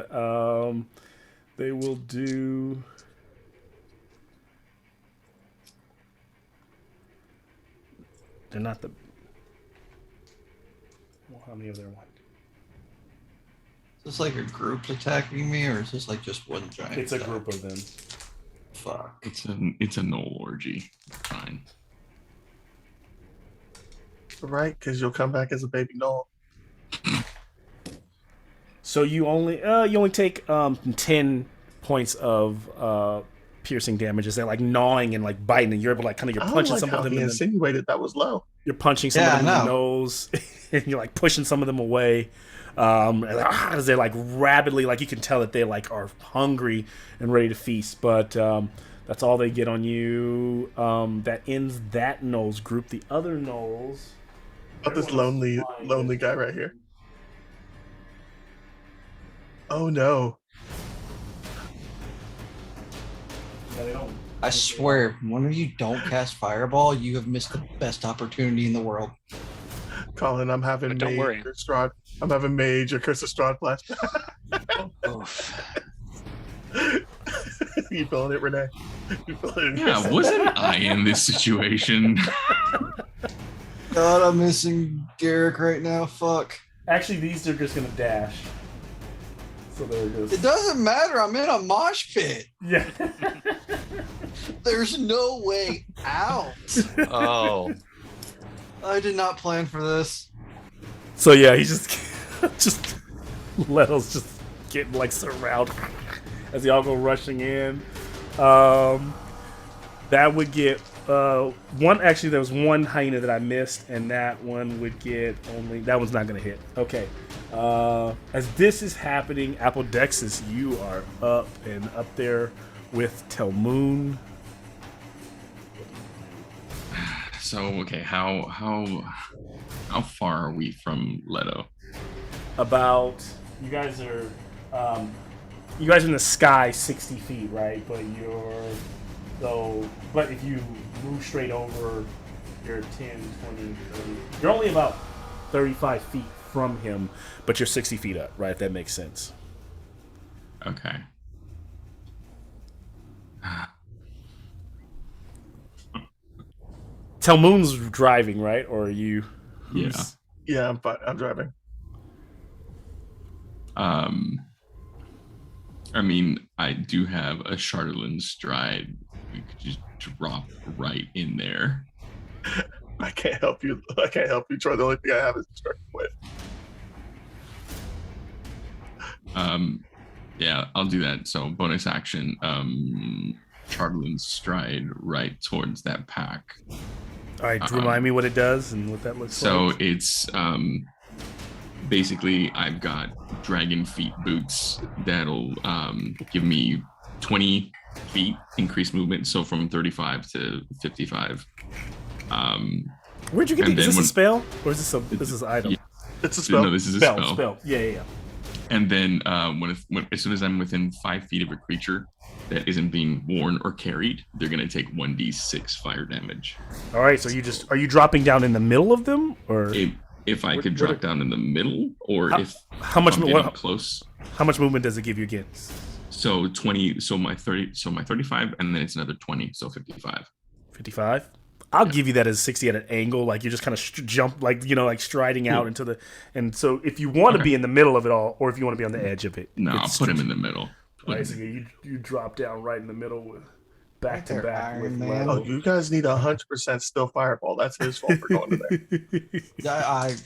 they will do. They're not the. Well, how many of them? Is this like a group attacking me, or is this like just one giant? It's a attack? group of them. Fuck. It's a null orgy. Fine. Right, because you'll come back as a baby doll. So you only take 10 points of piercing damage as they're like gnawing and like biting, and you're able to like kind of you're punching some of them. He In the, insinuated that was low. you're punching some of them in the nose, and you're like pushing some of them away. As they're like rapidly, like you can tell that they like are hungry and ready to feast. But that's all they get on you. That ends that Knowles group. The other Knowles. About this lonely guy right here. Oh no. Yeah, they don't. I swear, if one of you don't cast Fireball, you have missed the best opportunity in the world. Colin, I'm having But don't worry. Strahd. I'm having Mage or Curse of Strahd flashback. You feeling it, Renee? You feeling it? Yeah, wasn't I in this situation? God, I'm missing Garrick right now. Fuck. Actually, these are just gonna dash. So there it goes. It doesn't matter. I'm in a mosh pit. Yeah. There's no way out. Oh, I did not plan for this. So yeah, he just Leto's just getting like surrounded as y'all go rushing in. That would get one actually there was one hyena that I missed, and that one would get only that one's not gonna hit. Okay. As this is happening, Apodexis, you are up and up there with Telmoon. So okay, how far are we from Leto? About you guys are in the sky 60 feet, right? But but if you move straight over, you're 10, 20, 30. You're only about 35 feet from him, but you're 60 feet up, right? If that makes sense. Okay. Telmoon's driving, right? Or are you? Yeah. Yeah, I'm fine. I'm driving. I mean, I do have a Charlatan stride. We could just drop right in there. I can't help you. Troy. The only thing I have is starting with. Yeah, I'll do that. So bonus action, Charlatan stride right towards that pack. All right, remind me what it does and what that looks like. So it's basically I've got dragon feet boots that'll give me 20 feet increased movement, so from 35 to 55. Where'd you get these? Is this a spell or is this an item? Yeah. It's a spell. No, this is a spell. Yeah. And then as soon as I'm within 5 feet of a creature that isn't being worn or carried, they're gonna take 1d6 fire damage. All right, so are you dropping down in the middle of them, or if I could drop down in the middle, or how much close? How much movement does it give you again? So 20. So my 35, and then it's another 20, so 55. 55. I'll give you that as 60 at an angle, like you're just kind of jump, like like striding out into the. And so if you want to be in the middle of it all, or if you want to be on the edge of it, no, I'll put him in the middle. Right, so you drop down right in the middle with back to back with Leto. Oh, you guys need 100% still fireball. That's his fault for going to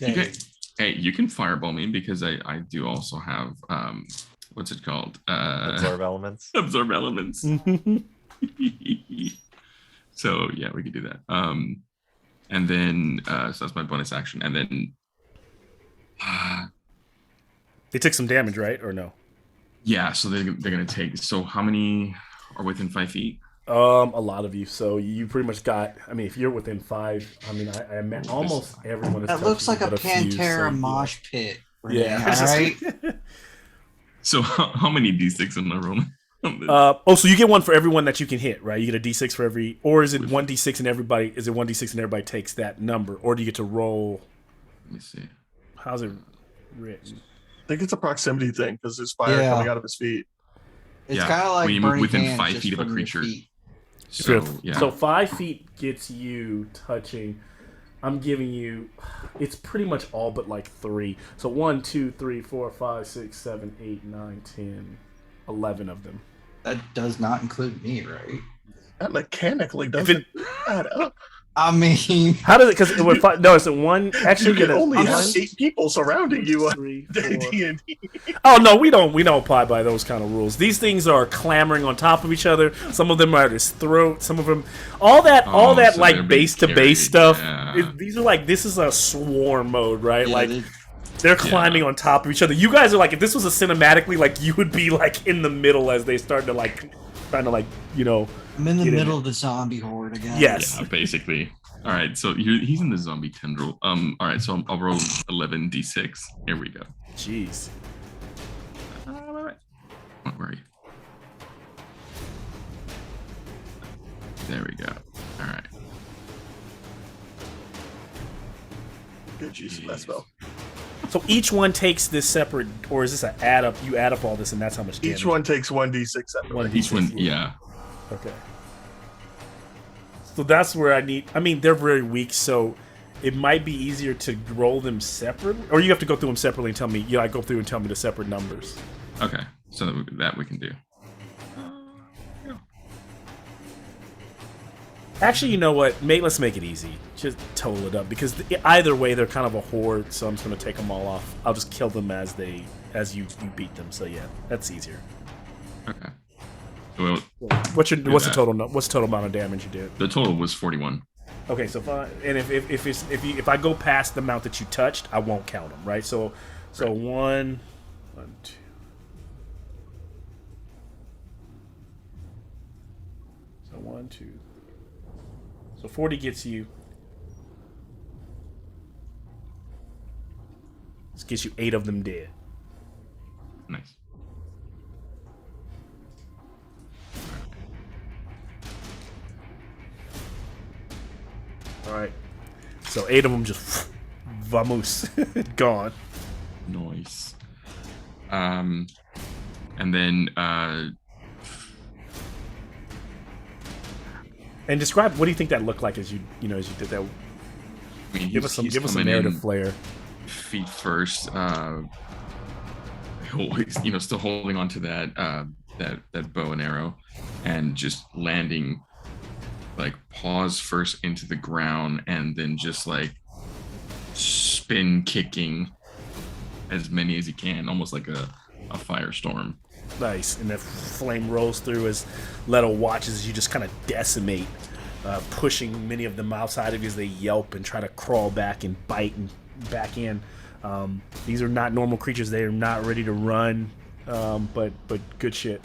there. Hey, you can fireball me because I do also have what's it called? Absorb elements. Absorb elements. So yeah, we could do that. And then so that's my bonus action, and then they took some damage, right, or no? Yeah, so they're gonna take. So how many are within 5 feet? A lot of you. So you pretty much got. I mean, if you're within 5, I mean, I met almost everyone. That looks like a Pantera mosh pit. Yeah. All right. So how many d6 am I rolling? So you get one for everyone that you can hit, right? You get a d6 for every, or is it 1d6 and everybody? Is it 1d6 and everybody takes that number, or do you get to roll? Let me see. How's it written? I think it's a proximity thing because there's fire coming out of his feet. It's kind of like when you move within 5 feet of a creature. So 5 feet gets you touching. I'm giving you. It's pretty much all but like 3. So 1, 2, 3, 4, 5, 6, 7, 8, 9, 10, 11 of them. That does not include me, right? That mechanically doesn't add up. I mean, how does it? Because no, it's one. Actually, you can only have 8 people surrounding you. 3, 4. Oh no, we don't apply by those kind of rules. These things are clamoring on top of each other. Some of them are at his throat. Some of them, all that so like base to base stuff. Yeah. These are like, this is a swarm mode, right? Yeah, like they're climbing on top of each other. You guys are like, if this was a cinematically, like you would be like in the middle as they start to like trying to like I'm in the middle of the zombie horde again. Yes. Yeah, basically. All right, so he's in the zombie tendril. All right, so I'll roll 11d6. Here we go. Jeez. Where are you? There we go. All right. Good use of that spell. So each one takes this separate, or is this an add up? You add up all this, and that's how much damage. Each one takes 1d6 separately. Each one, yeah. Okay. So that's where I mean, they're very weak, so it might be easier to roll them separately, or you have to go through them separately and tell me. I go through and tell me the separate numbers. Okay, so that we can do. Actually, you know what? Let's make it easy. Just total it up, because either way, they're kind of a horde. So I'm just gonna take them all off. I'll just kill them as you beat them. So yeah, that's easier. Okay. Well, What's the that. total? What's the total amount of damage you did? the total was 41. Okay, so if I go past the amount that you touched, I won't count them, right? So Right. one, two. So 1, 2. So 40 gets you. This gets you 8 of them dead. Nice. All right. So 8 of them just vamoose, gone. Nice. And then And describe, what do you think that looked like as you did that? I mean, Give us some coming narrative in flair. feet first. Still holding on to that bow and arrow, and just landing, like paws first into the ground, and then just like spin kicking as many as he can, almost like a firestorm. Nice. And the flame rolls through as Leto watches as you just kind of decimate, pushing many of them outside of you as they yelp and try to crawl back and bite and back in. These are not normal creatures. They are not ready to run, but good shit.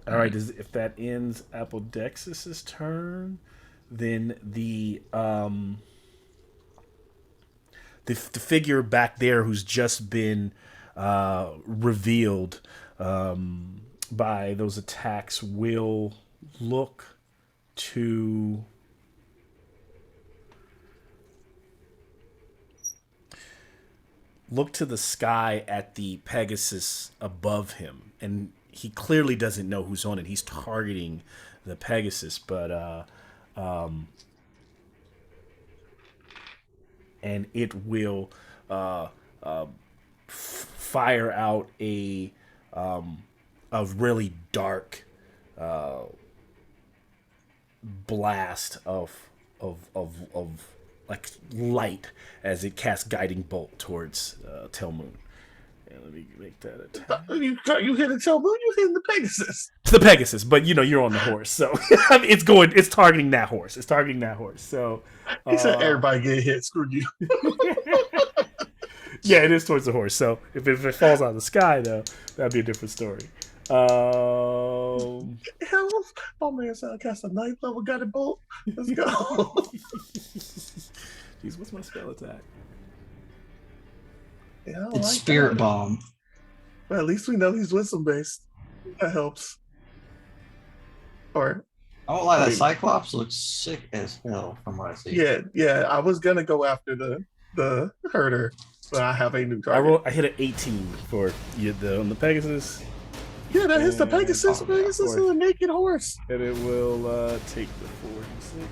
All right, if that ends Apodexis' turn, then the figure back there who's just been revealed by those attacks will look to the sky at the Pegasus above him, and he clearly doesn't know who's on it. He's targeting the Pegasus, but and it will fire out a really dark blast of like light as it casts guiding bolt towards Telmoon. And let me make that attack. You hitting Telmoon? You hitting the Pegasus? It's the Pegasus, but you're on the horse, so I mean, it's targeting that horse. So he said everybody get hit. Screw you. Yeah, it is towards the horse. So if it falls out of the sky, though, that'd be a different story. Hell, my man said I cast a 9th level guided bolt. Let's go. Jeez, what's my spell attack? Yeah, It's Spirit Bomb. Well, at least we know he's wisdom based. That helps. Or I won't lie, that Cyclops looks sick as hell from what I see. yeah. I was gonna go after the herder, but I have a new target. I hit an 18 for on the Pegasus. Yeah, that hits the Pegasus. Pegasus is a naked horse. And it will take the 46.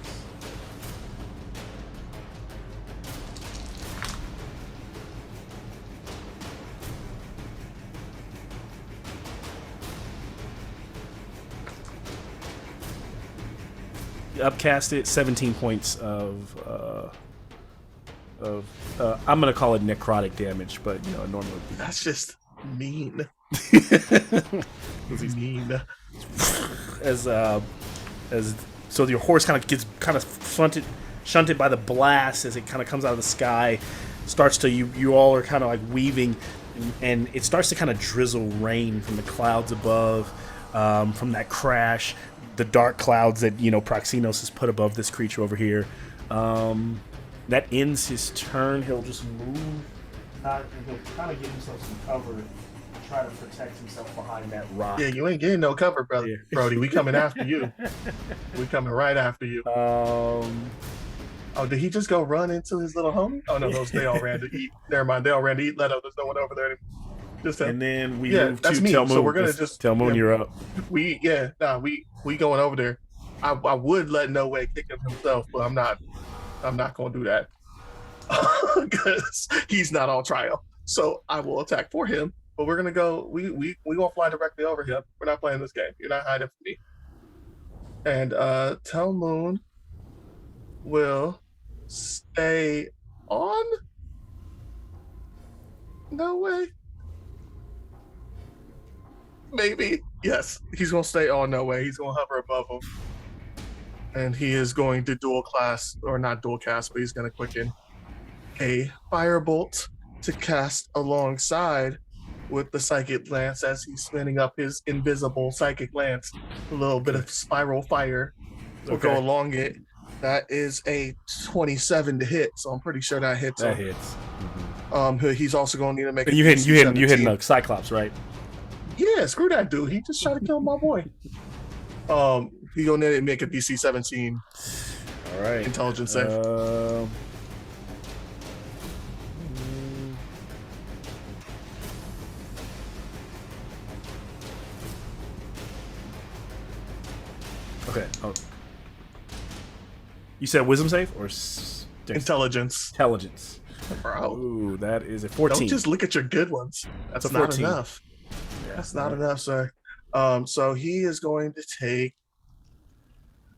Upcast it, 17 points of I'm gonna call it necrotic damage, but normally would be. That's just mean. He's mean. As so your horse kind of shunted by the blast as it kind of comes out of the sky, starts to you all are kind of like weaving, and it starts to kind of drizzle rain from the clouds above, from that crash, the dark clouds that Proxenos has put above this creature over here. That ends his turn. He'll just move, and he'll kind of give himself some cover and try to protect himself behind that rock. Yeah, you ain't getting no cover, brother. Yeah. Brody. We coming after you. We coming right after you. Oh, did he just go run into his little homie? Oh no, they all ran to eat. Never mind, they all ran to eat. Leto, there's no one over there anymore. Just him. And then we move to that's me. Telmoon. So we're gonna just Telmoon, you're up. We going over there. I would let No Way kick him himself, but I'm not gonna do that because he's not on trial. So I will attack for him. But we're gonna go. We gonna fly directly over him. We're not playing this game. You're not hiding from me. And Telmoon will stay on. No Way. Maybe. Yes. He's gonna stay. Oh no way. He's gonna hover above him. And he is going to dual class, or not dual cast, but he's gonna quicken a firebolt to cast alongside with the psychic lance as he's spinning up his invisible psychic lance. A little bit of spiral fire will go along it. That is a 27 to hit, so I'm pretty sure that hits That him. hits. He's also going to need to make. You hitting Cyclops, right? Yeah, screw that dude. He just tried to kill my boy. He gonna need to make a DC 17. All right. Intelligence save. Okay. Oh. You said wisdom save or intelligence? Intelligence. Bro. Ooh, that is a 14. Don't just look at your good ones. That's not 14. enough. That's not enough, sir. So he is going to take.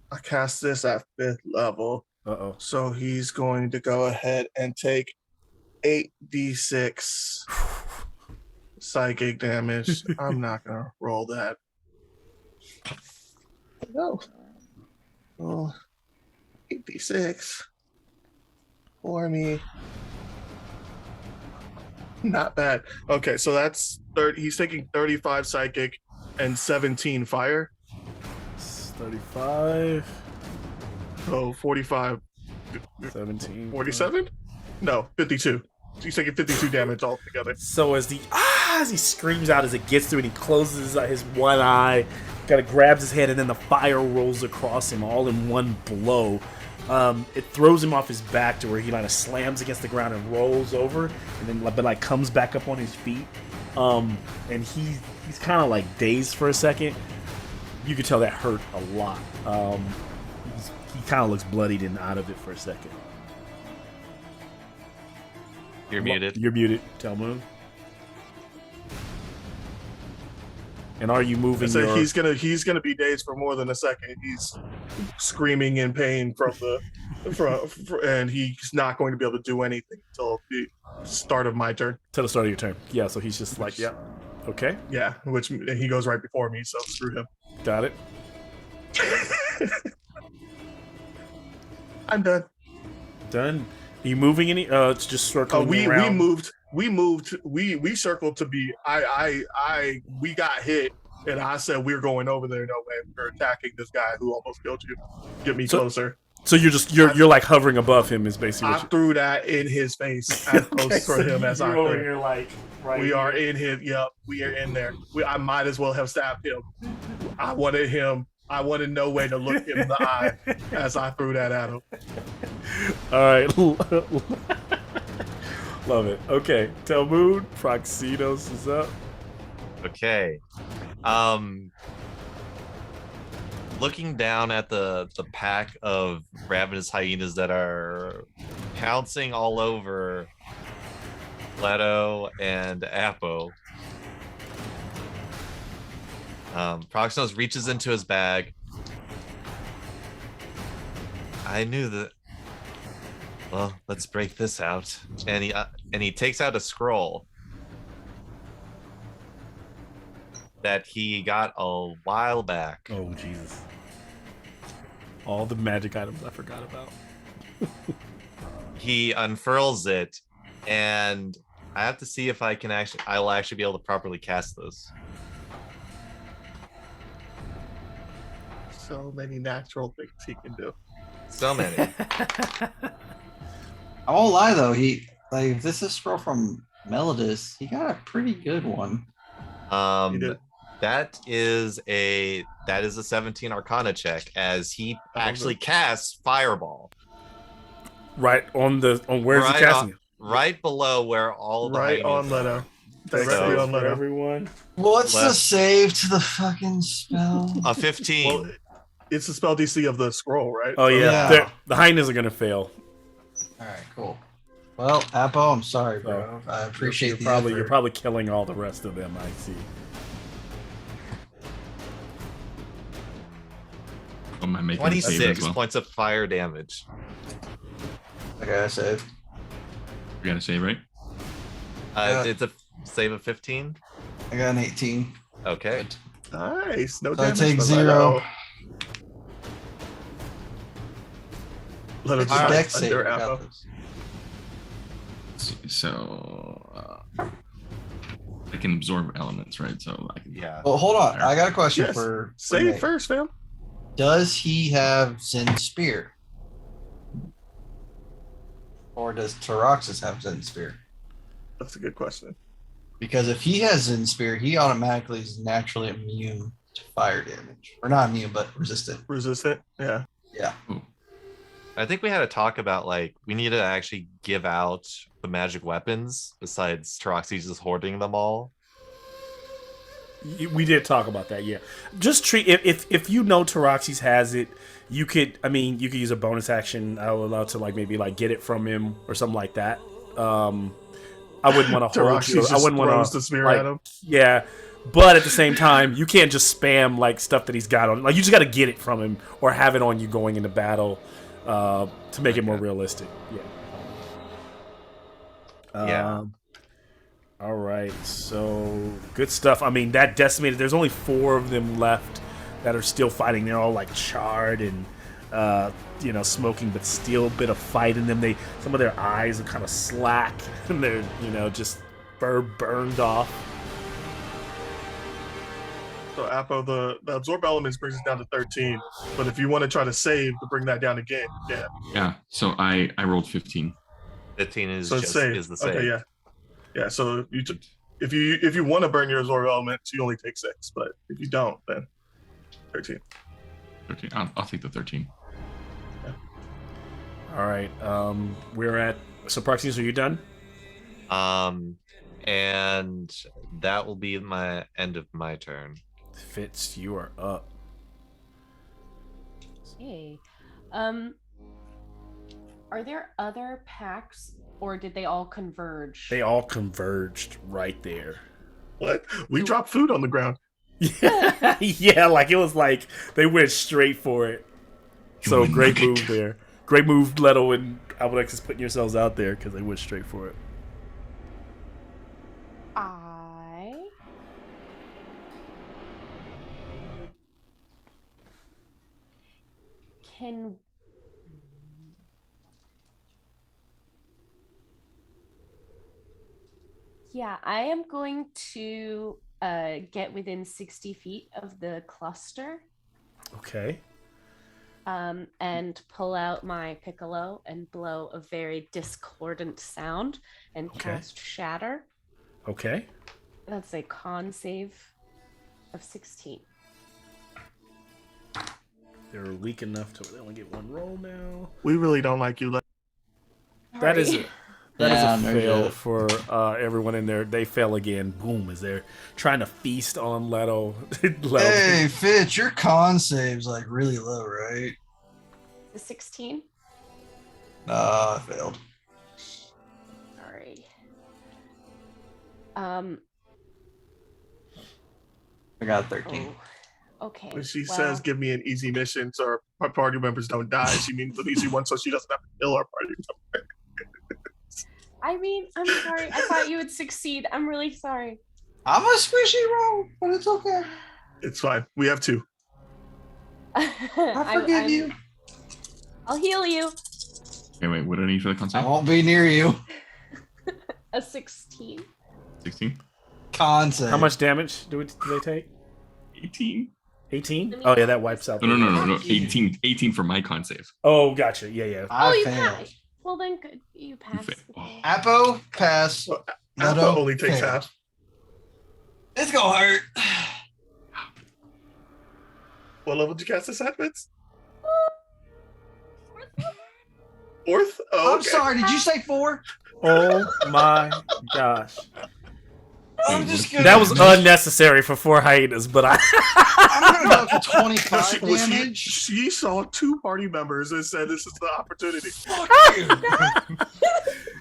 I cast this at 5th level. Uh-oh. So he's going to go ahead and take 8d6 psychic damage. I'm not gonna roll that. No. Well, 8d6 for me. Not bad. Okay, so that's 30. He's taking 35 psychic and 17 fire. 35. Oh, 45. 17. 47? No, 52. He's taking 52 damage altogether. So as he screams out as it gets through and he closes his one eye, kind of grabs his head, and then the fire rolls across him all in one blow. It throws him off his back to where he kind of slams against the ground and rolls over, and then but comes back up on his feet. And he's kind of like dazed for a second. You could tell that hurt a lot. He kind of looks bloodied and out of it for a second. You're muted. You're muted, Talmoon. And are you moving? So he's gonna be dazed for more than a second. He's screaming in pain and he's not going to be able to do anything until the start of my turn. Till the start of your turn. Yeah. So he's just like, yeah, okay. Yeah, which he goes right before me, so screw him. Got it. I'm done. Done. Are you moving any? It's just circling around. We circled to be. We got hit, and I said we're going over there. No way, we're attacking this guy who almost killed you. Get me closer. So you're like hovering above him is basically. I threw that in his face as close for him as I could. Over here, like right. We are in his. Yep, we are in there. I might as well have stabbed him. I wanted him. I wanted no way to look him in the eye as I threw that at him. All right. Love it. Okay. Talmoon, Proxinos is up. Okay. Looking down at the pack of ravenous hyenas that are pouncing all over Leto and Apo. Proxinos reaches into his bag. I knew that. Well, let's break this out. And he takes out a scroll that he got a while back. Oh Jesus! All the magic items I forgot about. He unfurls it, and I have to see if I will actually be able to properly cast this. So many natural things he can do. So many. I won't lie though, if this is a scroll from Melodis, he got a pretty good one. That is a 17 Arcana check as he actually casts Fireball. Right on where's he casting it? Right below where all the right on Leto. Directly on Leto. Everyone. What's the save to the fucking spell? A 15. Well, it's the spell DC of the scroll, right? Oh yeah. The hyenas are gonna fail. All right, cool. Well, Apo, I'm sorry, bro. I appreciate you're probably killing all the rest of them. I see. Am I making 26 points of fire damage. I gotta save. You gotta save, right? It's a save of 15. I got an 18. Okay. Nice. No So I damage. take but 0. Let her It's a just dex under save. I got Apple. this. So I can absorb elements, right? So I can. Yeah. Well, hold on. I got a question Yes. for Save Nate. first, fam. Does he have Zen Spear? Or does Taraxis have Zen Spear? That's a good question. Because if he has Zen Spear, he automatically is naturally immune to fire damage. Or not immune, but resistant. Resistant. Yeah. Yeah. I think we had a talk about like we need to actually give out the magic weapons besides Taroxy just hoarding them all. We did talk about that, yeah. Just treat if you know Taraxis has it, you could use a bonus action. I'll allow to like maybe like get it from him or something like that. I wouldn't want to hold you. Taroxy I wouldn't want throws to the spear like, at him. yeah. But at the same time, you can't just spam like stuff that he's got on. Like you just got to get it from him or have it on you going into battle to make it more realistic. Yeah. Yeah. All right, so good stuff. I mean, that decimated. There's only 4 of them left that are still fighting. They're all like charred and smoking, but still a bit of fight in them. Some of their eyes are kind of slack and they're just burned off. So Apple, the absorb elements brings us down to 13. But if you want to try to save to bring that down again, yeah. Yeah. So I rolled 15. 15 is So it's just save. is the save. Okay, yeah. Yeah, so if you want to burn your absorb elements, you only take 6. But if you don't, then 13. 13. I'll take the 13. Yeah. All right. We're at Proxies, are you done? And that will be my end of my turn. Fitz, you are up. Okay. Are there other packs, or did they all converge? They all converged right there. What? We dropped food on the ground. Yeah, like it was like they went straight for it. So You great nugget. move there. Great move, Leto and Alexis putting yourselves out there because they went straight for it. I am going to get within 60 feet of the cluster. Okay. And pull out my piccolo and blow a very discordant sound and cast Shatter. Okay. That's a con save of 16. They're weak enough to they only get 1 roll now. We really don't like you. That is a no fail shit. for everyone in there. They fail again. Boom, as they're trying to feast on Leto. Hey, Fitch, your con save's like really low, right? The 16? I failed. Sorry. I got 13. Okay. When she says, "Give me an easy mission so our party members don't die," she means an easy one so she doesn't have to kill our party members. I mean, I'm sorry. I thought you would succeed. I'm really sorry. I'm a squishy roll, but it's okay. It's fine. We have 2. I forgive you. I'll heal you. Okay, wait. What do I need for the I concept? won't be near you. A 16. 16. Con save. How much damage do they take? 18. 18? Oh yeah, that wipes out. No. 18. 18 for my con save. Oh, gotcha. Yeah. I you failed. passed. Well, then good. You passed. Apo, pass. Apple Leto, only takes fail. half. It's gonna hurt. What level did you cast this at, Vince? 4th? Oh, I'm sorry. Did you say 4? Oh my gosh. I'm just gonna. That was unnecessary for 4 hyenas, but I'm gonna go for 25 Well, damage. she saw 2 party members and said, "This is the opportunity." Fuck you.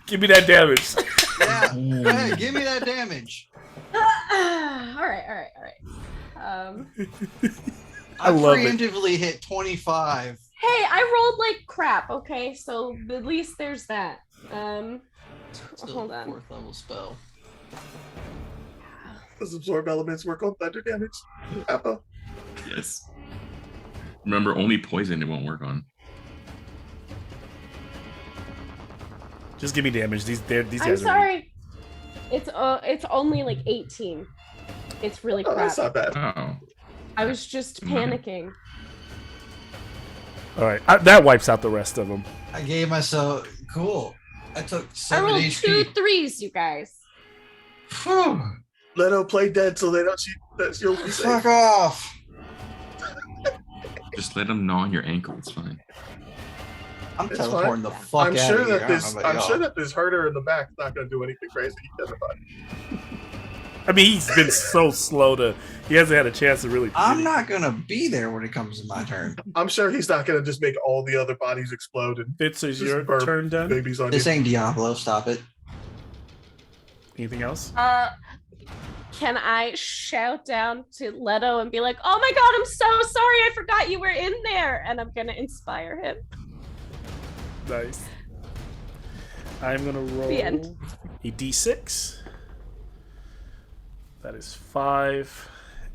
give me that damage. Yeah. Go ahead. Give me that damage. all right. I love it. preemptively hit 25. Hey, I rolled like crap. Okay, so at least there's that. Still Hold on. 4th level spell. Does absorb elements work on thunder damage? Appa? Yes. Remember, only poison it won't work on. Just give me damage. These I'm guys sorry. It's only like 18. It's really Oh, crap. that's not bad. Oh. I was just panicking. All right, that wipes out the rest of them. I gave myself cool. I took I 7 rolled HP. 2 3s, you guys. Phew. Leto play dead so they don't shoot. That you'll be safe. Fuck off. Just let them gnaw on your ankle. It's fine. I'm It's teleporting fine. the fuck I'm out sure of here. that I don't this. know about I'm y'all. sure that this herder in the back is not going to do anything crazy. He doesn't mind. I mean, he's been so slow to. He hasn't had a chance to really. I'm not gonna be there when it comes to my turn. I'm sure he's not going to just make all the other bodies explode and Fitz, is just your burp turn done? babies on This you. ain't Diablo. Stop it. Anything else? Can I shout down to Leto and be like, "Oh my god, I'm so sorry. I forgot you were in there." And I'm going to inspire him. Nice. I'm gonna roll The end. a d6. That is 5,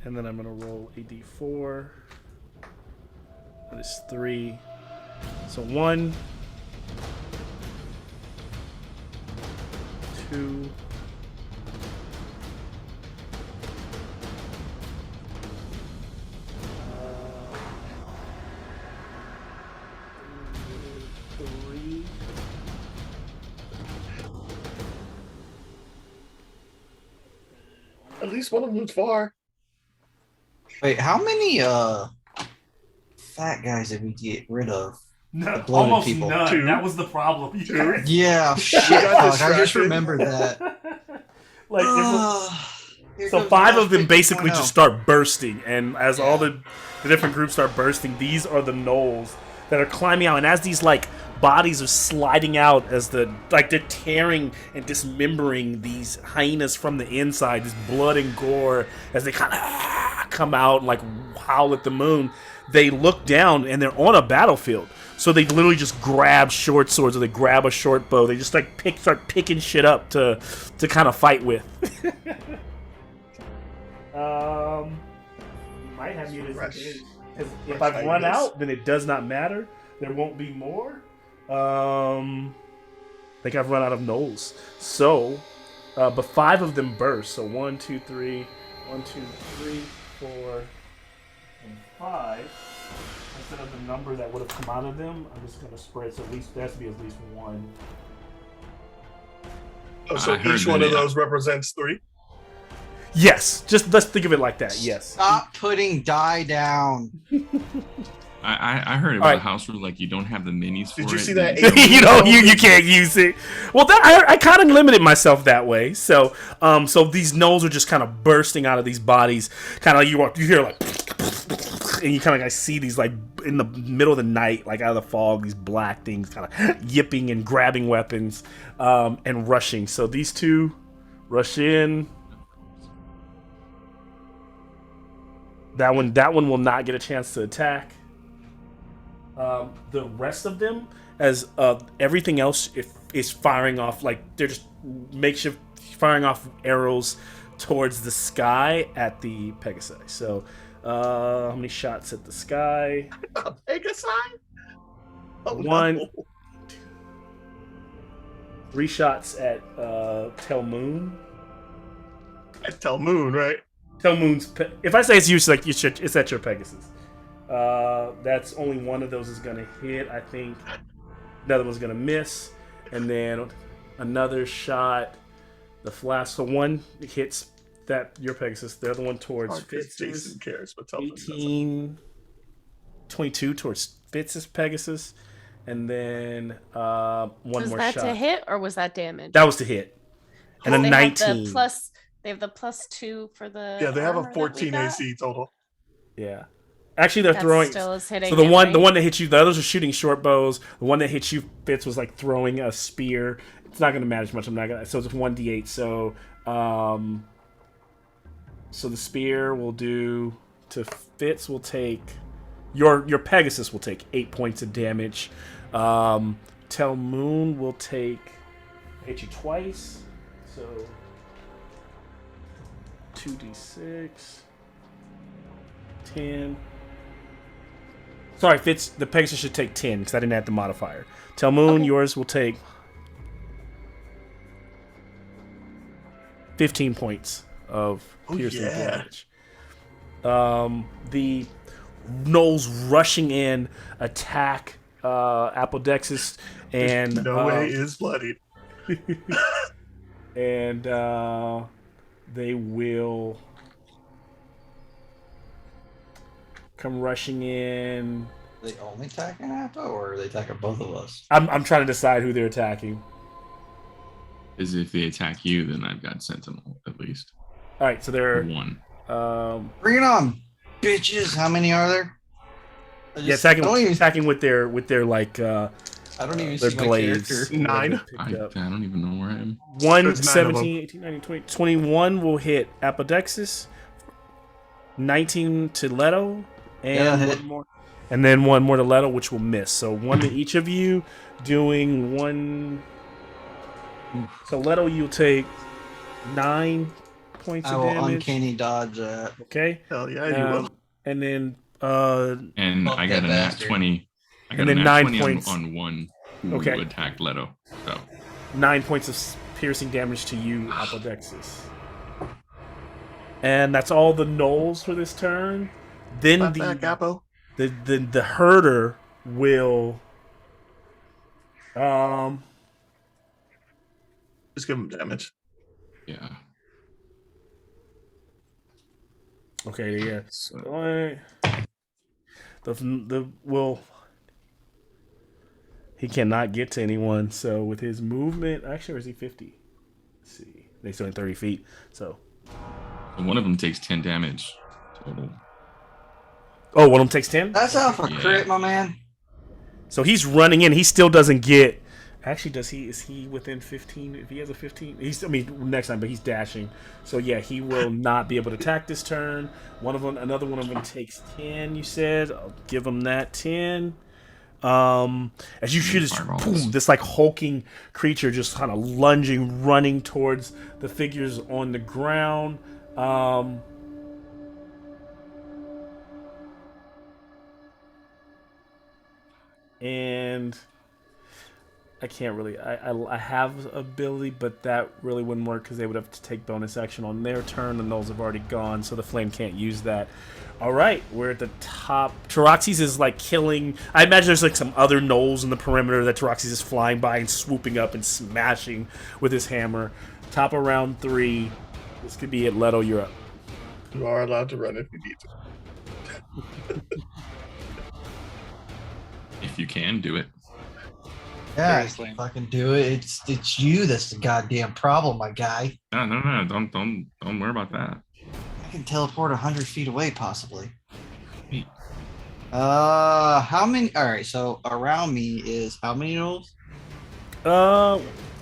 and then I'm gonna roll a d4. That is 3. So 1, 2, 3. At least one of them's far. Wait, how many fat guys did we get rid of? No, bloated almost people. none. 2. That was the problem. You 2. guys- Yeah, shit. got Fuck, I just distracted. remembered that. Like, it was, Here so goes 5 Mouse of them basically 50.0. just start bursting, and as all Yeah. the different groups start bursting, these are the gnolls that are climbing out, and as these like bodies are sliding out, as they're tearing and dismembering these hyenas from the inside, this blood and gore as they kind of come out and like howl at the moon. They look down and they're on a battlefield. So they literally just grab short swords, or they grab a short bow. They just like start picking shit up to kind of fight with. Might have muted Fresh. because if Fresh I've run ideas. out, then it does not matter. There won't be more. I think I've run out of gnolls. So, but 5 of them burst. So 1, 2, 3, 1, 2, 3, 4, and 5. Instead of the number that would have come out of them, I'm just gonna spread. So at least there has to be at least 1. Oh, so I heard each one of that. those represents 3. Yes, just let's think of it like that. Yes. Stop putting die down. I heard about Alright. a house where like you don't have the minis for Did you it. see that? you can't use it. Well, I kind of limited myself that way. So so these gnolls are just kind of bursting out of these bodies. Kind of you hear like, and you kind of like see these like in the middle of the night, like out of the fog, these black things kind of yipping and grabbing weapons and rushing. So these 2 rush in. That one will not get a chance to attack. The rest of them, as everything else is firing off, like they're just makeshift firing off arrows towards the sky at the Pegasi. So, how many shots at the sky? A Pegasi? Oh, 1, no. 3 shots at Tel Moon. I tell Moon, right? Tel Moon's. If I say it's used, like it's at your Pegasus. That's only one of those is gonna hit. I think another one's gonna miss, and then another shot. The flash. So one hits that your Pegasus. The other one towards Hard 'cause Jason Fitz's. cares, but tell him. 18, 22 towards Fitz's Pegasus, and then one Was more that shot. to hit or was that damage? That was to hit, and a They have 19. they have the +2 for the. Yeah, they have armor a that we 14 got. AC total. Yeah. Actually, they're That throwing. still is hitting So the him, one, right? the one that hit you, the others are shooting short bows. The one that hit you, Fitz, was like throwing a spear. It's not going to matter much. I'm not gonna. So it's 1d8. So, so the spear will do to Fitz will take your Pegasus will take 8 points of damage. Tel Moon will take hit you twice. So 2d6. 10. Sorry, Fitz, the Pegasus should take 10 because I didn't add the modifier. Telmoon, Okay. yours will take 15 points of piercing damage. The gnolls rushing in attack Apodexis, and No way is bloodied. and they will come rushing in. Are they only attacking Appa, or are they attacking both of us? I'm trying to decide who they're attacking. Is if they attack you, then I've got Sentinel at least. All right, so they're One. Bring it on, bitches! How many are there? Yeah, attacking with their like I don't even their see my glaives. character. 9. I don't even know where I am. 1, There's 9 of 17, 18, 19, 20. 21 will hit Apodexis. 19 to Leto. And Yeah, hit. one more. And then one more to Leto, which will miss. So one to each of you, doing one. So Leto, you'll take 9 points I of will damage. uncanny dodge that. Okay. Hell yeah, you will. And then And Fuck I got that a nat bastard. 20. I got And a then nat 9 20 points. on one who Okay. attacked Leto. So 9 points of piercing damage to you, Apodexis. And that's all the gnolls for this turn. Then Clap back, Apo. the herder will Just give him damage. yeah. okay, yeah. So He cannot get to anyone, so with his movement, actually, or is he 50? Let's see. They still in 30 feet, so. one of them takes 10 damage total. Oh, one of them takes 10? That's off a Yeah. crit, my man. So he's running in. He still doesn't get. Actually, is he within 15? If he has a 15, next time, but he's dashing. So yeah, he will not be able to attack this turn. Another one of them takes 10. You said I'll give him that 10. As you shoot, this like hulking creature just kind of lunging, running towards the figures on the ground. And I can't really. I have ability, but that really wouldn't work because they would have to take bonus action on their turn. The gnolls have already gone, so the flame can't use that. All right, we're at the top. Taraxis is like killing. I imagine there's like some other gnolls in the perimeter that Taraxis is flying by and swooping up and smashing with his hammer. Top of round 3. This could be it. Leto, you're up. You are allowed to run if you need to. If you can do it. Yeah, Seriously. fucking do it. It's you that's the goddamn problem, my guy. No. Don't worry about that. I can teleport 100 feet away, possibly. Wait. How many? All right, so around me is how many gnolls?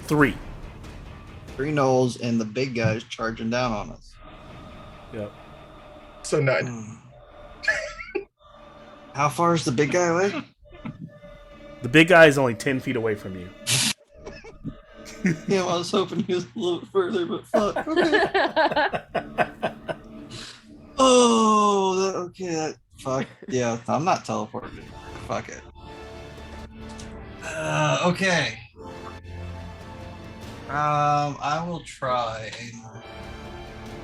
3. 3 gnolls, and the big guy's charging down on us. Yep. So 9. How far is the big guy away? The big guy is only 10 feet away from you. Yeah, I was hoping he was a little bit further, but fuck. Okay. Okay. Fuck. Yeah, I'm not teleporting. Fuck it. Okay. I will try and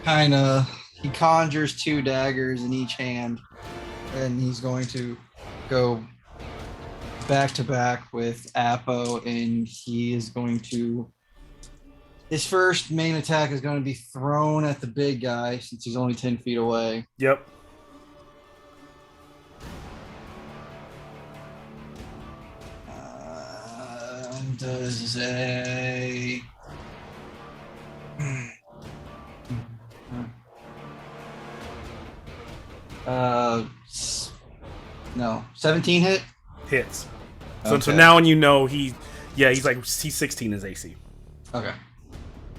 kind of. He conjures 2 daggers in each hand, and he's going to go back to back with Apo, and he is going to. His first main attack is going to be thrown at the big guy since he's only 10 feet away. Yep. Does a. No, 17 hit. Hits. So Okay. now you know he's 16 is AC. Okay.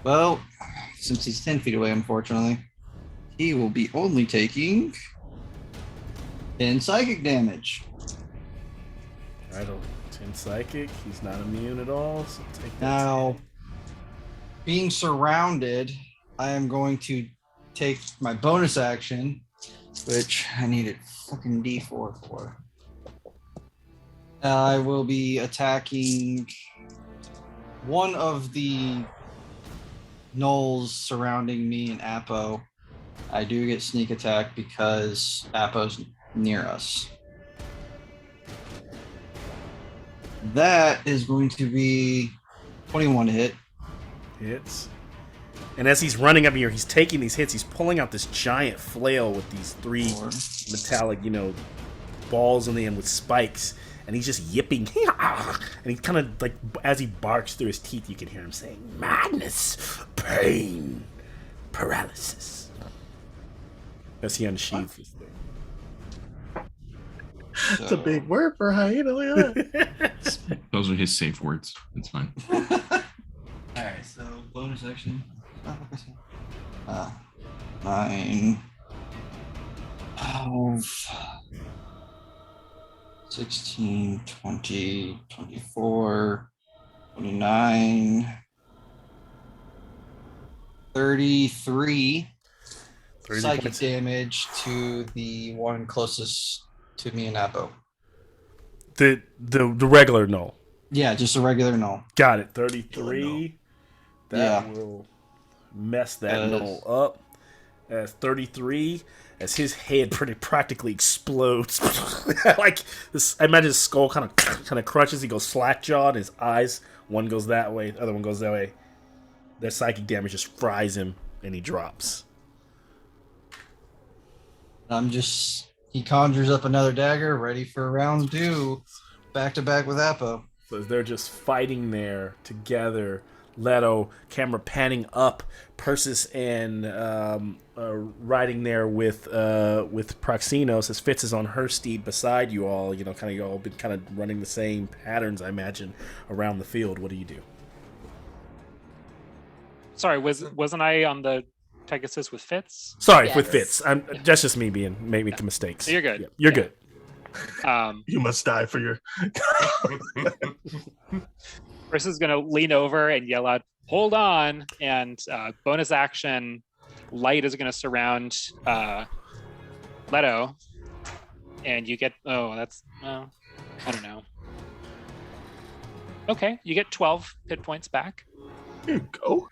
Well, since he's 10 feet away, unfortunately, he will be only taking 10 psychic damage. I don't 10 psychic. He's not immune at all. So take that. Now, being surrounded, I am going to take my bonus action, which I needed fucking D4 for. I will be attacking one of the gnolls surrounding me and Apo. I do get sneak attack because Apo's near us. That is going to be 21 to hit. Hits. And as he's running up here, he's taking these hits. He's pulling out this giant flail with these 3 metallic, balls in the end with spikes. And he's just yipping. And he kind of, like, as he barks through his teeth, you can hear him saying, madness, pain, paralysis. As he unsheathes this thing. It's a big word for hyena. Look at that. Those are his safe words. It's fine. Alright, so bonus action. 9, 12, 16, 20, 24, 29, 33 psychic points. damage to the one closest to me and Apo. The regular null. Yeah, just a regular null. Got it. 33. That Yeah. will mess that null up. As 33, as his head practically explodes. Like this, I imagine his skull kind of crunches. He goes slack jawed. His eyes, one goes that way, the other one goes that way. That psychic damage just fries him, and he drops. He conjures up another dagger, ready for round 2, back to back with Apo. So they're just fighting there together. Leto, camera panning up, Persis and riding there with Proxenos as Fitz is on her steed beside you all. You all been kind of running the same patterns, I imagine, around the field. What do you do? Sorry, wasn't I on the Pegasus with Fitz? Sorry, Yes. with Fitz. That's just me making mistakes. You're good. Yeah, you're good. You must die for your. Chris is gonna lean over and yell out, "Hold on!" And bonus action, Light is gonna surround Leto, and you get. I don't know. Okay, you get 12 hit points back. Here you go.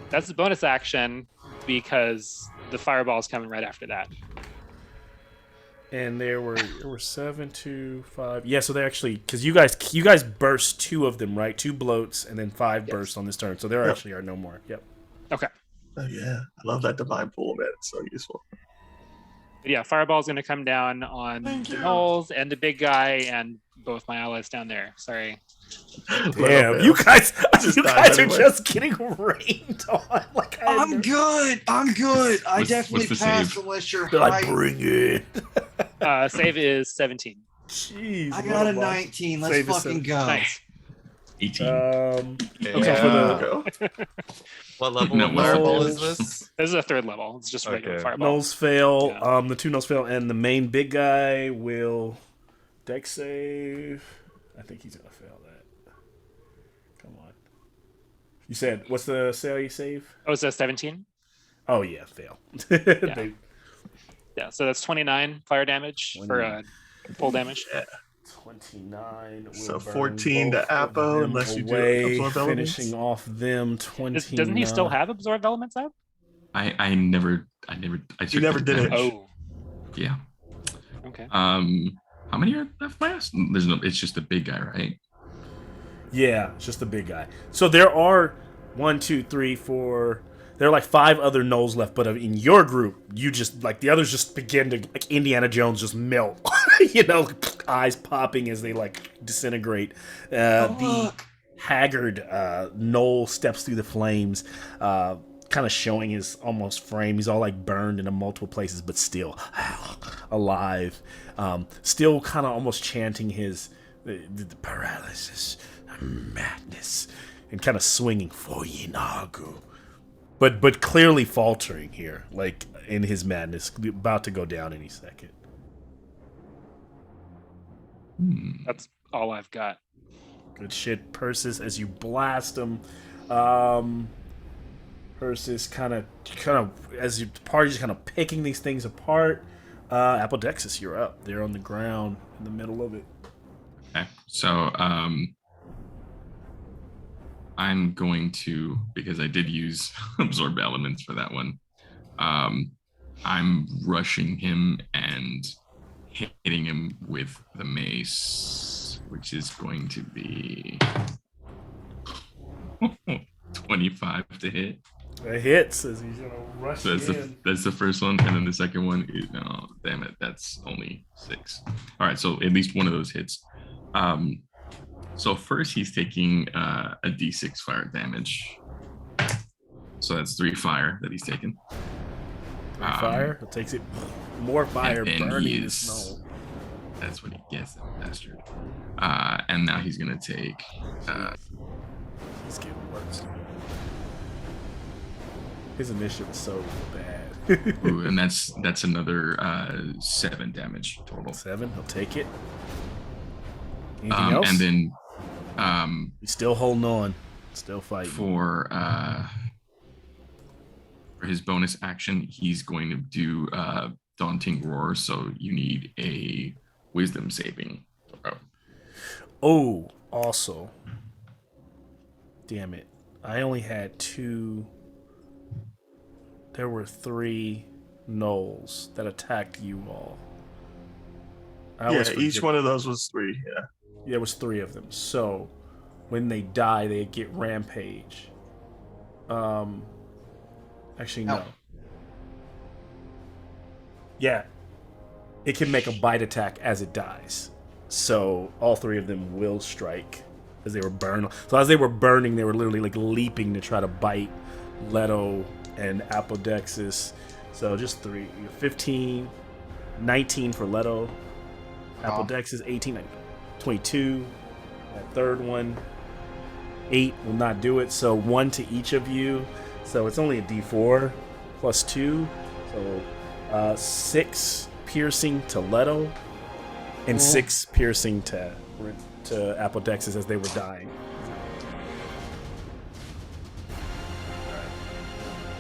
That's the bonus action because the fireball is coming right after that. And there were 7, 2, 5. Yeah, so they actually, because you guys burst 2 of them, right? 2 bloats and then 5 bursts on this turn. So there actually are no more. Yep. Okay. Oh yeah, I love that divine pool, man. It's so useful. But yeah, fireball's gonna come down on the gnolls and the big guy and both my allies down there. Sorry. Damn, you guys are anyway. just getting rained on. Like I'm good. I definitely what's the passed save? unless you're They're like, high. bring it. Save is 17. Jeez. I got a 19. Let's Save is fucking go. Nice. 18. Yeah. What level No, of fireball no. is this? This is a 3rd level. It's just regular Okay. fireball. Gnolls fail. Yeah. The 2 gnolls fail, and the main big guy will dex save. I think he's gonna fail that. Come on. You said what's the save? Oh, it's a 17? Oh yeah, fail. They- Yeah, so that's 29 fire damage for full damage. 29. Will So burn 14 to both of Apo, them unless you do away, absorb elements. finishing off them 20. Doesn't he still have absorb elements out? I never You took never the did it. damage. Oh, Yeah. okay. How many are left last? There's no. It's just the big guy, right? Yeah, it's just the big guy. So there are 1, 2, 3, 4. There are like 5 other gnolls left, but in your group, you just like the others just begin to like Indiana Jones just melt, eyes popping as they like disintegrate. The haggard gnoll steps through the flames, kind of showing his almost frame. He's all like burned into multiple places, but still alive. Still kind of almost chanting his the paralysis, madness, and kind of swinging for Yinagu. But clearly faltering here, like in his madness, about to go down any second. That's all I've got. Good shit, Persis, as you blast him. Versus kind of as your party's kind of picking these things apart. Apodexis, you're up. They're on the ground in the middle of it. Okay. So I'm going to, because I did use absorb elements for that one. I'm rushing him and hitting him with the mace, which is going to be 25 to hit. It hits as he's gonna rush So that's the first one, and then the second one is, no, damn it, that's only 6. All right, so at least one of those hits. So first he's taking a d6 fire damage. So that's 3 fire that he's taken. 3 fire. It takes it more fire burning the snow. That's what he gets, that bastard. And now he's gonna take. He's getting worse. His initiative is so bad. Ooh, and that's another 7 damage total. 7. He'll take it. Anything else? And then he's still holding on, still fighting. For his bonus action, he's going to do Daunting Roar. So you need a Wisdom saving throw. Oh, also, damn it! I only had 2. There were 3 gnolls that attacked you all. Each one of those was 3. Yeah. There was 3 of them. So when they die, they get rampage. Actually, no. Yeah, it can make a bite attack as it dies. So all 3 of them will strike as they were burning. So as they were burning, they were literally like leaping to try to bite Leto and Apodexis. So just 3. 15, 19 for Leto. Apodexis, 18, 22. That third one, 8 will not do it. So 1 to each of you. So it's only a d4 plus 2. So 6 piercing to Leto and 6 piercing to Apodexis as they were dying.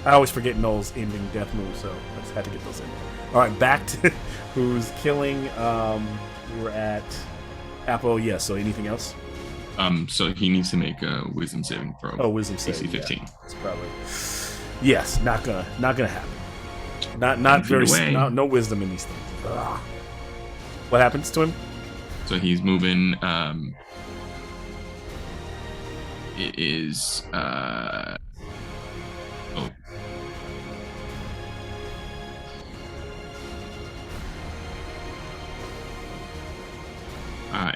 I always forget Noel's ending death move, so I just had to get those in. All right, back to who's killing. We were at Apo. Yeah. So anything else? So he needs to make a Wisdom saving throw. Oh, Wisdom saving. AC 15. Yeah, it's probably. Yes, not gonna happen. Not very. No wisdom in these things. Ugh. What happens to him? So he's moving. It is.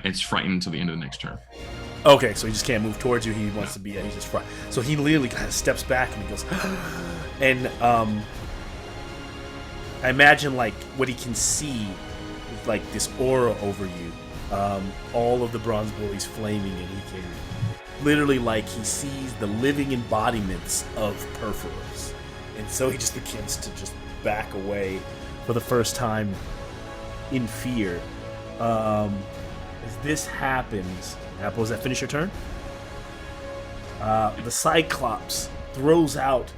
It's frightened until the end of the next turn. Okay, so he just can't move towards you. He wants to be. He's just frightened. So he literally kind of steps back and he goes, and I imagine like what he can see is like this aura over you. All of the bronze bullies flaming, and he can literally like he sees the living embodiments of Perforos, and so he just begins to just back away for the first time in fear. As this happens, Apple, does that finish your turn? The Cyclops throws out.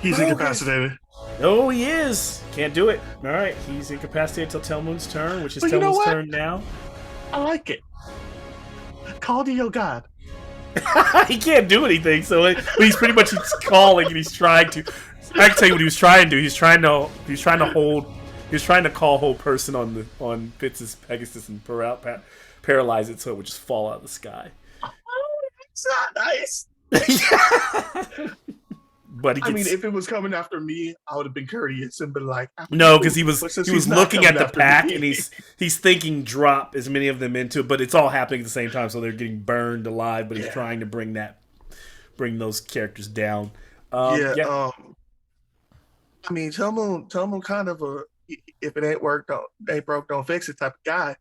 He's incapacitated. Oh, he is. Can't do it. All right, he's incapacitated till Telmoon's turn, which is But you know Telmoon's what? turn now. I like it. Call to your god. He can't do anything, so but he's pretty much calling and he's trying to. I can tell you what he was trying to do. He's trying to call whole person on Fitz's Pegasus and paralyze it so it would just fall out of the sky. Oh, that's not nice. But he gets, I mean, if it was coming after me, I would have been courteous and been like, no, because he was not looking at coming the after pack me. and he's thinking drop as many of them into it, but it's all happening at the same time, so they're getting burned alive. But he's trying to bring those characters down. I mean, Telmo kind of if it ain't broke, don't fix it type of guy.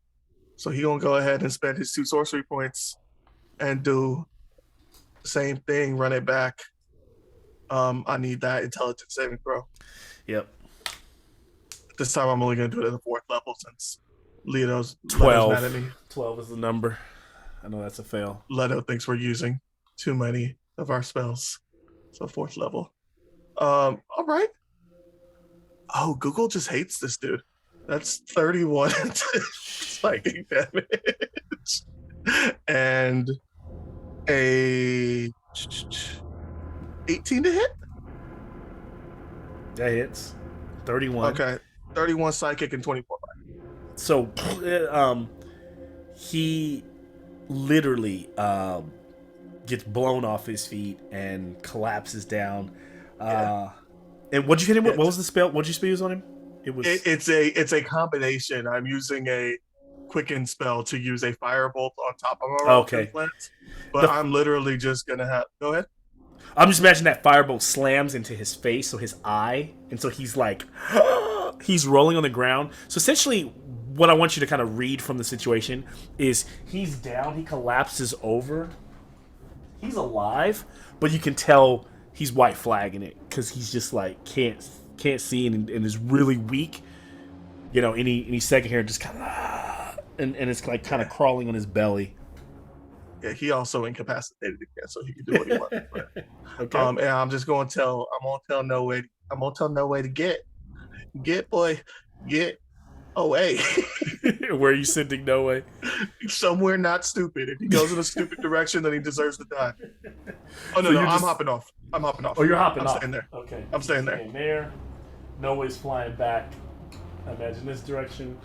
So he gonna go ahead and spend his 2 sorcery points and do the same thing, run it back. I need that intelligence saving throw. Yep. This time I'm only gonna do it at the 4th level since Leto's 12. mad at me. 12 is the number. I know that's a fail. Leto thinks we're using too many of our spells. So 4th level. All right. Oh, Google just hates this dude. That's 31 psychic damage. And a 18 to hit? That hits. 31. Okay. 31 psychic and 24 fire. So he literally gets blown off his feet and collapses down. And what'd you hit him with? What was the spell? What'd you use on him? It's a combination. I'm using a quicken spell to use a firebolt on top of our okay. But I'm literally just gonna have. Go ahead. I'm just imagining that firebolt slams into his face, so his eye, and so he's like, he's rolling on the ground. So essentially, what I want you to kind of read from the situation is he's down, he collapses over, he's alive, but you can tell he's white flagging it because he's just like can't see and is really weak. You know, any second here, just kind of, and it's like kind of crawling on his belly. Yeah, he also incapacitated again, so he can do what he wants. Okay. And I'm just gonna tell. I'm gonna tell no way. I'm gonna tell no way to get away. Where are you sending No Way? Somewhere not stupid. If he goes in a stupid direction, then he deserves to die. Oh no, So no, you're I'm just- hopping off. I'm hopping off. Oh, you're hopping off. I'm staying there. Okay. I'm staying there. Staying there. No Way's flying back. I imagine this direction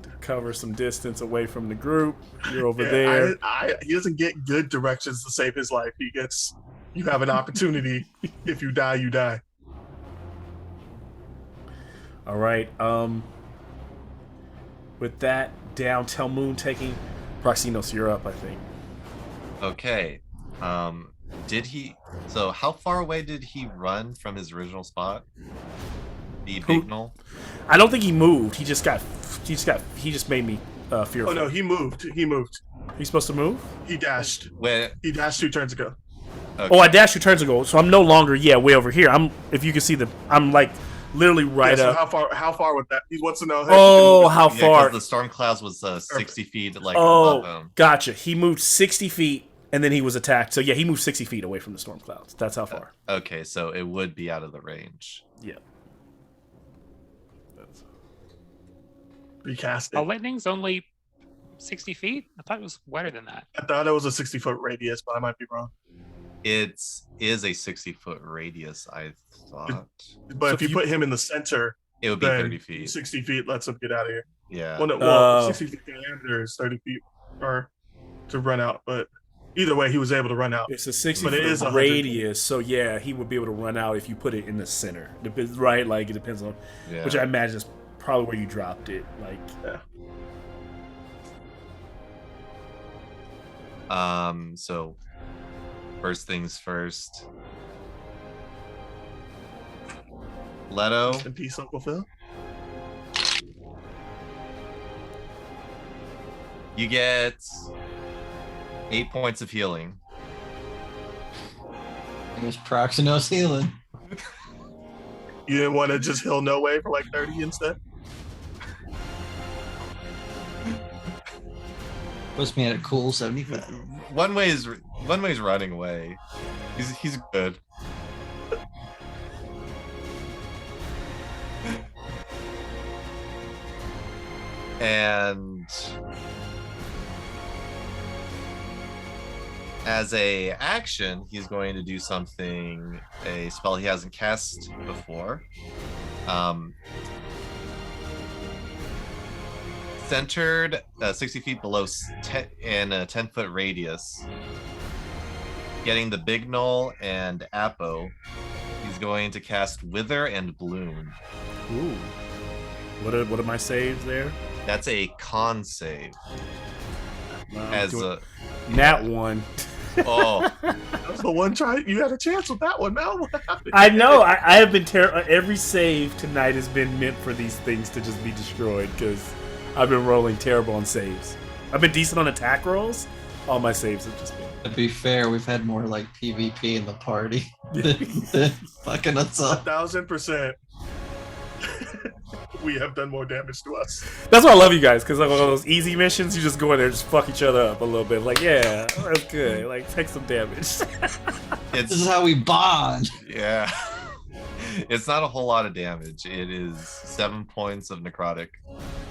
to cover some distance away from the group. You're over there. He doesn't get good directions to save his life. He gets. You have an opportunity. If you die, you die. All right. With that down, Telmoon taking Proxinos, you're up, I think. Okay. Did he? So how far away did he run from his original spot? The Bignol? I don't think he moved. He just made me fearful. Oh no, he moved. He's supposed to move? He dashed. When? He dashed 2 turns ago. Okay. Oh, I dashed 2 turns ago, so I'm no longer way over here. If you can see I'm like literally right so up. How far would that? He wants to know. Oh, how Yeah, far? 'cause the storm clouds was 60 feet above him. Gotcha. He moved 60 feet and then he was attacked. So yeah, he moved 60 feet away from the storm clouds. That's how far. Okay, so it would be out of the range. Yeah. Recast it. Oh, lightning's only 60 feet? I thought it was wider than that. I thought it was a 60-foot radius, but I might be wrong. It is a 60-foot radius, I thought. But So if you put him in the center, It would be then 30 feet. 60 feet lets him get out of here. Yeah. Well, 60 feet diameter is 30 feet or to run out, but either way, he was able to run out. It's a 60 But it is foot 100 radius, so yeah, he would be able to run out if you put it in the center. Right? Like it depends on, Yeah. which I imagine is probably where you dropped it. Like, Yeah. So first things first. Leto, In peace, Uncle Phil. you get 8 points of healing. There's Proxinos healing. You didn't want to just heal No Way for like 30 instead? Puts me at a cool 75. One way's running away. He's good. And as a action, he's going to do something, a spell he hasn't cast before. Centered 60 feet below in a 10-foot radius, getting the Bignol and Apo. He's going to cast Wither and Bloom. ooh, what are my saves there? That's a con save. As a Nat 1. oh, That's the one try. You had a chance with that one. Now what happened? I know. I have been every save tonight has been meant for these things to just be destroyed because I've been rolling terrible on saves. I've been decent on attack rolls. All my saves have just been. To be fair, we've had more like PvP in the party than fucking us up. 1,000%. We have done more damage to us. That's why I love you guys, because like on those easy missions, you just go in there and just fuck each other up a little bit. Like, yeah, that's good. Like, take some damage. This is how we bond. Yeah. It's not a whole lot of damage. It is 7 points of necrotic.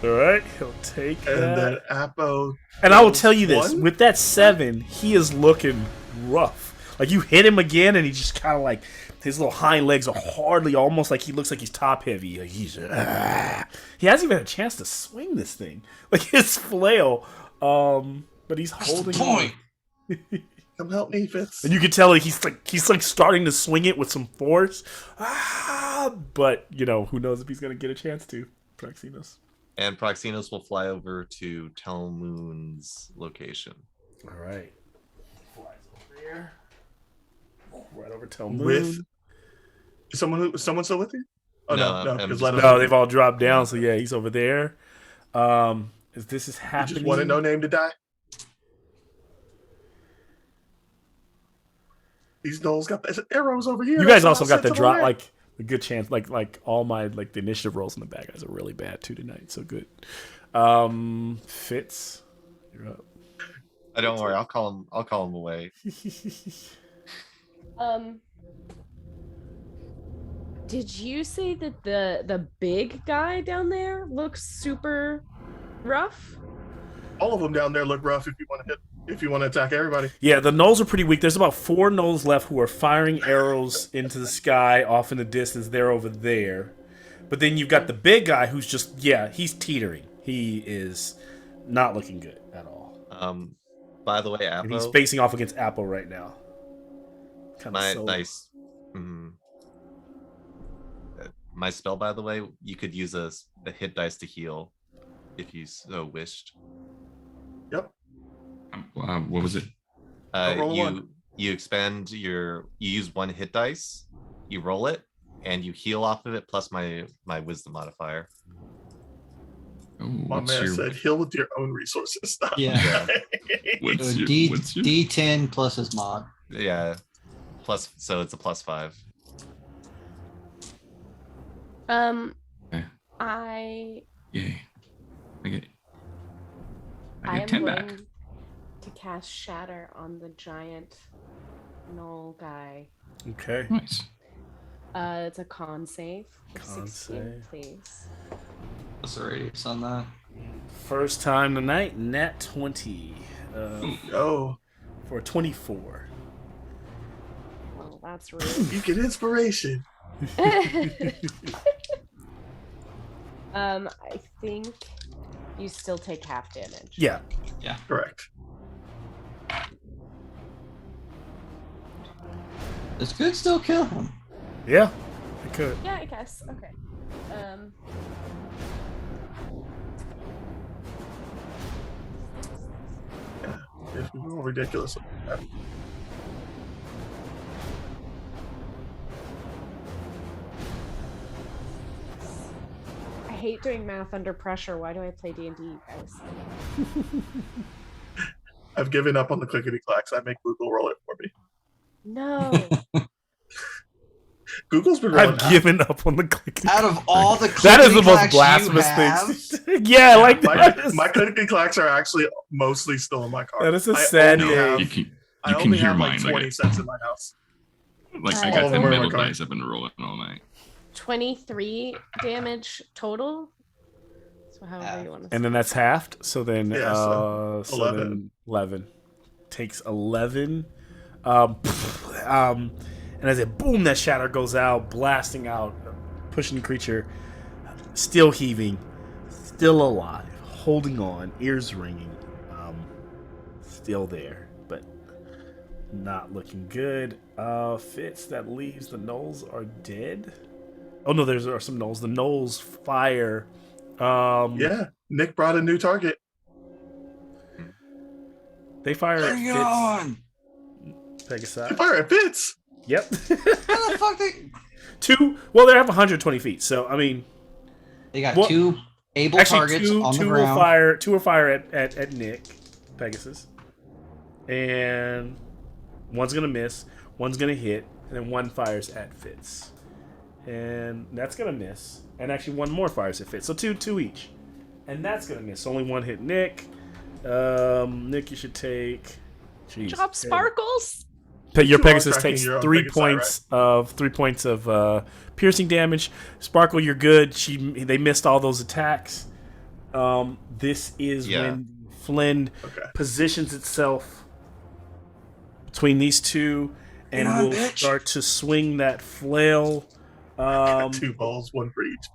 All right, he'll take And that. then Apo. And I will tell you this: one? with that 7, he is looking rough. Like, you hit him again, and he just kind of like his little hind legs are hardly, almost like he looks like he's top heavy. Like he hasn't even had a chance to swing this thing, like his flail. But he's holding point. Come help me, Fitz. And you can tell like, he's like starting to swing it with some force. But you know, who knows if he's gonna get a chance to. Praxinos. And Proxinos will fly over to Telmoon's location. All right. Flies over there. Right over Telmoon. With someone still with you? Oh no, because No, they've all dropped down. So yeah, he's over there. As this is happening, just wanted no name to die. These gnolls got the arrows over here. You guys also got the drop, like a good chance. Like all my like the initiative rolls in the bad guys are really bad too tonight. So good. Fitz, you're up. Don't worry, I'll call him away. Did you say that the big guy down there looks super rough? All of them down there look rough. If you want to attack everybody. Yeah, the gnolls are pretty weak. There's about 4 gnolls left who are firing arrows into the sky off in the distance. They're over there. But then you've got the big guy who's just, he's teetering. He is not looking good at all. By the way, Apo. And he's facing off against Apple right now. Nice. My spell, by the way, you could use a hit dice to heal if you so wished. Yep. What was it? You expend you use 1 hit dice, you roll it, and you heal off of it plus my wisdom modifier. Oh, My man said heal with your own resources. Yeah. What's your- D10 plus his mod. Yeah. So it's a +5. Yay. I I get am 10 going back. to cast Shatter on the giant gnoll guy. Okay. Nice. It's a con save. Con 16, save. please. What's the radius on that? First time tonight, nat 20. Oh. For a 24. Oh, that's rude. You get inspiration. I think you still take half damage. Yeah. Yeah. Correct. This could still kill him. Yeah, it could. Yeah, I guess. Okay. If we were ridiculous. I hate doing math under pressure. Why do I play D&D, guys? I've given up on the clickety clacks. I make Google roll it for me. No. Google's been rolling. I've given up on the clickety. Out of all the That is the most clickety-clacks you blasphemous have, thing. Yeah, like that. My clickety clacks are actually mostly still in my car. That is a sad day. You can I only hear have mine. like Like 20 cents in my house. I All got of 10 them are in metal my car. dice I've been rolling all night. 23 damage total. So however you want to And then that's halved. So then, Yeah, so 11. 11 takes 11. And as it boom, that shatter goes out, blasting out, pushing the creature, still heaving, still alive, holding on, ears ringing, still there, but not looking good. Fitz, that leaves the gnolls are dead. Oh no, there are some gnolls. The gnolls fire. Yeah, Nick brought a new target. They fire at Bring it Fitz. on! Pegasus. Fire at Fitz. Yep. How the fuck Well, they have 120 feet, so I mean, they got What- 2 able actually, targets on the two will ground. fire. 2 will fire at Nick, Pegasus, and one's gonna miss, one's gonna hit, and then one fires at Fitz. And that's gonna miss. And actually one more fires if it. So two each. And that's gonna miss. Only one hit Nick. Nick, you should take. Jeez. Job Sparkles. Your You are Pegasus tracking takes your own 3 Pegasus, points 3 points of piercing damage. Sparkle, you're good. They missed all those attacks. This is when Flynn positions itself between these two and will start to swing that flail. 2 balls, 1 for each.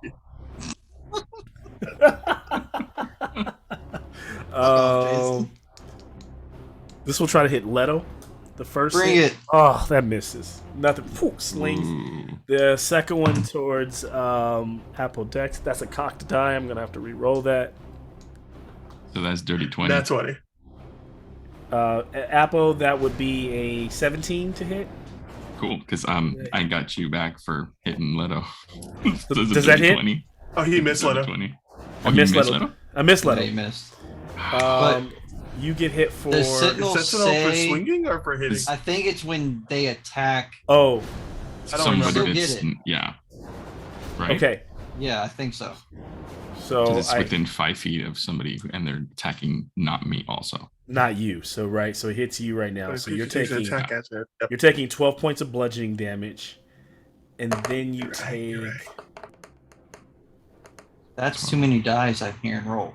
This will try to hit Leto. The first Bring hit. it. Oh, that misses. Nothing. Slings. The second one towards Apple Dex. That's a cocked die. I'm gonna have to re-roll that. So that's dirty 20. That's 20. Apple, that would be a 17 to hit. Cool, because I got you back for hitting Leto. So does that hit? 20. Oh, he missed Leto. 20. I missed Leto. I missed Leto. Yeah, you missed. You get hit for. The Sentinel Is Sentinel for swinging or for hitting? I think it's when they attack. Oh. I don't remember. Still get it. Yeah. Right? Okay. Yeah, I think so. So it's within 5 feet of somebody, and they're attacking not me also. Not you. So right. So it hits you right now. So you're taking. Attack at it. Yep. You're taking 12 points of bludgeoning damage, and then you take. That's too many dice I can roll.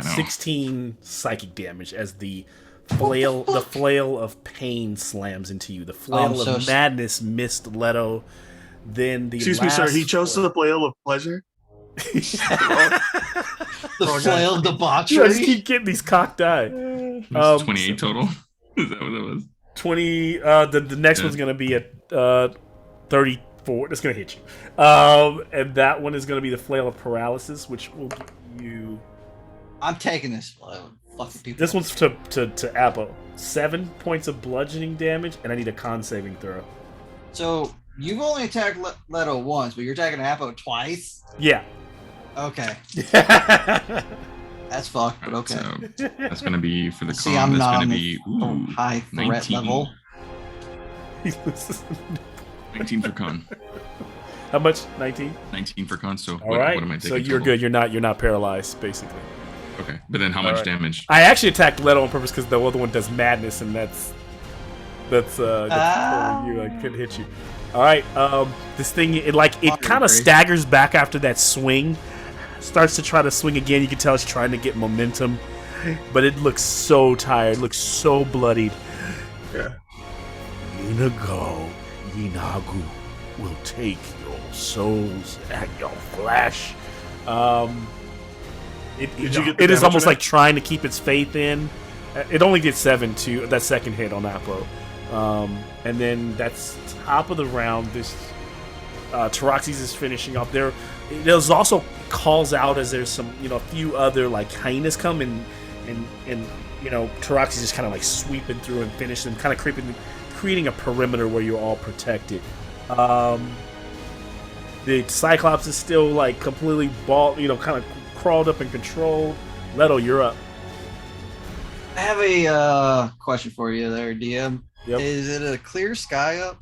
16 psychic damage as the flail of pain slams into you. The flail of madness missed Leto. Then the Excuse me, sir. He chose the flail of pleasure. The flail of debauchery. You guys keep getting these cocked die. 28 total. Is that what that was? 20. The next one's gonna be a 34. That's gonna hit you. And that one is gonna be the flail of paralysis, which will give you. I'm taking this flail. Fucking people. This one's to Appo. 7 points of bludgeoning damage, and I need a con saving throw. So you've only attacked Leto once, but you're attacking Appo twice? Yeah. Okay. That's fucked, but okay. So that's going to be for the See, con. I'm That's not going to on be the high threat 19. level. 19 for con. How much? 19? 19 for con. So what am I taking? So you're total? good. You're not paralyzed, basically. Okay, but then how much damage? I actually attacked Leto on purpose because the other one does madness, and that's you. I couldn't hit you. All right. This thing it kind of staggers back after that swing. Starts to try to swing again. You can tell it's trying to get momentum, but it looks so tired. It looks so bloodied. Yeah. Inago, Inagu will take your souls and your flesh. It is almost like trying to keep its faith in. It only did 7 to that second hit on Appo. And then that's top of the round. This Taroxys is finishing up there. There's also calls out as there's some, a few other like hyenas come and Taroxys is kind of like sweeping through and finish them, kind of creating a perimeter where you're all protected. The Cyclops is still like completely kind of crawled up and controlled. Leto, you're up. I have a question for you there, DM. Yep. Is it a clear sky up?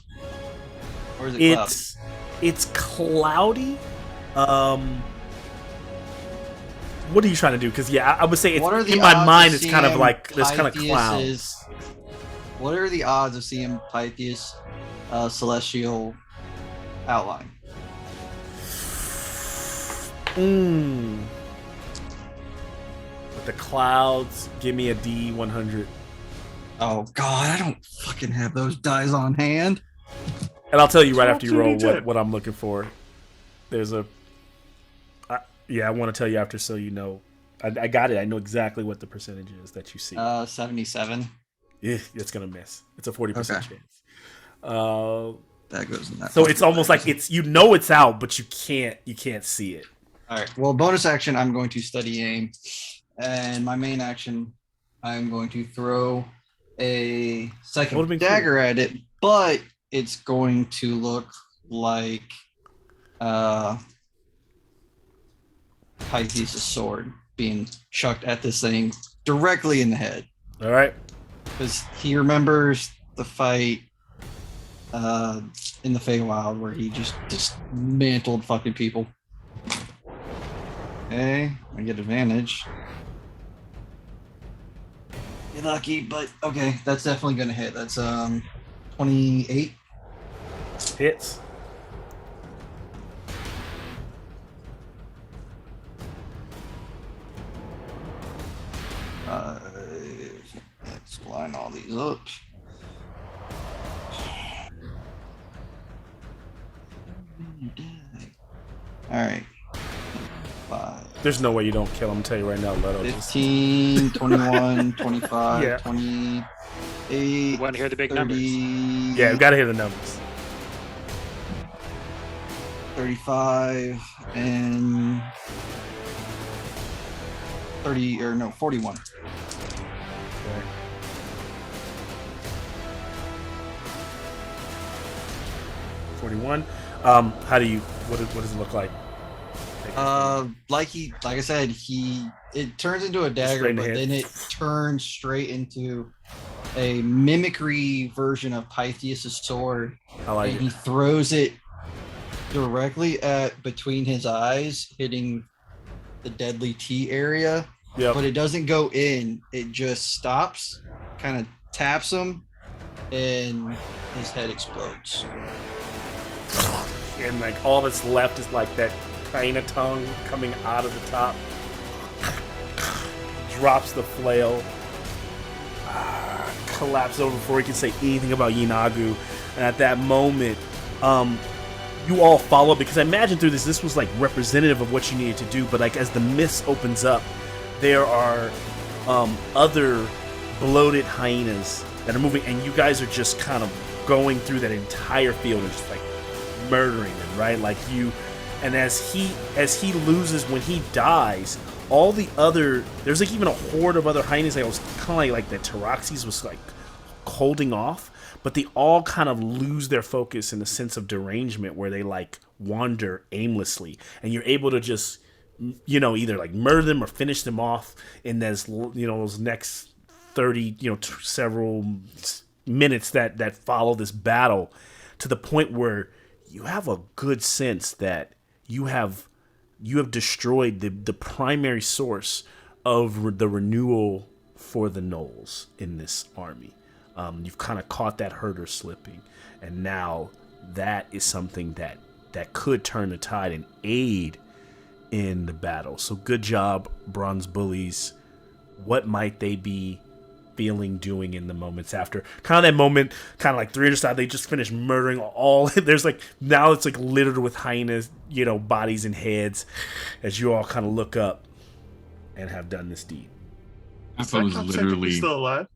Or is it cloudy? It's cloudy. What are you trying to do? Because I would say it's, in my mind it's kind of like there's kind of clouds. What are the odds of seeing Pythias' celestial outline? With the clouds, give me a D100. Oh God, I don't fucking have those dice on hand. And I'll tell you right after you roll what I'm looking for. There's I want to tell you after so you know. I got it. I know exactly what the percentage is that you see. 77. Yeah, it's gonna miss. It's a 40% chance. That goes in that. So it's almost like it's out, but you can't see it. All right. Well, bonus action, I'm going to study aim, and my main action, I'm going to throw a second dagger at it, but it's going to look like Pythias' sword being chucked at this thing directly in the head. All right. Because he remembers the fight in the Feywild where he just dismantled fucking people. Okay, I get advantage. You're lucky, but okay, that's definitely gonna hit. That's 28. Hits. Let's line all these up. All right. 5, There's no way you don't kill him. I'm telling you right now, Leto. 15, 21, 25, Yeah. 28, You want to hear the big 30, numbers? Yeah, we gotta hear the numbers. 35, and 30, or no, 41. Okay. $41. How do you? What does it look like? Like I said, it turns into a dagger, Straight in the but head. then it turns straight into a mimicry version of Pythias' sword, I like and it. he throws it directly at between his eyes, hitting the deadly T area. Yep. But it doesn't go in; it just stops, kind of taps him, and his head explodes. And like all that's left is like that kind of tongue coming out of the top. Drops the flail. Collapse over before he can say anything about Yinagu. And at that moment, you all follow, because I imagine through this was like representative of what you needed to do. But like as the mist opens up, there are other bloated hyenas that are moving, and you guys are just kind of going through that entire field and just like murdering them, right? Like you, and as he loses, when he dies, all the other, there's like even a horde of other hyenas that was kind of like that Taraxes was like holding off, but they all kind of lose their focus in the sense of derangement where they like wander aimlessly, and you're able to just, you know, either like murder them or finish them off in those, you know, those next 30, you know, several minutes that follow this battle, to the point where you have a good sense that you have destroyed the primary source of the renewal for the gnolls in this army. You've kind of caught that herder slipping, and now that is something that could turn the tide and aid in the battle. So good job, Bronze Bullies. What might they be feeling, doing in the moments after? Kind of that moment, kind of like 300 side, they just finished murdering all. There's like, now it's like littered with hyenas, you know, bodies and heads, as you all kind of look up and have done this deed. I thought it was Cyclops technically literally still alive.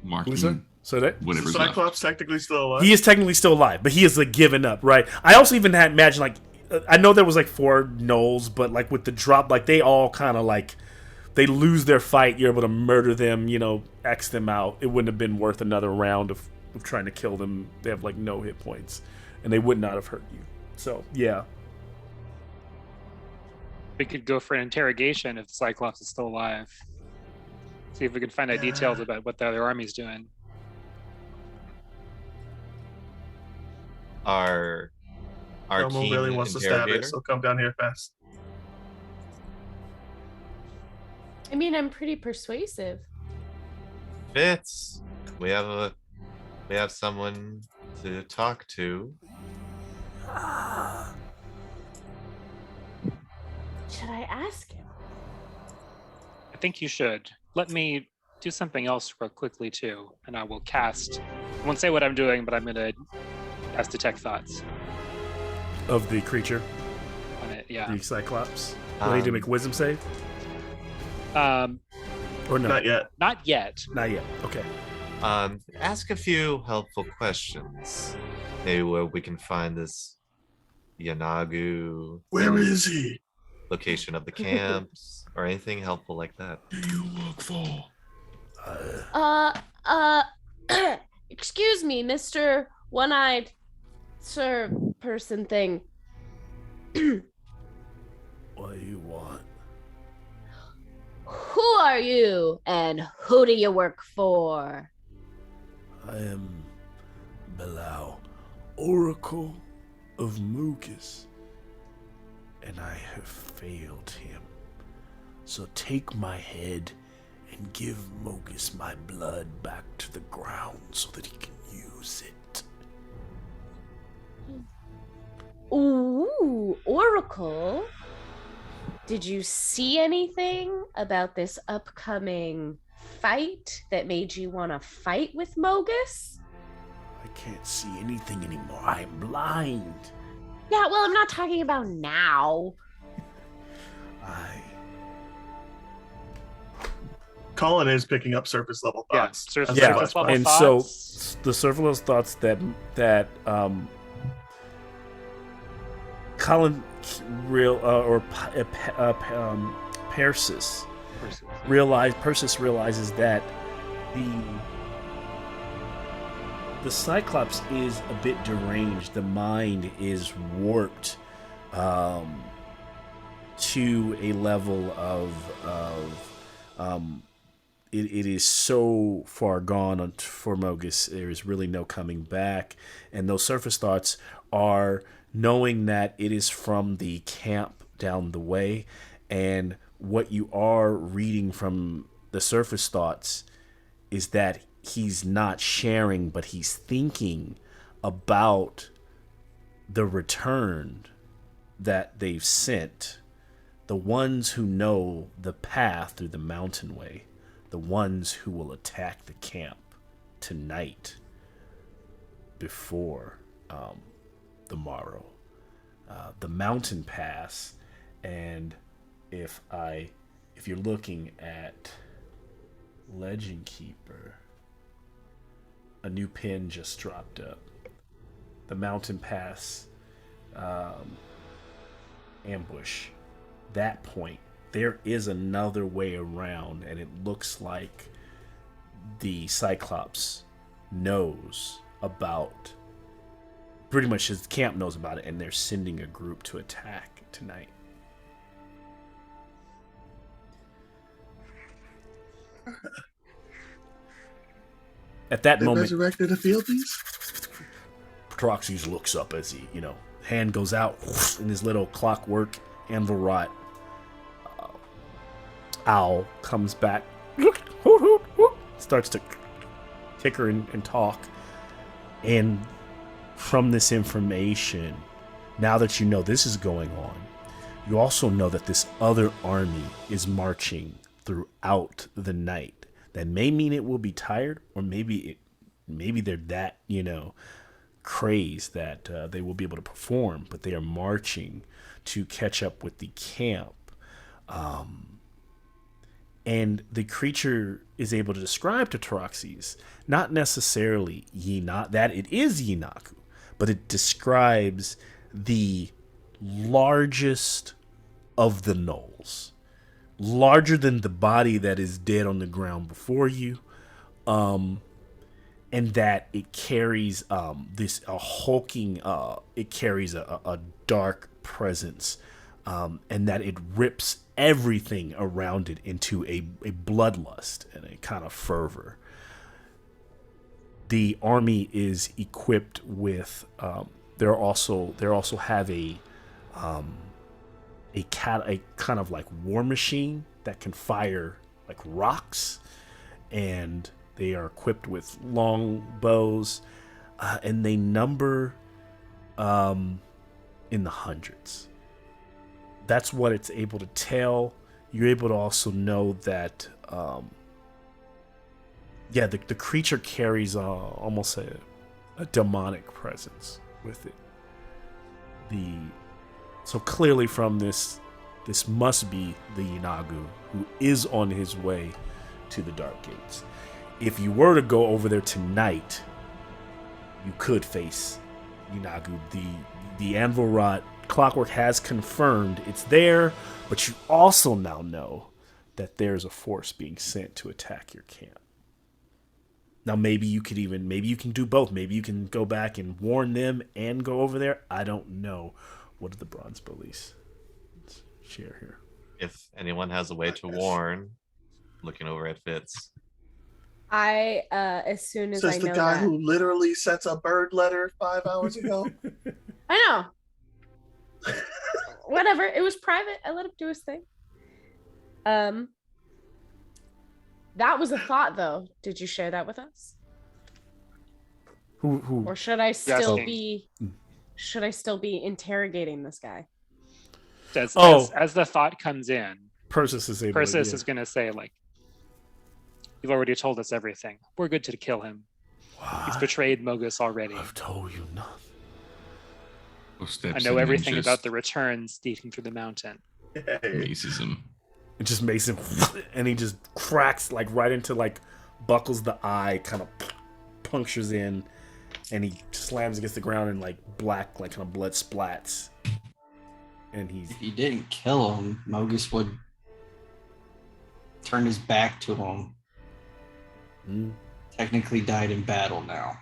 marking So that whatever's Cyclops left. technically still alive. he is technically still alive, but he is like given up, right? I also even had imagined like, I know there was like 4 gnolls, but like with the drop, like they all kind of like, they lose their fight, you're able to murder them, you know, X them out. It wouldn't have been worth another round of trying to kill them. They have like no hit points, and they would not have hurt you. So yeah, We could go for an interrogation if the Cyclops is still alive. See if we can find out details about what the other army's doing. Our Elmo keen really wants to stab it, interrogator. so come down here fast. I mean, I'm pretty persuasive. Fitz, we have someone to talk to. Should I ask him? I think you should. Let me do something else real quickly too, and I will cast. I won't say what I'm doing, but I'm gonna cast Detect Thoughts of the creature, on it. Yeah. the Cyclops. Do I need to make a wisdom save or no? Not yet. Not yet. Not yet. Okay. Ask a few helpful questions. Maybe where we can find this Yanagu. Where is he? Location of the camps or anything helpful like that. Do you look for? Excuse me, Mr. One-Eyed Sir Person Thing. What do you want? Who are you and who do you work for? I am Belau, Oracle of Mucus, and I have failed him. So take my head and give Mogus my blood back to the ground so that he can use it. Ooh, Oracle. Did you see anything about this upcoming fight that made you want to fight with Mogus? I can't see anything anymore. I'm blind. Yeah, well, I'm not talking about now. Colin is picking up surface level thoughts. surface Yeah, level and thoughts. so the surface level thoughts that Colin Persis realizes that the Cyclops is a bit deranged. The mind is warped to a level of it is so far gone for Mogus. There is really no coming back, and those surface thoughts are knowing that it is from the camp down the way, and what you are reading from the surface thoughts is that he's not sharing, but he's thinking about the return that they've sent, the ones who know the path through the mountain way, the ones who will attack the camp tonight before the morrow. The mountain pass, and if you're looking at Legend Keeper, a new pin just dropped up. The mountain pass ambush. That point, there is another way around, and it looks like the Cyclops knows about, pretty much his camp knows about it, and they're sending a group to attack tonight. At that moment, resurrected the fieldies? Troxys looks up as he, hand goes out in his little clockwork anvil rot. Owl comes back, starts to ticker and talk. And from this information, now that you know this is going on, you also know that this other army is marching throughout the night. That may mean it will be tired, or maybe they're that, crazed that they will be able to perform, but they are marching to catch up with the camp. And the creature is able to describe to Troxys not necessarily that it is Yinaku, but it describes the largest of the gnolls, larger than the body that is dead on the ground before you, and that it carries a hulking, it carries a dark presence, and that it rips everything around it into a bloodlust and a kind of fervor. The army is equipped with they also have a kind of like war machine that can fire like rocks, and they are equipped with long bows, and they number in the hundreds. That's what it's able to tell. You're able to also know that the creature carries almost a demonic presence with it. So clearly from this must be the Yinagu who is on his way to the Dark Gates. If you were to go over there tonight, you could face Yinagu. The Anvil Rot Clockwork has confirmed it's there, but you also now know that there's a force being sent to attack your camp. Now maybe you can do both. Maybe you can go back and warn them and go over there. I don't know. What do the Bronze Bullies share here? If anyone has a way to warn, looking over at Fitz. As soon as I Says know the guy that. who literally sent a bird letter 5 hours ago. I know. Whatever. It was private. I let him do his thing. That was a thought, though. Did you share that with us? Who? Or should I still asking. be? Should I still be interrogating this guy? As, Oh. as the thought comes in, Persis is able. Persis to, is going to say, like, "You've already told us everything. We're good to kill him. He's betrayed Mogus already. I've told you nothing. I know everything about the returns leading through the mountain." Hey. Maces him. It just makes him, and he just cracks like right into like buckles the eye, kind of punctures in, and he slams against the ground and like black, like kind of blood splats. And he's If he didn't kill him, Mogus would turn his back to him. Technically died in battle now.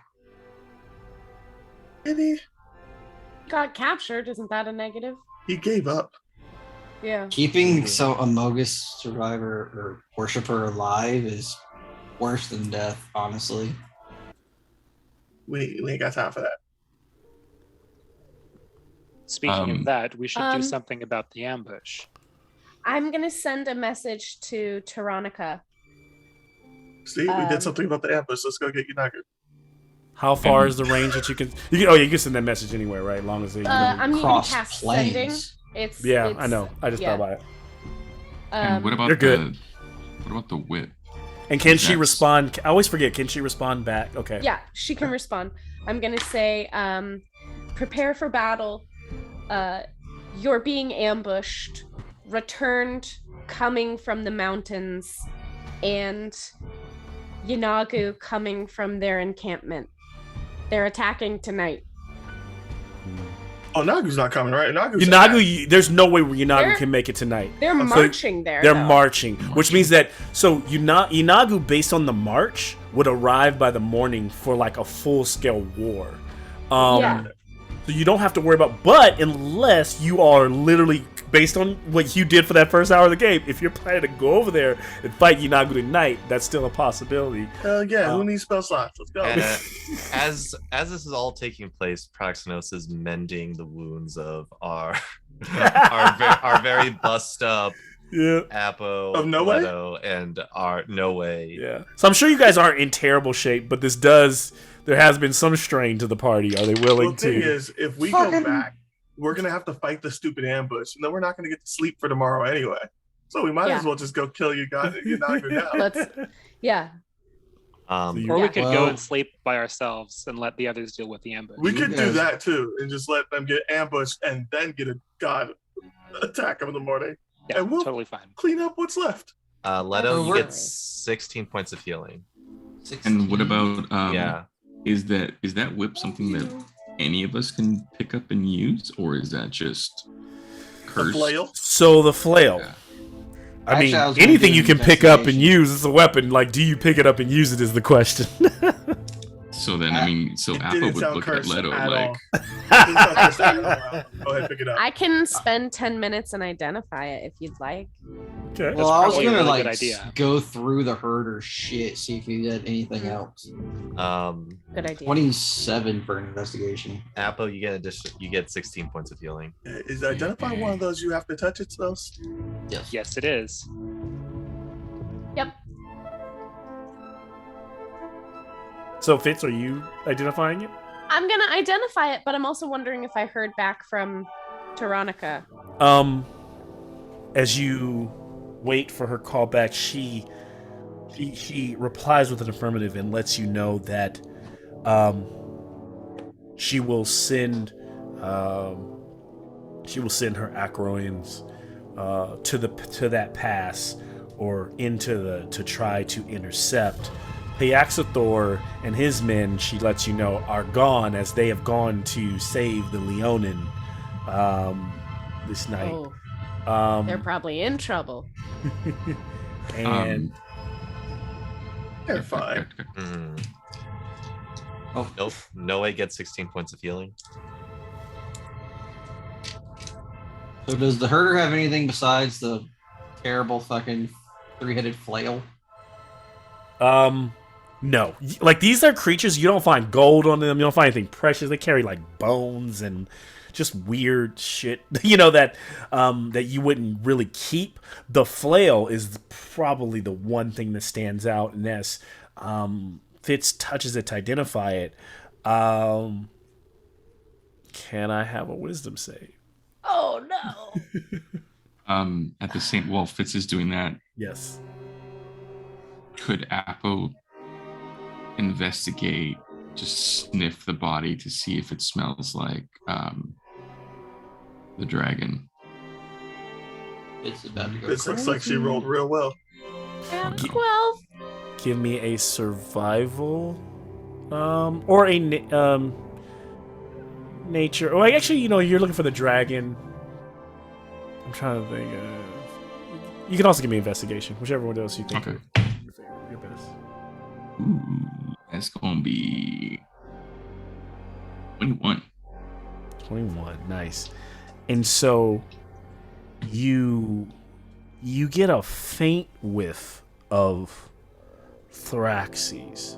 And he Got captured. Isn't that a negative? gave up. Yeah. Keeping so a Mogus survivor or worshiper alive is worse than death, honestly. We ain't got time for that. Speaking of that, we should do Um, something about the ambush. I'm gonna send a message to Tyrannica. See, we did something about the ambush. Let's go get United. how far is the range that you can? You can. Oh yeah, you can send that message anywhere, right? As long as they. I'm gonna Cross cast planes. sending. It's I know. I just thought about it. And what about You're good. What about the whip? And can she That's- respond? I always forget. Can she respond back? Okay. Yeah, she can respond. I'm gonna say, prepare for battle. You're being ambushed. Returned, coming from the mountains, and Yanagu coming from their encampment. They're attacking tonight. Oh, Nagu's not coming, right? Yanagu, there's no way Yanagu They're- can make it tonight. They're So marching there. They're though. marching, which means that Yanagu, based on the march, would arrive by the morning for like a full scale war. Yeah. So you don't have to worry about, but unless you are literally, based on what you did for that first hour of the game, if you're planning to go over there and fight Yanagu tonight, that's still a possibility. Hell yeah, who needs spell slots? Let's go. As this is all taking place, Praxenos is mending the wounds of our our very bust up Yeah. Apo, Of No Way? Leto, and our No Way. Yeah. So I'm sure you guys aren't in terrible shape, but there has been some strain to the party. Are they willing The thing to? is, if we go back, we're gonna have to fight the stupid ambush, and then we're not gonna get to sleep for tomorrow anyway. So we might as well just go kill Yanagu now. Let's. Yeah. Or we Yeah. could go Well- and sleep by ourselves and let the others deal with the ambush. We could do guys- that too, and just let them get ambushed and then get a god attack them in the morning. Yeah, and we'll totally fine. clean up what's left. Leto, you we're- get 16 points of healing. And what about Yeah. Is that whip something that any of us can pick up and use, or is that just The cursed? flail. So the flail. Yeah. I mean, Actually, I was gonna anything do you can pick up and investigation. use is a weapon. Like, do you pick it up and use it is the question. So then, I mean, so It Appa didn't would sound look at cursed Leto at like, all. Didn't sound cursed at all. Go ahead, pick it up. I can spend 10 minutes and identify it if you'd like. Okay. Well, I was probably a gonna really like good idea. go through the herder shit, see if he did anything Mhm. else. Good idea. 27 for an investigation. Apo, you get 16 points of healing. Is identify one of those you have to touch it spells? Yes. Yes, it is. Yep. So Fitz, are you identifying it? I'm gonna identify it, but I'm also wondering if I heard back from Tyrannica. As you wait for her call back, she replies with an affirmative and lets you know that she will send her Acroians to that pass or to try to intercept. Pyaxathor and his men, she lets you know, are gone as they have gone to save the Leonin this night. Oh, they're probably in trouble. And They're fine. Mm. Oh, Nope. No way gets 16 points of healing. so does the herder have anything besides the terrible fucking 3-headed flail? No, like these are creatures you don't find gold on them. You don't find anything precious. They carry like bones and just weird shit. That that you wouldn't really keep. The flail is probably the one thing that stands out, and as Fitz touches it to identify it. Can I have a wisdom save? Oh no. At the same, while Fitz is doing that, Yes. could Appo investigate, just sniff the body to see if it smells like the dragon? It's about to go. This looks like she rolled real well. Yeah, 12. Give me a survival, or a nature. Oh, actually, you're looking for the dragon. I'm trying to think. You can also give me investigation, whichever one else you think. Okay. Your best. Ooh, that's gonna be 21. 21, nice. And so you get a faint whiff of Theraxes,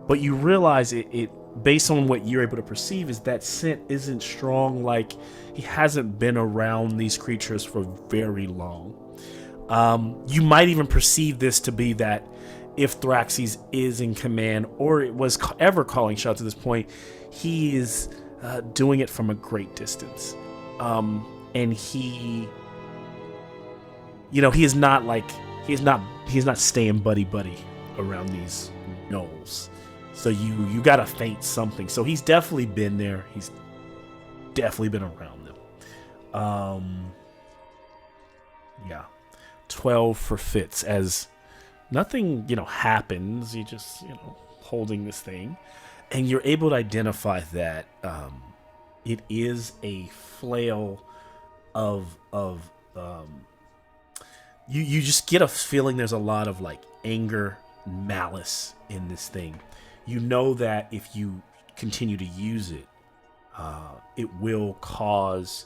but you realize it based on what you're able to perceive is that scent isn't strong. Like he hasn't been around these creatures for very long. You might even perceive this to be that if Theraxes is in command or it was ever calling shots at this point, he is doing it from a great distance. And he is not staying buddy around these gnolls. So you got to feint something. So he's definitely been there. He's definitely been around them. Yeah. 12 for Fitz as nothing, happens. You just, holding this thing. And you're able to identify that it is a flail of you just get a feeling there's a lot of like anger, malice in this thing. You know that if you continue to use it, it will cause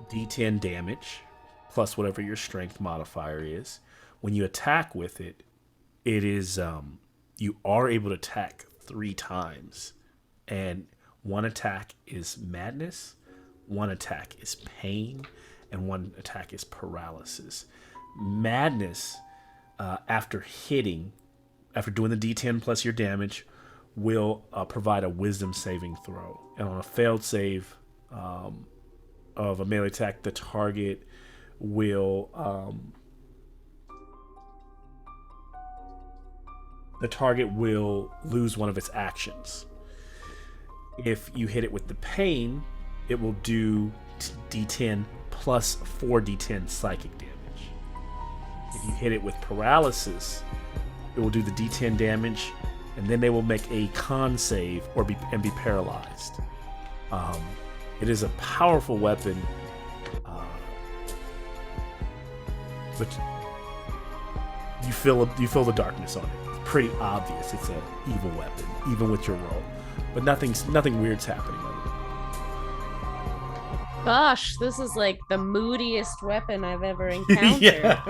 D10 damage plus whatever your strength modifier is. When you attack with it, it is you are able to attack 3 times, and one attack is madness, one attack is pain, and one attack is paralysis. Madness, after doing the D10 plus your damage, will provide a wisdom saving throw. And on a failed save of a melee attack, the target will lose one of its actions. If you hit it with the pain, it will do D10 plus 4d10 psychic damage. If you hit it with paralysis, it will do the D10 damage, and then they will make a con save and be paralyzed. It is a powerful weapon, but you feel the darkness on it. It's pretty obvious it's an evil weapon, even with your roll. But nothing weird's happening on it. Gosh, this is like the moodiest weapon I've ever encountered. Yeah.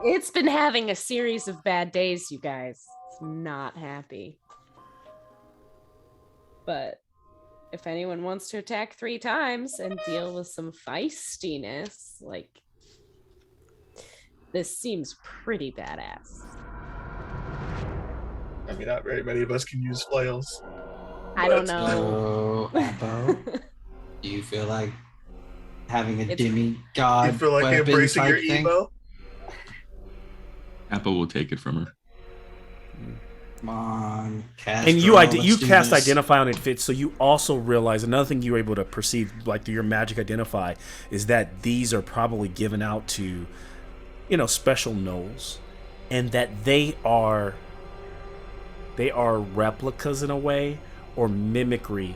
It's been having a series of bad days, you guys. It's not happy. But if anyone wants to attack 3 times and deal with some feistiness, like, this seems pretty badass. I mean, not very many of us can use flails. I don't know. So, Appo, do you feel like having a demigod You feel like weapon embracing your type thing? emo? Apple will take it from her. Come on, cast. And you let's you do cast this. identify on it, Fitz, so you also realize another thing you're able to perceive, like through your magic identify, is that these are probably given out to, special gnolls, and that they are replicas in a way, or mimicry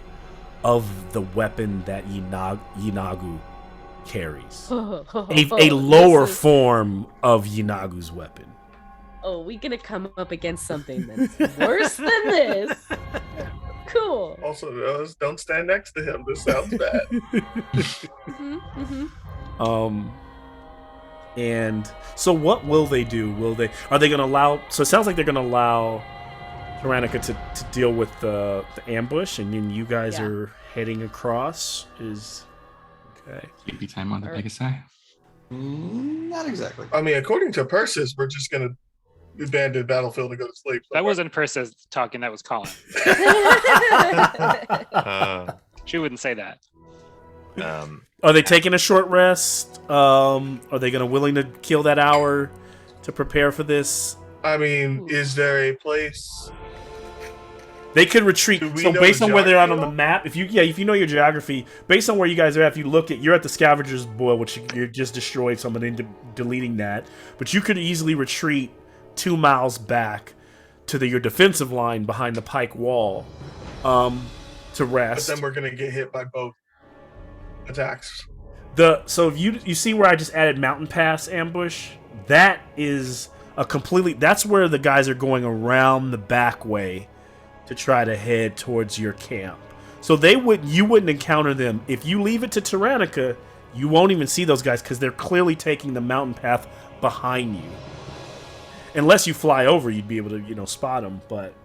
of the weapon that Yinagu carries. A lower form of Yinagu's weapon. Oh, we gonna come up against something that's worse than this. Cool. Also, don't stand next to him. This sounds bad. And so what will they do? Are they going to allow? So it sounds like they're going to allow Tyrannica to deal with the ambush, and then you guys Yeah. are heading across. Is okay. Sleepy time on the Alright. Pegasi. Not exactly. I mean, according to Persis, we're just gonna abandon battlefield and go to sleep. That wasn't Persis talking. That was Colin. She wouldn't say that. Are they taking a short rest? Are they gonna willing to kill that hour to prepare for this? I mean, is there a place? They could retreat. Do we So know based on where they're at on geography the map, if you know your geography, based on where you guys are at, if you look at, you're at the Scavenger's Boil, which you just destroyed, so I'm deleting that. But you could easily retreat 2 miles back to your defensive line behind the Pike Wall to But rest. then we're gonna get hit by both attacks. So if you see where I just added Mountain Pass ambush, that is that's where the guys are going around the back way to try to head towards your camp. So you wouldn't encounter them. If you leave it to Tyrannica, you won't even see those guys because they're clearly taking the mountain path behind you. Unless you fly over, you'd be able to, spot them. But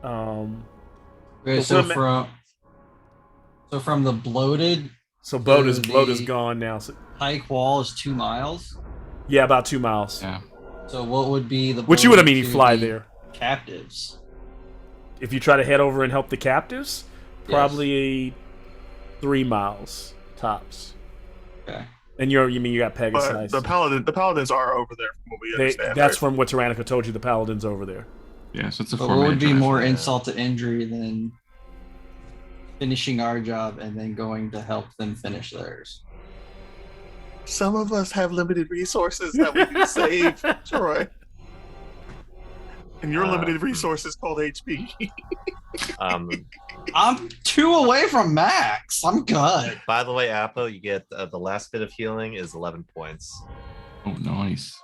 Okay, so from the bloated bloat is the- gone now. So, Pike Wall is 2 miles. yeah, about 2 miles. Yeah. So what would be the Which you would have bloated mean you to fly the there. captives? If you try to head over and help the captives, Yes. probably 3 miles tops. Okay. And you got But Pegasus. the paladins are over there, from what we understand. That's right? from what Tyrannica told you. The paladins over there. Yeah, so it's a But 4 what minute would be drive. more yeah. insult to injury than finishing our job and then going to help them finish theirs? Some of us have limited resources that we can save, Troy. And your limited resources called HP. I'm 2 away from max. I'm good. By the way, Apple, you get the last bit of healing is 11 points. Oh, nice.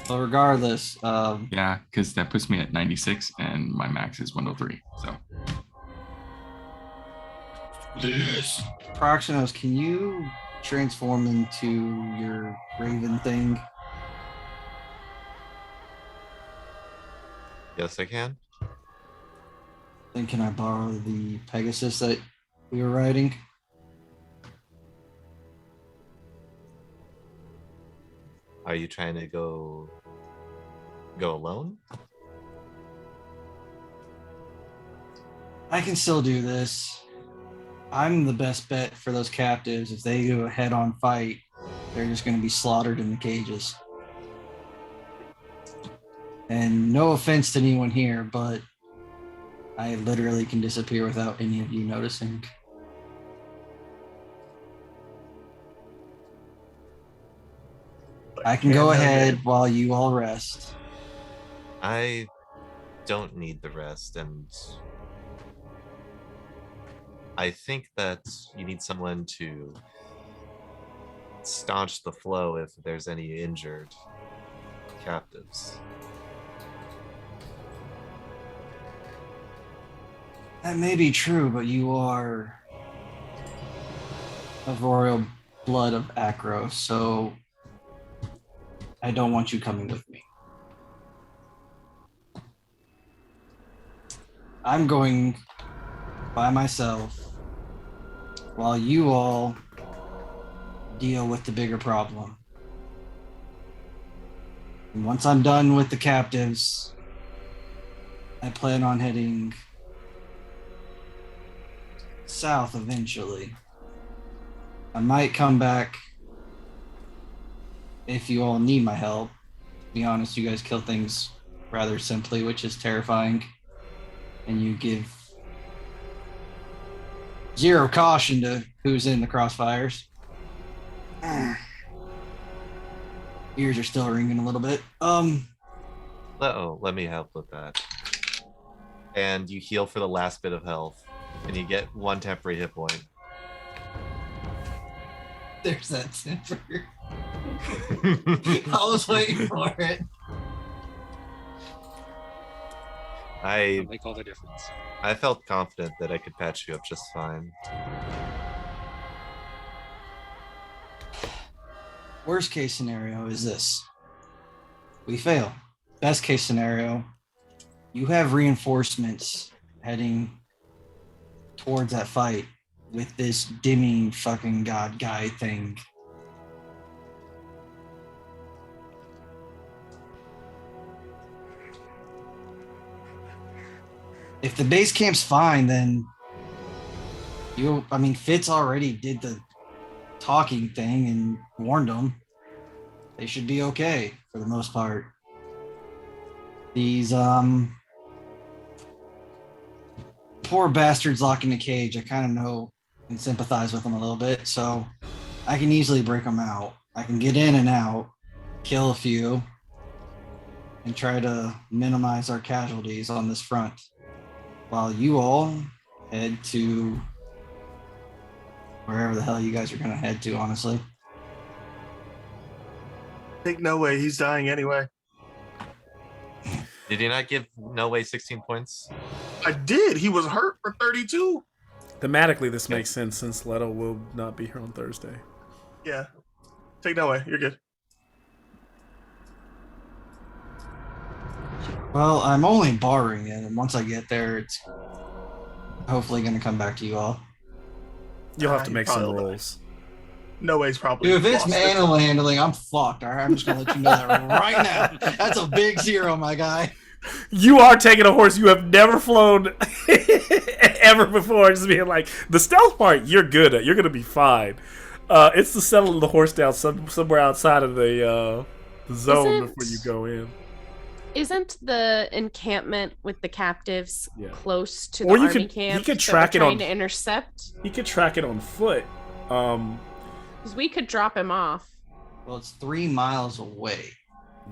So regardless, Yeah, because that puts me at 96 and my max is 103. So. Yes. Proxinos, can you transform into your Raven thing? Yes, I can. Then can I borrow the Pegasus that we were riding? Are you trying to go alone? I can still do this. I'm the best bet for those captives. If they go a head-on fight, they're just going to be slaughtered in the cages. And no offense to anyone here, but I literally can disappear without any of you noticing. I can go ahead while you all rest. I don't need the rest, and I think that you need someone to staunch the flow if there's any injured captives. That may be true, but you are of royal blood of Acro, so I don't want you coming with me. I'm going by myself while you all deal with the bigger problem. And once I'm done with the captives, I plan on heading south eventually. I might come back if you all need my help. To be honest, you guys kill things rather simply, which is terrifying. And you give zero caution to who's in the crossfires. Ears are still ringing a little bit. Let me help with that. And you heal for the last bit of health, and you get 1 temporary hit point. There's that temper. I was waiting for it. It'll make all the difference. I felt confident that I could patch you up just fine. Worst case scenario is this. We fail. Best case scenario, You have reinforcements heading towards that fight with this dimming fucking god guy thing. If the base camp's fine, then Fitz already did the talking thing and warned them. They should be okay for the most part. These poor bastards locked in a cage, I kind of know and sympathize with them a little bit, so I can easily break them out. I can get in and out, kill a few, and try to minimize our casualties on this front, while you all head to wherever the hell you guys are going to head to, honestly. Take no way. He's dying anyway. Did you not give No Way 16 points? I did. He was hurt for 32. Thematically, this makes sense since Leto will not be here on Thursday. Yeah. Take no way. You're good. Well, I'm only borrowing it, and once I get there, it's hopefully going to come back to you all. You'll have to you make some probably will. rolls. No way's probably. Dude, if it's lost it. manual handling, I'm fucked. All right, I'm just going to let you know that right now. That's a big 0, my guy. You are taking a horse you have never flown ever before, just being like, the stealth part, you're good at. You're going to be fine. It's the settling the horse down somewhere outside of the zone before you go in. Isn't the encampment with the captives close to the Or you army could- camp? he could that track we're it trying on- to intercept. You could track it on foot. Because we could drop him off. Well, it's 3 miles away.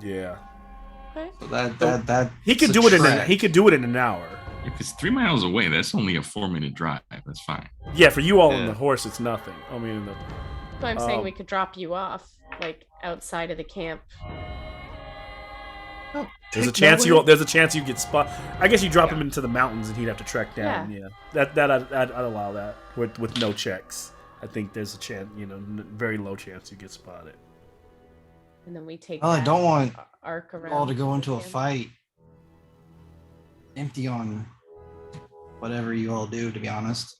Yeah. Okay. So that He could do it in an hour. If it's 3 miles away, that's only a 4-minute drive. That's fine. Yeah, for you all on the horse, it's nothing. I mean, So I'm saying we could drop you off, like outside of the camp. there's a chance you get spot. I guess you drop him into the mountains and he'd have to trek down. Yeah, I'd allow that with no checks. I think there's a chance, very low chance you get spotted. And then we take. Well, I don't want arc around all to go the into a camp. fight empty on whatever you all do, to be honest.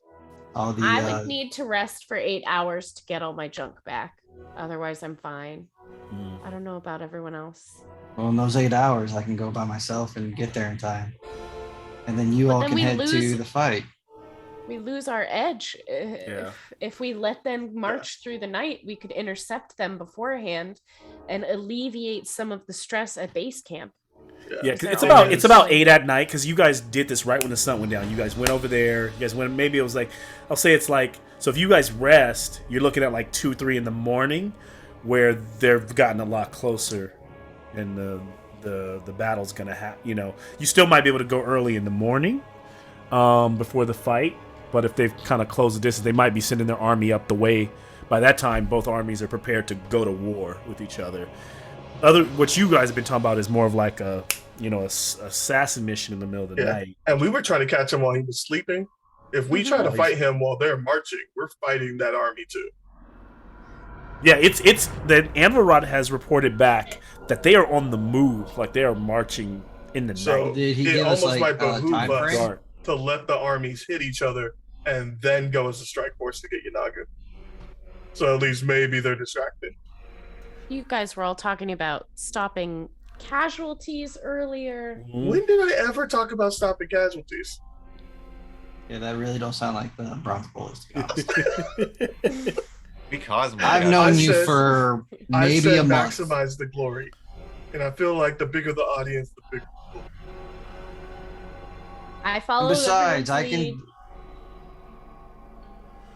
All the I would need to rest for 8 hours to get all my junk back. Otherwise, I'm fine. I don't know about everyone else. well, in those 8 hours, I can go by myself and get there in time. And then you But all then can we head lose- to the fight. We lose our edge. If we let them march through the night, we could intercept them beforehand and alleviate some of the stress at base camp. Yeah, 'cause Is there it's about 8 at night because you guys did this right when the sun went down. You guys went over there. You guys went. Maybe it was like, I'll say it's like. So if you guys rest, you're looking at like 2, 3 in the morning, where they've gotten a lot closer, and the battle's gonna happen. You still might be able to go early in the morning, before the fight. But if they've kind of closed the distance, they might be sending their army up the way. By that time, both armies are prepared to go to war with each other. What you guys have been talking about is more of like a assassin mission in the middle of the night. And we were trying to catch him while he was sleeping. If we try to fight him while they're marching, we're fighting that army too. Yeah, it's that Anvarod has reported back that they are on the move, like they are marching in the So night. Did he it give us almost like might a behoove time us frame? to let the armies hit each other and then go as a strike force to get Yanaga. So at least maybe they're distracted. You guys were all talking about stopping casualties earlier. When did I ever talk about stopping casualties? Yeah, that really don't sound like the Bronx Bullies, to be honest. Because I've known you for I maybe said a month. maximize the glory. And I feel like the bigger the audience, the bigger the glory. I follow. And besides, I everyone's can. lead.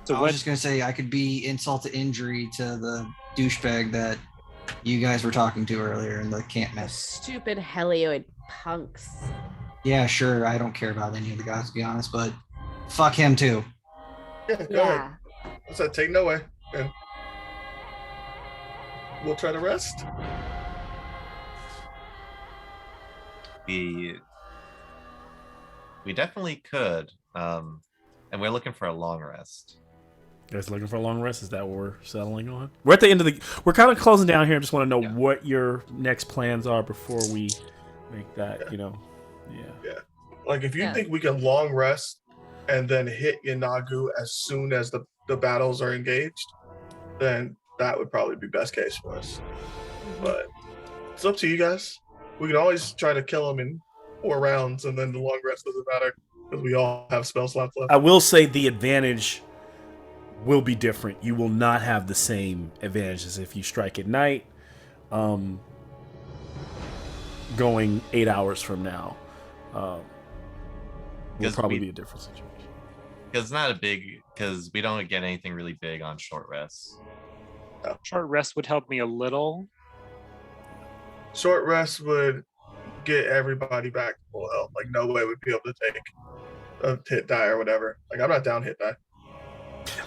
So I what? was just gonna say I could be insult to injury to the douchebag that you guys were talking to earlier in the camp mess. Stupid helioid punks. Yeah, sure. I don't care about any of the guys, to be honest, but fuck him too. Yeah, go ahead. Yeah. I said take no way. And we'll try to rest. We definitely could. And we're looking for a long rest. You guys looking for a long rest? Is that what we're settling on? We're at the end of we're kind of closing down here. I just want to know what your next plans are before we make that, Yeah. Like if you Yeah. think we can long rest and then hit Yanagu as soon as the battles are engaged, then that would probably be best case for us. But it's up to you guys. We can always try to kill them in 4 rounds, and then the long rest doesn't matter because we all have spell slots left. I will say the advantage will be different. You will not have the same advantage as if you strike at night. Going 8 hours from now will 'Cause probably we- be a different situation. Because it's not a big, because we don't get anything really big on short rests. Short rest would help me a little. Short rest would get everybody back to full health. Like no way would be able to take a hit die or whatever. Like I'm not down hit die.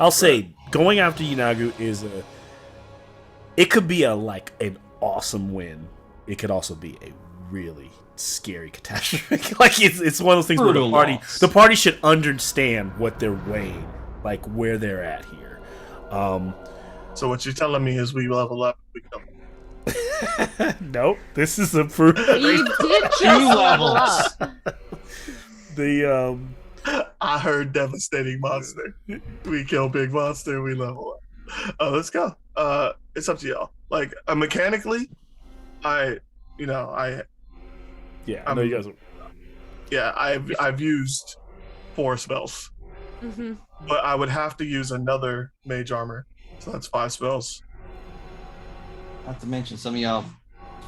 I'll say going after Yanagu is it could be like an awesome win. It could also be a really scary catastrophe. Like it's one of those things where Brutal loss. the party should understand what they're weighing, like where they're at here. So what you're telling me is we level up. We come. Nope, this is a proof. You did just level levels. up. The I heard devastating monster. We kill big monster. We level up. Let's go. It's up to y'all. Like mechanically, I yeah, I know you guys. I've used 4 spells, but I would have to use another mage armor, so that's 5 spells. Not to mention some of y'all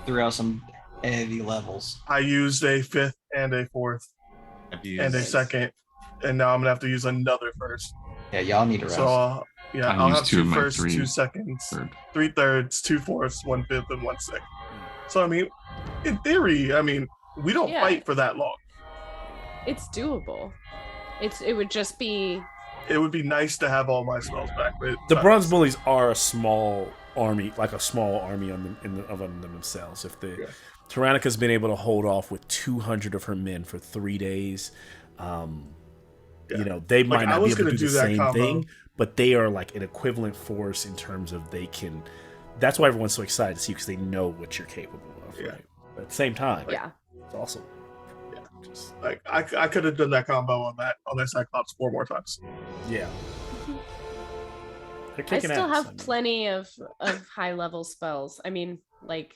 threw out some heavy levels. I used a 5th and a 4th I've and a used- 2nd, and now I'm gonna have to use another first. Yeah, y'all need to rest. So I I'll used have 2 2 of my firsts, 3 2 seconds, third. 3/3, 2 fourths, 1/5, and 1 second. So I mean, in theory, we don't Yeah. fight for that long. It's doable. It would just be It would be nice to have all my spells back. But The Bronze Bullies are a small army, like a small army of them themselves. If the Tyrannika's been able to hold off with 200 of her men for 3 days, they might I not be was able to gonna do the do that same combo. thing, but they are like an equivalent force in terms of they can. That's why everyone's so excited to see because they know what you're capable of. Yeah. Right? But at the same time, yeah. it's awesome. like I could have done that combo on that Cyclops 4 more times. Yeah. They're I kicking still ass, have I mean. plenty of high level spells. I mean, like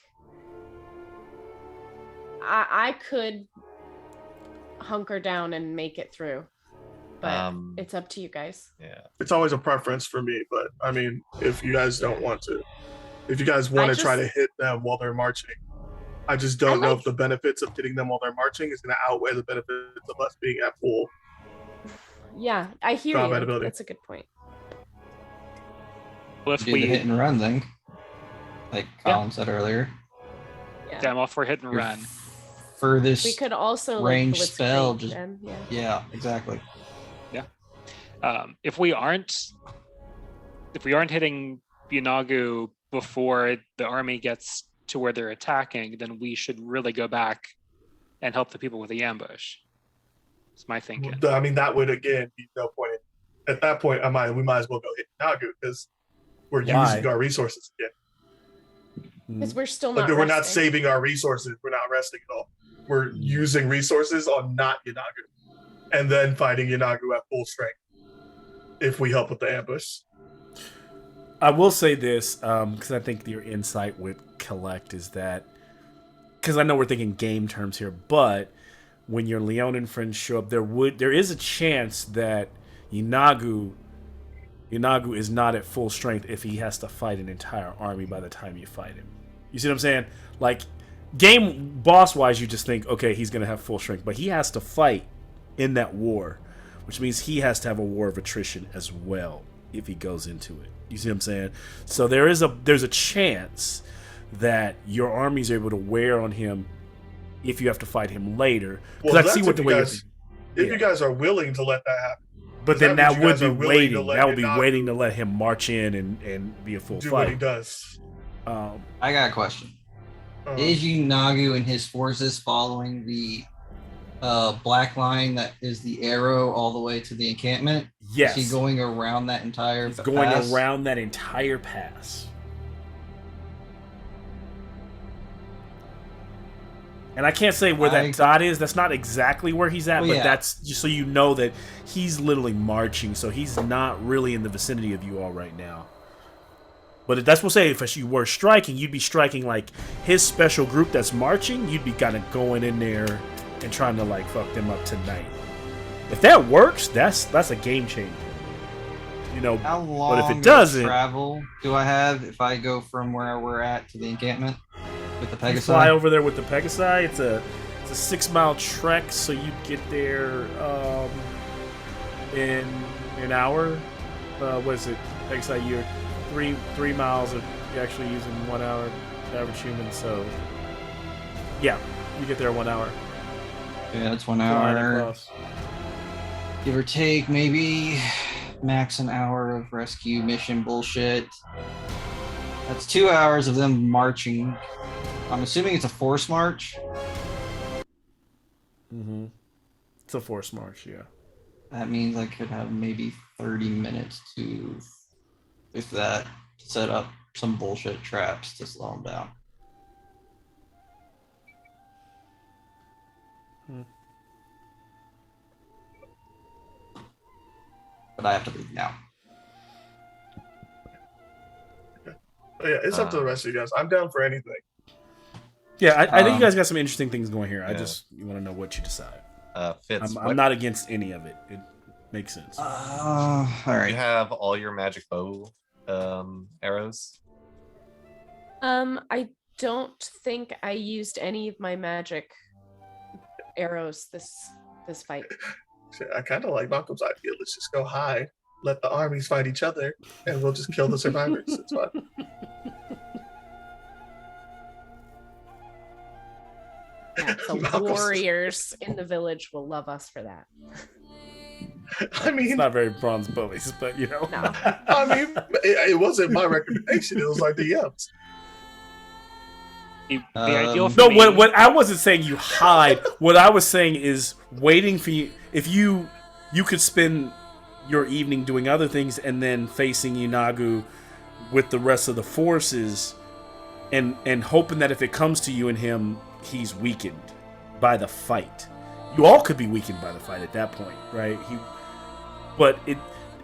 I could hunker down and make it through, but it's up to you guys. Yeah. It's always a preference for me, but I mean, if you guys don't want to, if you guys want to try to hit them while they're marching, I just don't know if the benefits of hitting them while they're marching is going to outweigh the benefits of us being at full. Yeah, I hear Combat you. ability. That's a good point. Well, if Do the hit and run thing, like Colin said earlier. Yeah. I'm off for hit and Your run. Furthest We could also range like spell blitzkrieg just them. Yeah. yeah, exactly. If we aren't hitting Yanagu before the army gets to where they're attacking, then we should really go back and help the people with the ambush. It's my thinking. I mean, that would again be no point. At that point, we might as well go hit Nagu because we're Why? using our resources again. Because we're still Like not. we're not resting. saving our resources. We're not resting at all. We're using resources on not Yanagu, and then fighting Yanagu at full strength if we help with the ambush. I will say this, because I think your insight with Collect is that, because I know we're thinking game terms here, but when your Leonin friends show up, there is a chance that Yanagu is not at full strength if he has to fight an entire army by the time you fight him. You see what I'm saying? Like, game boss-wise, you just think, okay, he's going to have full strength, but he has to fight in that war, which means he has to have a war of attrition as well if he goes into it. You see what I'm saying? So there's a chance that your armies are able to wear on him if you have to fight him later. Because I that's see what if the you way guys, if you guys are willing to let that happen. but then that that means you would guys be are willing to waiting. let That would be Yanagu waiting to let him march in and be a full do what he fight. does. I got a question. Uh, Is Yanagu and his forces following the black line that is the arrow all the way to the encampment? Yes. Is he going around that entire He's going pass? around that entire pass. And I can't say where that dot is. That's not exactly where he's at, Well, but yeah. that's just so you know that he's literally marching. So he's not really in the vicinity of you all right now. But that's what I'm saying. If you were striking, you'd be striking like his special group that's marching. You'd be kind of going in there and trying to like fuck them up tonight. If that works, that's a game changer. You know, How long but if it doesn't, travel do I have if I go from where we're at to the encampment with the you Pegasi? fly over there with the Pegasi. It's a 6-mile trek, so you get there in an hour. What is it? Pegasi, you're 3 miles. You're actually using 1 hour average human. So yeah, you get there in 1 hour. Yeah, that's 1 Flying hour. across. Give or take, maybe max an hour of rescue mission bullshit. That's 2 hours of them marching. I'm assuming it's a forced march. Mm-hmm. It's a forced march, yeah. That means I could have maybe 30 minutes to, if that, set up some bullshit traps to slow them down. But I have to leave now. But yeah, it's up to the rest of you guys. I'm down for anything. Yeah, I think you guys got some interesting things going here. I Yeah. just want to know what you decide. Fitz, I'm not against any of it. It makes sense. All you right. have all your magic bow arrows. I don't think I used any of my magic arrows this fight. Shit, I kind of like Malcolm's idea. Let's just go hide, let the armies fight each other, and we'll just kill the survivors. It's fine. Yeah, the Malcolm's- warriors in the village will love us for that. I mean, It's not very bronze bullies, but you know. No. I mean, it wasn't my recommendation. It was like the DM's. The ideal for No, me, what I wasn't saying you hide. What I was saying is waiting for you. If you could spend your evening doing other things and then facing Inagu with the rest of the forces, and hoping that if it comes to you and him, he's weakened by the fight. You all could be weakened by the fight at that point, right? But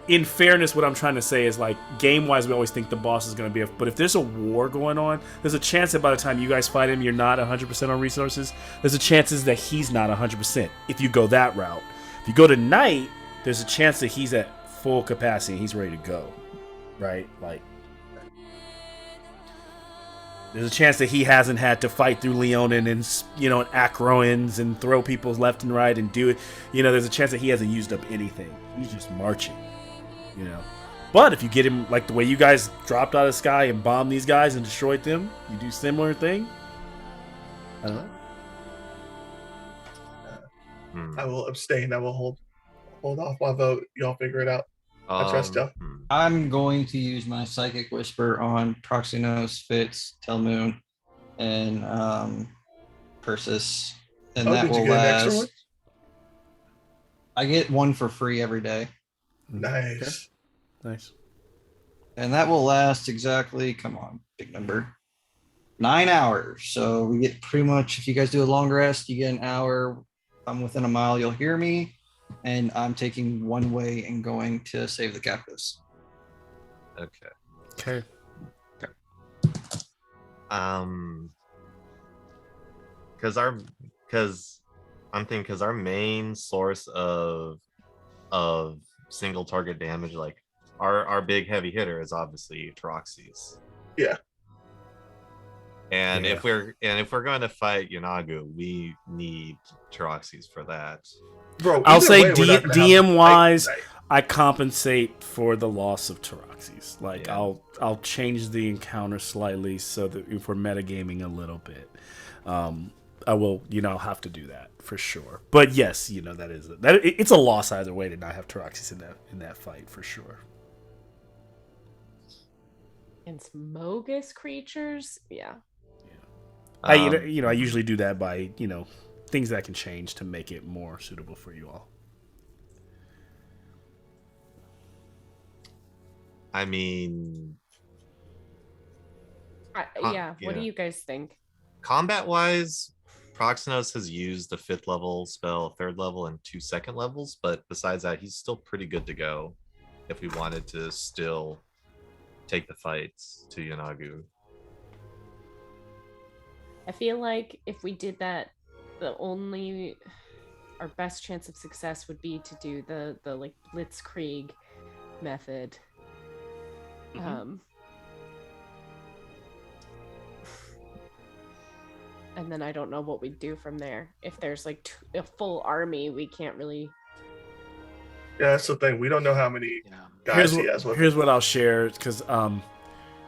in fairness, what I'm trying to say is, like, game-wise, we always think the boss is going to be but if there's a war going on, there's a chance that by the time you guys fight him, you're not 100% on resources. There's a chances that he's not 100% if you go that route. If you go to night, there's a chance that he's at full capacity and he's ready to go, right? Like, there's a chance that he hasn't had to fight through Leonin and, you know, and Acroans and throw people left and right and do it. You know, there's a chance that he hasn't used up anything. He's just marching, you know. But if you get him, like the way you guys dropped out of the sky and bombed these guys and destroyed them, you do similar thing. I don't know. I will abstain. I will hold off my vote. Y'all figure it out. I trust y'all. I'm going to use my Psychic Whisper on Proxynos, Fitz, Telmoon, and Persis. And that did you will get an extra last. one? I get one for free every day. Nice. Nice. And that will last exactly, come on, big number, 9 hours. So we get pretty much, if you guys do a long rest, you get an hour. If I'm within a mile, you'll hear me. And I'm taking one way and going to save the captives. Okay. Okay. Because our main source of single target damage, like our big heavy hitter, is obviously Troxys. Yeah. And Yeah. if we're going to fight Yanagu, we need Troxys for that. Bro, I'll either say way, we're not gonna have DM to wise, fight tonight. I compensate for the loss of Taroxys. Like, Yeah. I'll change the encounter slightly so that if we're metagaming a little bit, I will, you know, have to do that for sure. But yes, you know, it's a loss either way to not have Taroxys in that fight for sure. And Smogus creatures, yeah. I usually do that by, you know, things that can change to make it more suitable for you all. I mean, Yeah, what do you guys think? combat wise, Proxenos has used a 5th level spell, 3rd level, and 2 second levels, but besides that, he's still pretty good to go if we wanted to still take the fights to Yanagu. I feel like if we did that, our best chance of success would be to do the like blitzkrieg method. And then I don't know what we'd do from there. If there's like a full army, we can't really. Yeah, that's the thing. We don't know how many guys he has with Here's him. what I'll share, because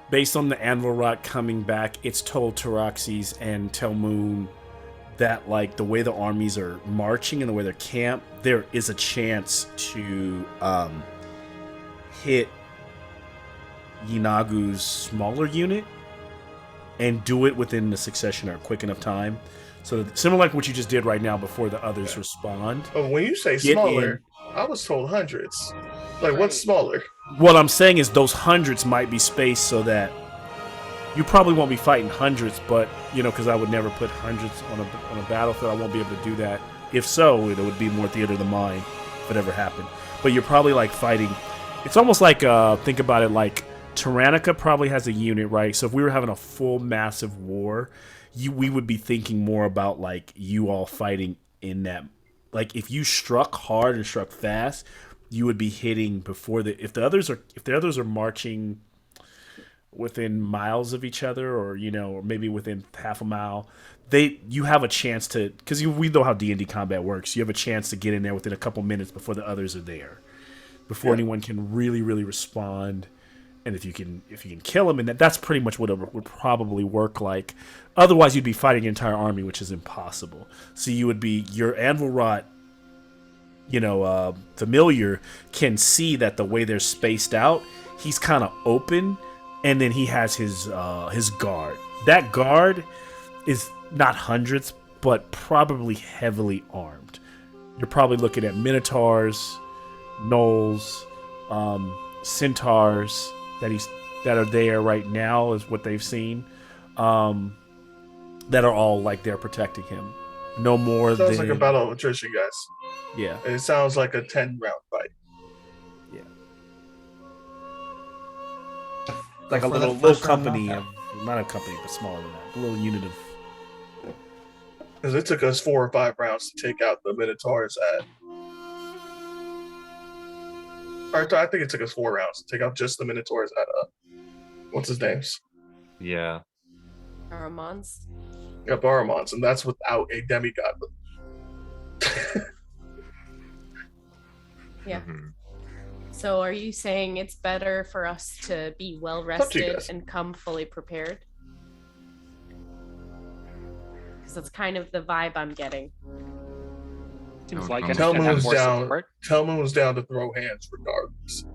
based on the Anvil Rot coming back, it's told Taraxes and Telmoon that like the way the armies are marching and the way they're camped, there is a chance to hit Yinagu's smaller unit and do it within the succession or quick enough time. So similar like what you just did right now before the others respond. Oh, when you say Get smaller, in. I was told hundreds. Like, what's smaller? What I'm saying is those hundreds might be spaced so that you probably won't be fighting hundreds, but, you know, because I would never put hundreds on a battlefield. I won't be able to do that. If so, it would be more theater of the mind if it ever happened. But you're probably, like, fighting. It's almost like, think about it like Tyrannica probably has a unit, right? So if we were having a full massive war, we would be thinking more about, like, you all fighting in that. Like, if you struck hard and struck fast, you would be hitting before if the others are marching within miles of each other, or you know, or maybe within half a mile, you have a chance to, because we know how D&D combat works. You have a chance to get in there within a couple minutes before the others are there, before anyone can really respond. And if you can kill them, and that's pretty much what it would probably work like. Otherwise, you'd be fighting an entire army, which is impossible. So you would be your Anvil Rot, you know, familiar can see that the way they're spaced out, he's kind of open, and then he has his guard. That guard is not hundreds, but probably heavily armed. You're probably looking at minotaurs, gnolls, centaurs that are there right now is what they've seen. That are all like they're protecting him. No more Sounds than like a battle of attrition, guys. Yeah. It sounds like a 10-round fight. Yeah. Like a For that little first round company knockout. of, not a company, but smaller than that. A little unit of. Because it took us 4 or 5 rounds to take out the Minotaurs at. Or I think it took us 4 rounds to take out just the Minotaurs at what's his name's? Yeah. Aramons. Yeah, Baramons, and that's without a demigod. Yeah. Mhm. So are you saying it's better for us to be well up to you rested guys. and come fully prepared? Because that's kind of the vibe I'm getting. Seems No, like come it. on. And have Telmoon's more down. support. Telmoon's down to throw hands regardless.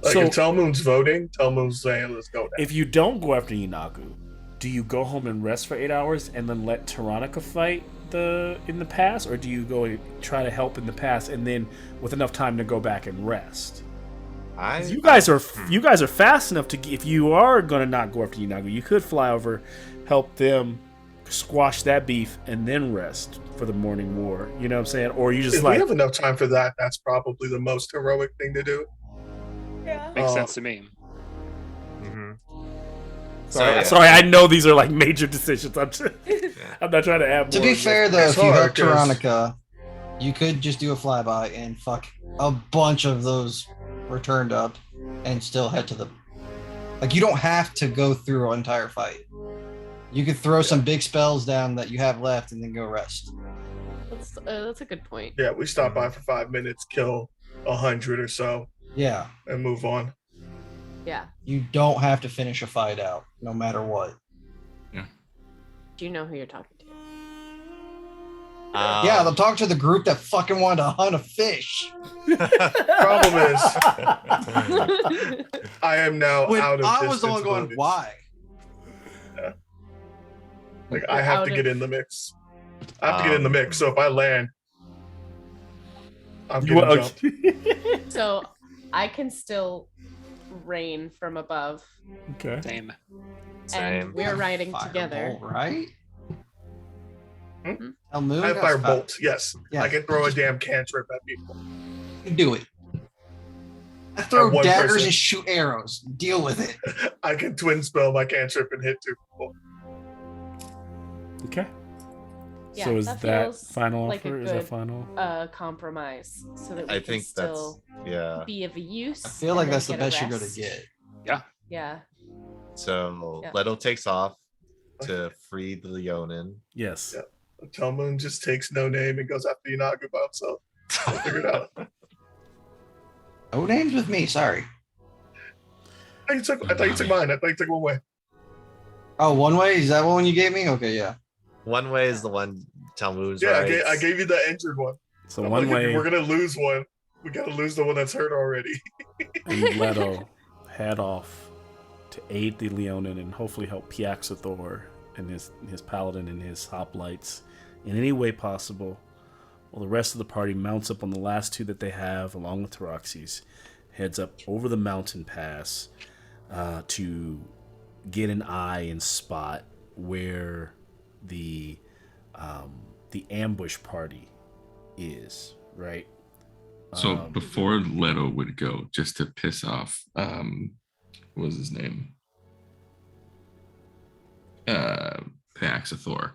Like, So- if Telmoon's voting, Telmoon's saying, let's go now. If you don't go after Yinagu, do you go home and rest for 8 hours and then let Tyrannica fight in the pass, or do you go and try to help in the pass and then with enough time to go back and rest? 'Cause you guys are fast enough to, if you are gonna not go after Yinagu, you could fly over, help them squash that beef, and then rest for the morning war. You know what I'm saying? Or you just If we have enough time for that, that's probably the most heroic thing to do. Yeah. Makes sense to me. Mhm. Sorry, I know these are like major decisions. I'm not trying to add more. To be fair, though, It's if you have hard, 'cause- Tyrannica, you could just do a flyby and fuck a bunch of those returned up and still head to the. Like, you don't have to go through an entire fight. You could throw some big spells down that you have left and then go rest. That's a good point. Yeah, we stop by for 5 minutes, kill 100 or so, Yeah. and move on. Yeah. You don't have to finish a fight out, no matter what. Do you know who you're talking to? Yeah, they'll talk to the group that fucking wanted to hunt a fish. Problem is, I am now When out of I was the one distance going, bonus. why? Like, I You're have out to of- get in the mix. I have to get in the mix. So if I land, I'm You getting are- jumped. So I can still rain from above, Okay. Same. and we're riding Fireball, together. right? Moon I have got fire spot- bolts. Yes, Yeah. I can throw a damn cantrip at people. Do it. I throw one daggers person. and shoot arrows. Deal with it. I can twin spell my cantrip and hit 2 people. Okay. Yeah, So is that that feels final like a offer? Is that good- final? Compromise so that we I can think still yeah. be of use. I feel and like then that's the get a best you're gonna rest. get. Yeah. So Yeah. Leto takes off to free the Leonin. Yes. Yeah. Telmoon just takes no name and goes after Inagu by himself. I'll figure it out. No names with me. Sorry. I thought you took mine. I thought you took one way. Oh, one way. Is that one you gave me? Okay, yeah. One way is the one Talmud's Yeah, right. I gave you the injured one. So I'm one like, if way, we're gonna lose one. We gotta lose the one that's hurt already. and Leto head off to aid the Leonin and hopefully help Piaxathor and his paladin and his hoplites in any way possible. While the rest of the party mounts up on the last 2 that they have, along with Taroxes, heads up over the mountain pass to get an eye and spot where the ambush party is, right? So before Leto would go, just to piss off, what was his name? Paxathor.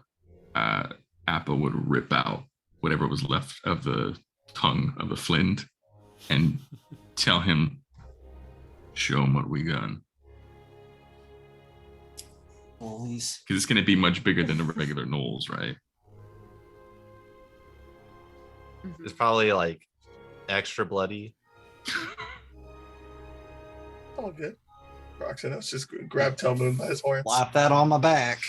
Appa would rip out whatever was left of the tongue of the flint and tell him, show him what we got. Bullies. Because it's going to be much bigger than the regular gnolls, right? It's probably like extra bloody. All good. Roxanne's just grab Telmoon by his horns. Slap that on my back.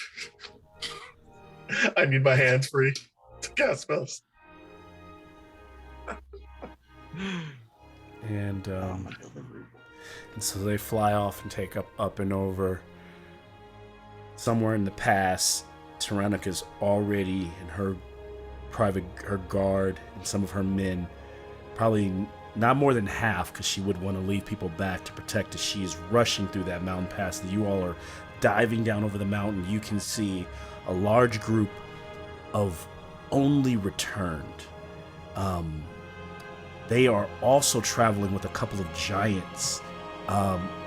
I need my hands free to cast spells. And so they fly off and take up and over. Somewhere in the pass, Tyrannika's already in her guard and some of her men, probably not more than half, because she would want to leave people back to protect as she is rushing through that mountain pass. You all are diving down over the mountain. You can see a large group of only returned. They are also traveling with a couple of giants.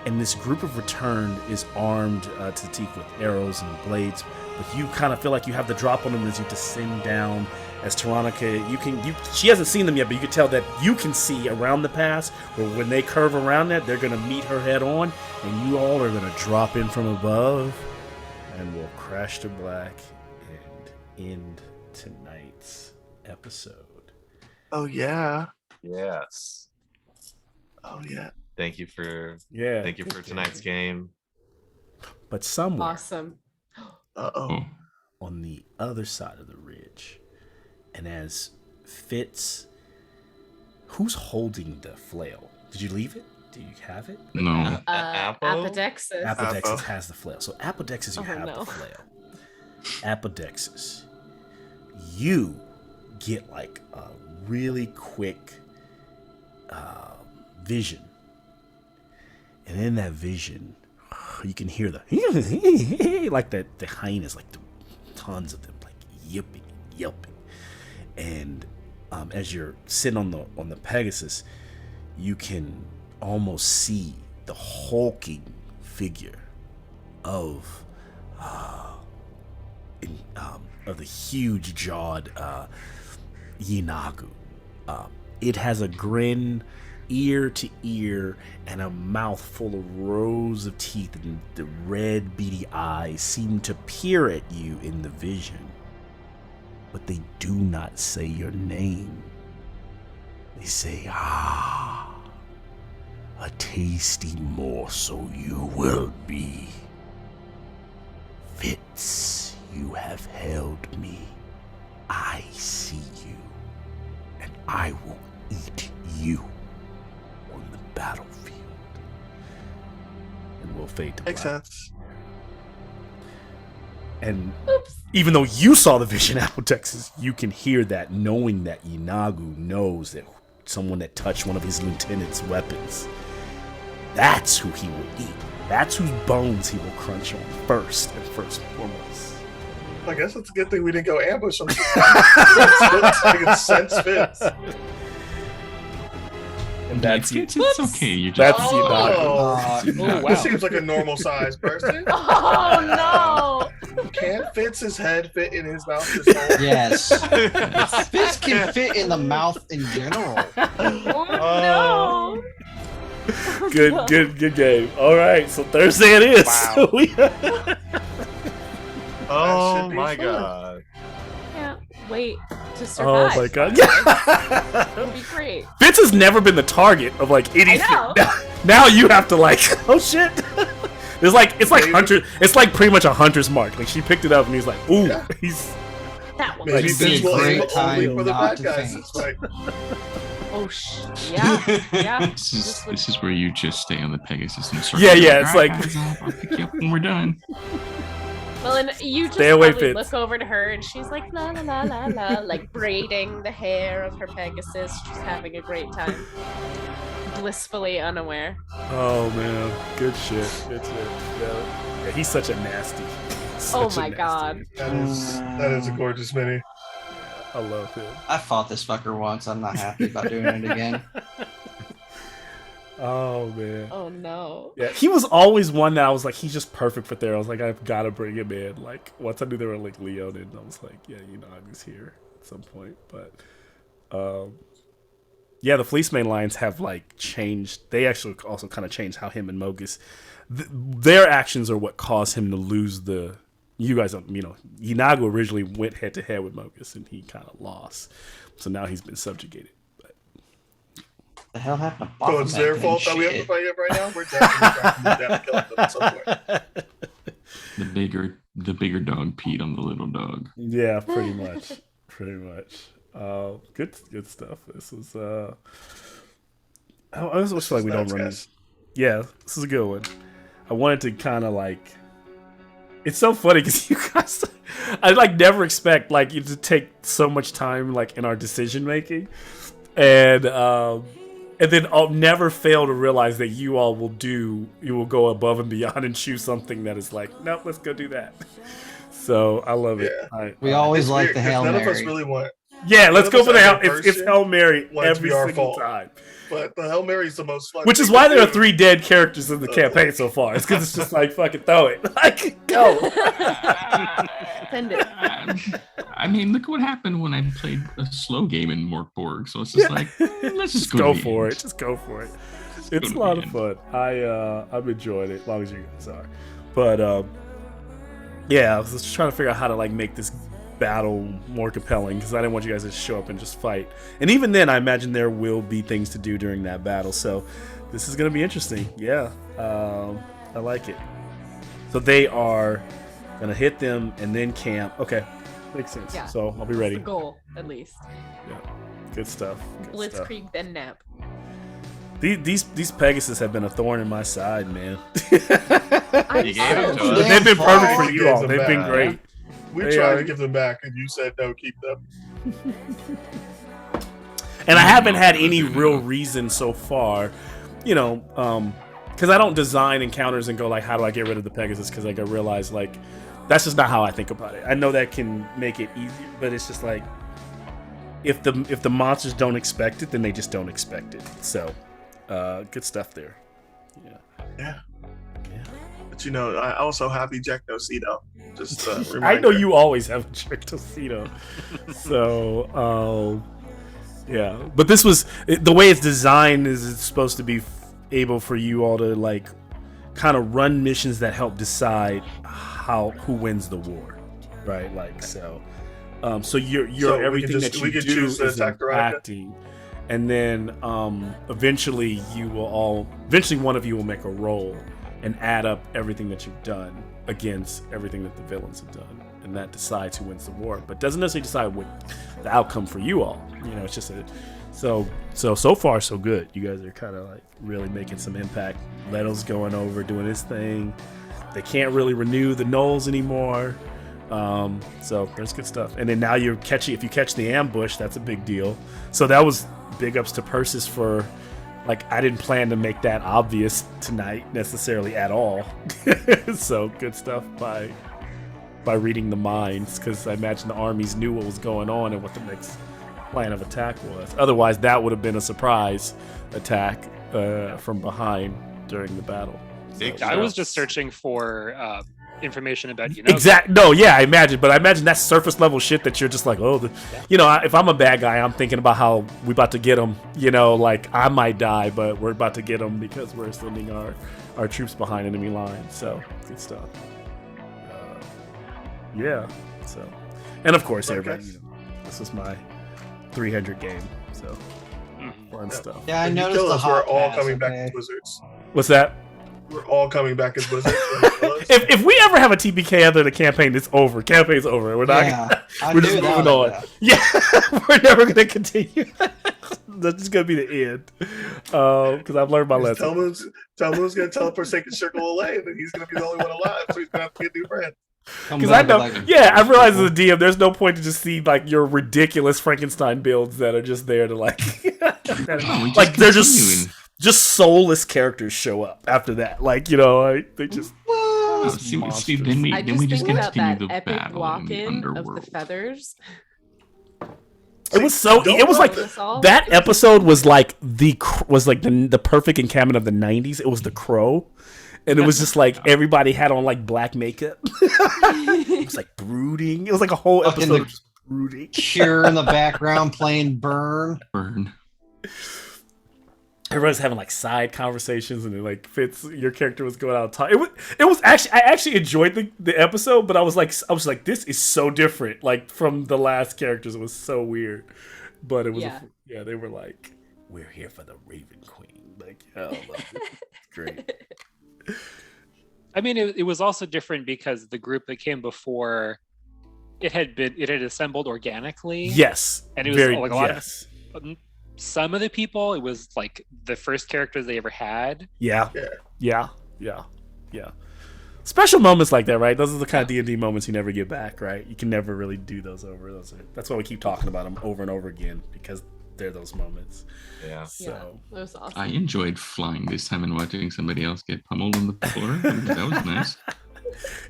And this group of returned is armed to the teeth with arrows and blades. But you kind of feel like you have the drop on them as you descend down. As Tyrannica, she hasn't seen them yet, but you can tell that you can see around the pass, where when they curve around that, they're going to meet her head on, and you all are going to drop in from above, and we'll crash to black and end tonight's episode. Oh yeah. Yes. Oh yeah. Thank you for Good tonight's game. But somewhere Awesome. Uh-oh. on the other side of the ridge, and as Fitz, who's holding the flail? Did you leave it? Do you have it? No. Apodexis. Apodexis has the flail. So Apodexis, you have no. the flail. Apodexis, you get like a really quick vision. And in that vision, you can hear the like the hyenas, like the tons of them, like yelping. And as you're sitting on the Pegasus, you can almost see the hulking figure of the huge jawed Yinagu. It has a grin ear to ear and a mouth full of rows of teeth, and the red beady eyes seem to peer at you in the vision. But they do not say your name. They say, a tasty morsel you will be. Fitz, you have held me. I see you, and I will eat you on the battlefield. And we'll fade to black. Makes sense. And even though you saw the vision out of Texas, you can hear that, knowing that Inagu knows that someone that touched one of his lieutenant's weapons, that's who he will eat. That's whose bones he will crunch on first and foremost. I guess it's a good thing we didn't go ambush them. I can sense Fitz. And that's you. It's okay. You That's just you, Oh, wow. This seems like a normal size person. Oh Can't Fitz's head fit in his mouth this whole? yes. Fitz can fit in the mouth in general. no! Oh no! Good game. All right, so Thursday it is. Wow. Oh should be my fun. god. Can't wait to Oh survive. my god. That would be great. Fitz has never been the target of like anything. know. Now you have to like, oh shit. It's like hunter. It's like pretty much a hunter's mark. Like she picked it up and he's like, ooh, Yeah. he's That one. Maybe It'd be a this will great aim only time for the not bad to guys. faint. It's like, Oh yeah. Yeah. This is where you just stay on the Pegasus and circle. Yeah, it's "All right, like- guys, I'll pick you up when we're done. Well, and you just Stay away, probably Fitz. look over to her and she's like la la la la la, like braiding the hair of her Pegasus. She's having a great time, blissfully unaware. Oh man, good shit. Good shit. Yeah, he's such a nasty. Oh Such a my nasty god. dude. that is a gorgeous mini. I love him. I fought this fucker once. I'm not happy about doing it again. Oh man. Oh no. Yeah, he was always one that I was like, he's just perfect for there. I was like, I've got to bring him in. Like, once I knew they were like Leon, and I was like, yeah, you know, I was here at some point. But, yeah, the Fleece Main Lions have like changed. They actually also kind of changed how him and Mogus, their actions are what caused him to lose the. You guys don't, you know, Inago originally went head to head with Mogus, and he kind of lost. So now he's been subjugated. The hell happened to So Baphomet it's their and fault that we have to shit? fight him right now? We're definitely killing them at some point. The bigger dog peed on the little dog. Yeah, pretty much. Pretty much. Good stuff. This was I always feel like we don't run this. Yeah, this is a good one. I wanted to kind of like. It's so funny because you guys, I like never expect like you to take so much time like in our decision making, and then I'll never fail to realize that you will go above and beyond and choose something that is like, nope, let's go do that. So I love it. Yeah. We always It's like weird, the 'cause Hail none Mary. of us really want, Yeah, let's None go of for us the as Hail. a It's person Hail Mary want it to every be our single fault. time. but the Hail Mary is the most fun. Which is thing why to there are do. 3 dead characters in the campaign so far. It's because it's just like, fucking throw it. Like, go. Send it. I mean, look what happened when I played a slow game in Morkborg. So it's just like, let's just Go to the for end. it. Just go for it. go It's to a lot the of end. fun. I've enjoyed it as long as you guys are. But yeah, I was just trying to figure out how to like make this battle more compelling because I didn't want you guys to show up and just fight. And even then, I imagine there will be things to do during that battle. So this is gonna be interesting. Yeah, I like it. So they are gonna hit them and then camp. Okay, makes sense. Yeah. So I'll be That's ready. the goal, at least. Yeah, good stuff. Good stuff. Blitzkrieg, then nap. These Pegasus have been a thorn in my side, man. I'm You gave it to so- us. They've been perfect for Fine. you all. Gives They've them been back. great. We They tried are- to give them back, and you said no, keep them. And I haven't had any real reason so far, you know, because I don't design encounters and go like, how do I get rid of the Pegasus? Because like I realize like that's just not how I think about it. I know that can make it easier, but it's just like if the monsters don't expect it, then they just don't expect it. So good stuff there. Yeah. But you know, I also happy Jack No Cito. Just I reminder. know you always have a trick Tocino. So yeah, but this was the way it's designed is it's supposed to be able for you all to like kind of run missions that help decide who wins the war, right? Like so so you're So we everything can that just- you we can do choose to is attack the Radica? acting, and then eventually one of you will make a roll and add up everything that you've done against everything that the villains have done, and that decides who wins the war, but doesn't necessarily decide what the outcome for you all. You know, it's just so far so good. You guys are kind of like really making some impact. Leto's going over doing his thing. They can't really renew the Knolls anymore. So there's good stuff. And then now you're catching, if you catch the ambush, that's a big deal. So that was big ups to Persis for, like, I didn't plan to make that obvious tonight necessarily at all. So good stuff by by reading the minds, because I imagine the armies knew what was going on and what the next plan of attack was. Otherwise, that would have been a surprise attack from behind during the battle. Big I was just searching for information about I imagine, but I imagine that's surface level shit that you're just like, if I'm a bad guy, I'm thinking about how we about to get them. Like I might die, but we're about to get them because we're sending our troops behind enemy lines. So good stuff. So, and of course, everybody. This was my 300 game, so fun stuff. Yeah, I If you noticed kill the us, hot we're all pass, coming back okay. as wizards. What's that? We're all coming back as wizards. If we ever have a TPK other than the campaign, it's over. Campaign's over. We're not. Yeah, I we're knew just that moving on. was Yeah, we're never gonna continue. That's just gonna be the end. Because I've learned my lesson. Telmoon's gonna teleport Sacred Circle away, and then he's gonna be the only one alive, so he's gonna have to get new friends. Because I know, I realize as a DM, there's no point to just see like your ridiculous Frankenstein builds that are just there to like, like they're just soulless characters show up after that. Like they just. Then we I then just we just think about continue that the epic battle in the walk-in of the underworld. feathers. It was so. It was like that episode was like the perfect encampment of the '90s. It was The Crow. And it was just like everybody had on like black makeup. It was like brooding. It was like a whole episode of just brooding. Cure in the background playing Burn. Everyone's having like side conversations, and then like Fitz, your character was going out and talking. It was actually I actually enjoyed the episode, but I was like this is so different like from the last characters. It was so weird, but it was they were like, we're here for the Raven Queen. Like great. I mean, it was also different because the group that came before it had assembled organically. Yes, and it was like a lot of some of the people. It was like the first characters they ever had. Yeah. Special moments like that, right? Those are the kind of D&D moments you never get back, right? You can never really do those over. That's why we keep talking about them over and over again, because they're those moments. Yeah. That was awesome. I enjoyed flying this time and watching somebody else get pummeled on the floor. That was nice.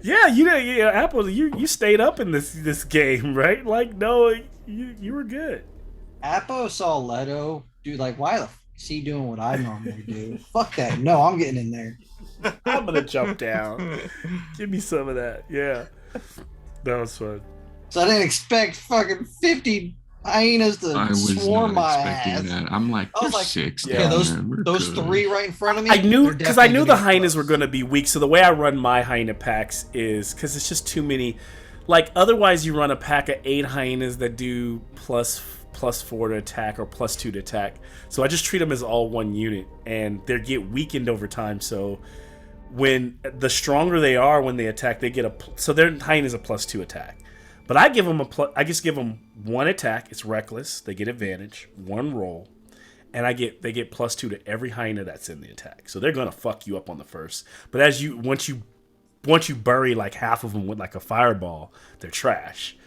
Yeah, Apple, you stayed up in this game, right? Like, no, you were good. Appo saw Leto, dude. Like, why the f is he doing what I normally do? Fuck that. No, I'm getting in there. I'm gonna jump down. Give me some of that. Yeah, that was fun. So I didn't expect fucking 50 hyenas to swarm my ass. That. I'm like, I was like, 6. Yeah, those 3 right in front of me. I knew the hyenas were going to be weak. So the way I run my hyena packs is because it's just too many. Like otherwise, you run a pack of 8 hyenas that do plus 4 to attack or plus 2 to attack. So I just treat them as all one unit, and they get weakened over time. So when the stronger they are when they attack, they get so their hyenas a plus 2 attack. But I give them I just give them 1 attack. It's reckless. They get advantage, 1 roll, and they get plus 2 to every hyena that's in the attack. So they're gonna fuck you up on the first. But once you bury like half of them with like a fireball, they're trash.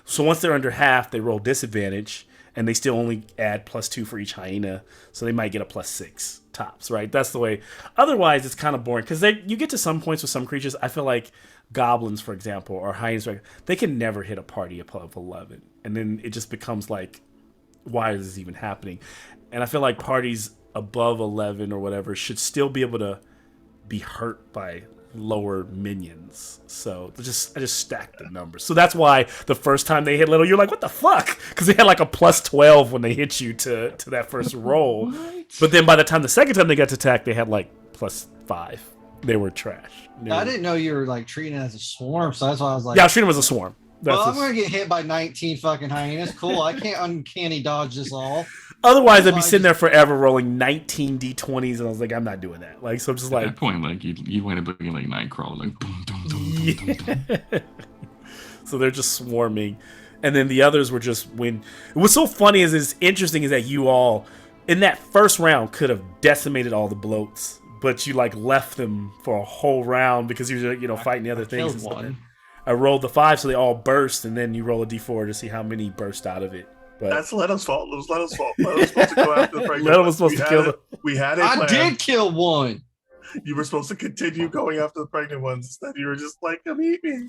So once they're under half, they roll disadvantage, and they still only add plus 2 for each hyena. So they might get a plus 6 tops, right? That's the way. Otherwise, it's kind of boring because you get to some points with some creatures. I feel like goblins, for example, or hyenas, they can never hit a party above 11, and then it just becomes like, why is this even happening? And I feel like parties above 11 or whatever should still be able to be hurt by lower minions. So I just stacked the numbers. So that's why the first time they hit little, you're like, what the fuck? Because they had like a plus 12 when they hit you to that first roll. But then by the time the second time they got to attack, they had like plus 5. They were trash. I didn't know you were like treating it as a swarm, so that's why I was like, yeah, I was treating them as a swarm. I'm gonna get hit by 19 fucking hyenas. Cool, I can't uncanny dodge this all. Otherwise, I'd be sitting there forever rolling 19 d20s, and I was like, I'm not doing that. Like, so I'm just At like, that point, like you wind up looking like Nightcrawler, like boom, boom, boom, boom, boom, boom. So they're just swarming, and then the others were just what's so funny is interesting is that you all in that first round could have decimated all the bloats, but you like left them for a whole round because you were fighting the other things. And stuff. I rolled the 5, so they all burst, and then you roll a d4 to see how many burst out of it. But that's Leto's fault. It was Leto's fault. Leto was supposed to go after the pregnant. Leto was supposed to kill them. We had a plan. I did kill one. You were supposed to continue going after the pregnant ones. Instead, you were just like, come eat me.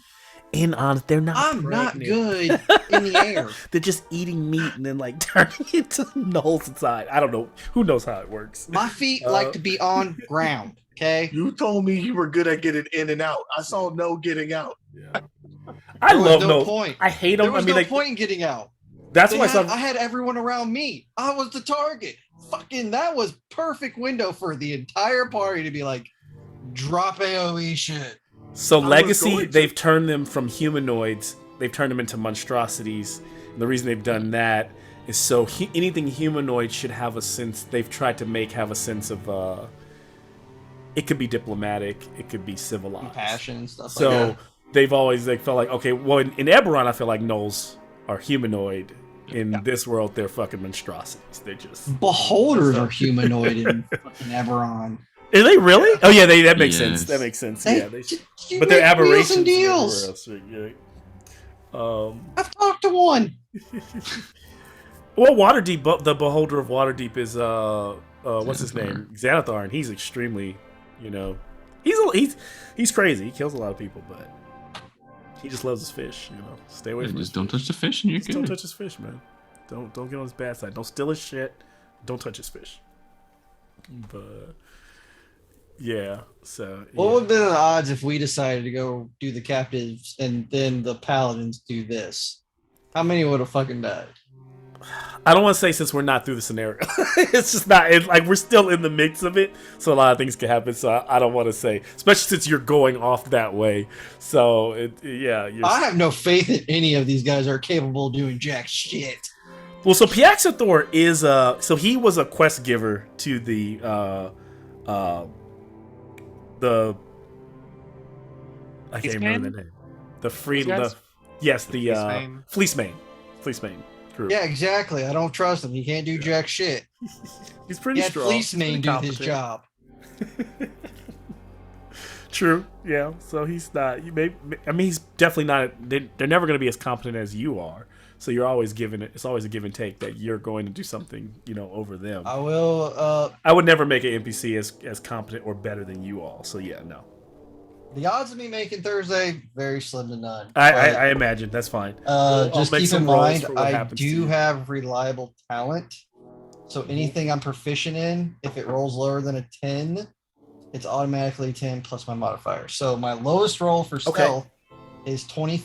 In honest, they're not. I'm not pregnant. good in the air. They're just eating meat and then like turning into gnolls inside. I don't know. Who knows how it works? My feet like to be on ground. Okay. You told me you were good at getting in and out. I saw no getting out. Yeah. I There was love no gnolls. point. I hate them. There was I mean, no like, point in getting out. that's They why had- I had everyone around me. I was the target. Fucking, that was perfect window for the entire party to be like, drop AOE shit. So I was Legacy, going to. they've turned them from humanoids. They've turned them into monstrosities. And the reason they've done that is so anything humanoid should have a sense. They've tried to have a sense of. It could be diplomatic. It could be civilized. Compassion and stuff So like that. they've always felt like, okay, well, in Eberron, I feel like gnolls are humanoid. In this world, they're fucking monstrosities. They're just. Beholders are humanoid in fucking Eberron. Are they really? Oh yeah, that makes sense. Yes. That makes sense. They- Yeah, you but they're make wheels aberrations. and deals. everywhere else, yeah. I've talked to one. Well, Waterdeep, the Beholder of Waterdeep is what's his name? Xanathar, and he's extremely, he's crazy. He kills a lot of people, but he just loves his fish. Stay away Yeah, from just his don't fish. touch the fish and you're Just don't good. touch his fish, man. Don't get on his bad side. Don't steal his shit. Don't touch his fish. But yeah, so What yeah. would have been the odds if we decided to go do the captives and then the paladins do this? How many would have fucking died? I don't want to say since we're not through the scenario. It's just not. It's like we're still in the mix of it, so a lot of things can happen. So I don't want to say, especially since you're going off that way. So I have no faith in any of these guys are capable of doing jack shit. Well, so Piaxathor is so he was a quest giver to the I can't remember the name. The free These guys? the Fleecemane crew. Yeah, exactly. I don't trust him. He can't do jack shit. He's pretty He had strong. Fleece He's Mane pretty do his competent. job. True. Yeah. So he's not. He's definitely not. They're never going to be as competent as you are. So you're always giving it. It's always a give and take that you're going to do something, over them. I will. I would never make an NPC as competent or better than you all. So yeah, no. The odds of me making Thursday very slim to none. I imagine that's fine. I'll Just make keep some in rolls mind, for what I happens to do you. have reliable talent. So anything I'm proficient in, if it rolls lower than a 10, it's automatically 10 plus my modifier. So my lowest roll for stealth is 25.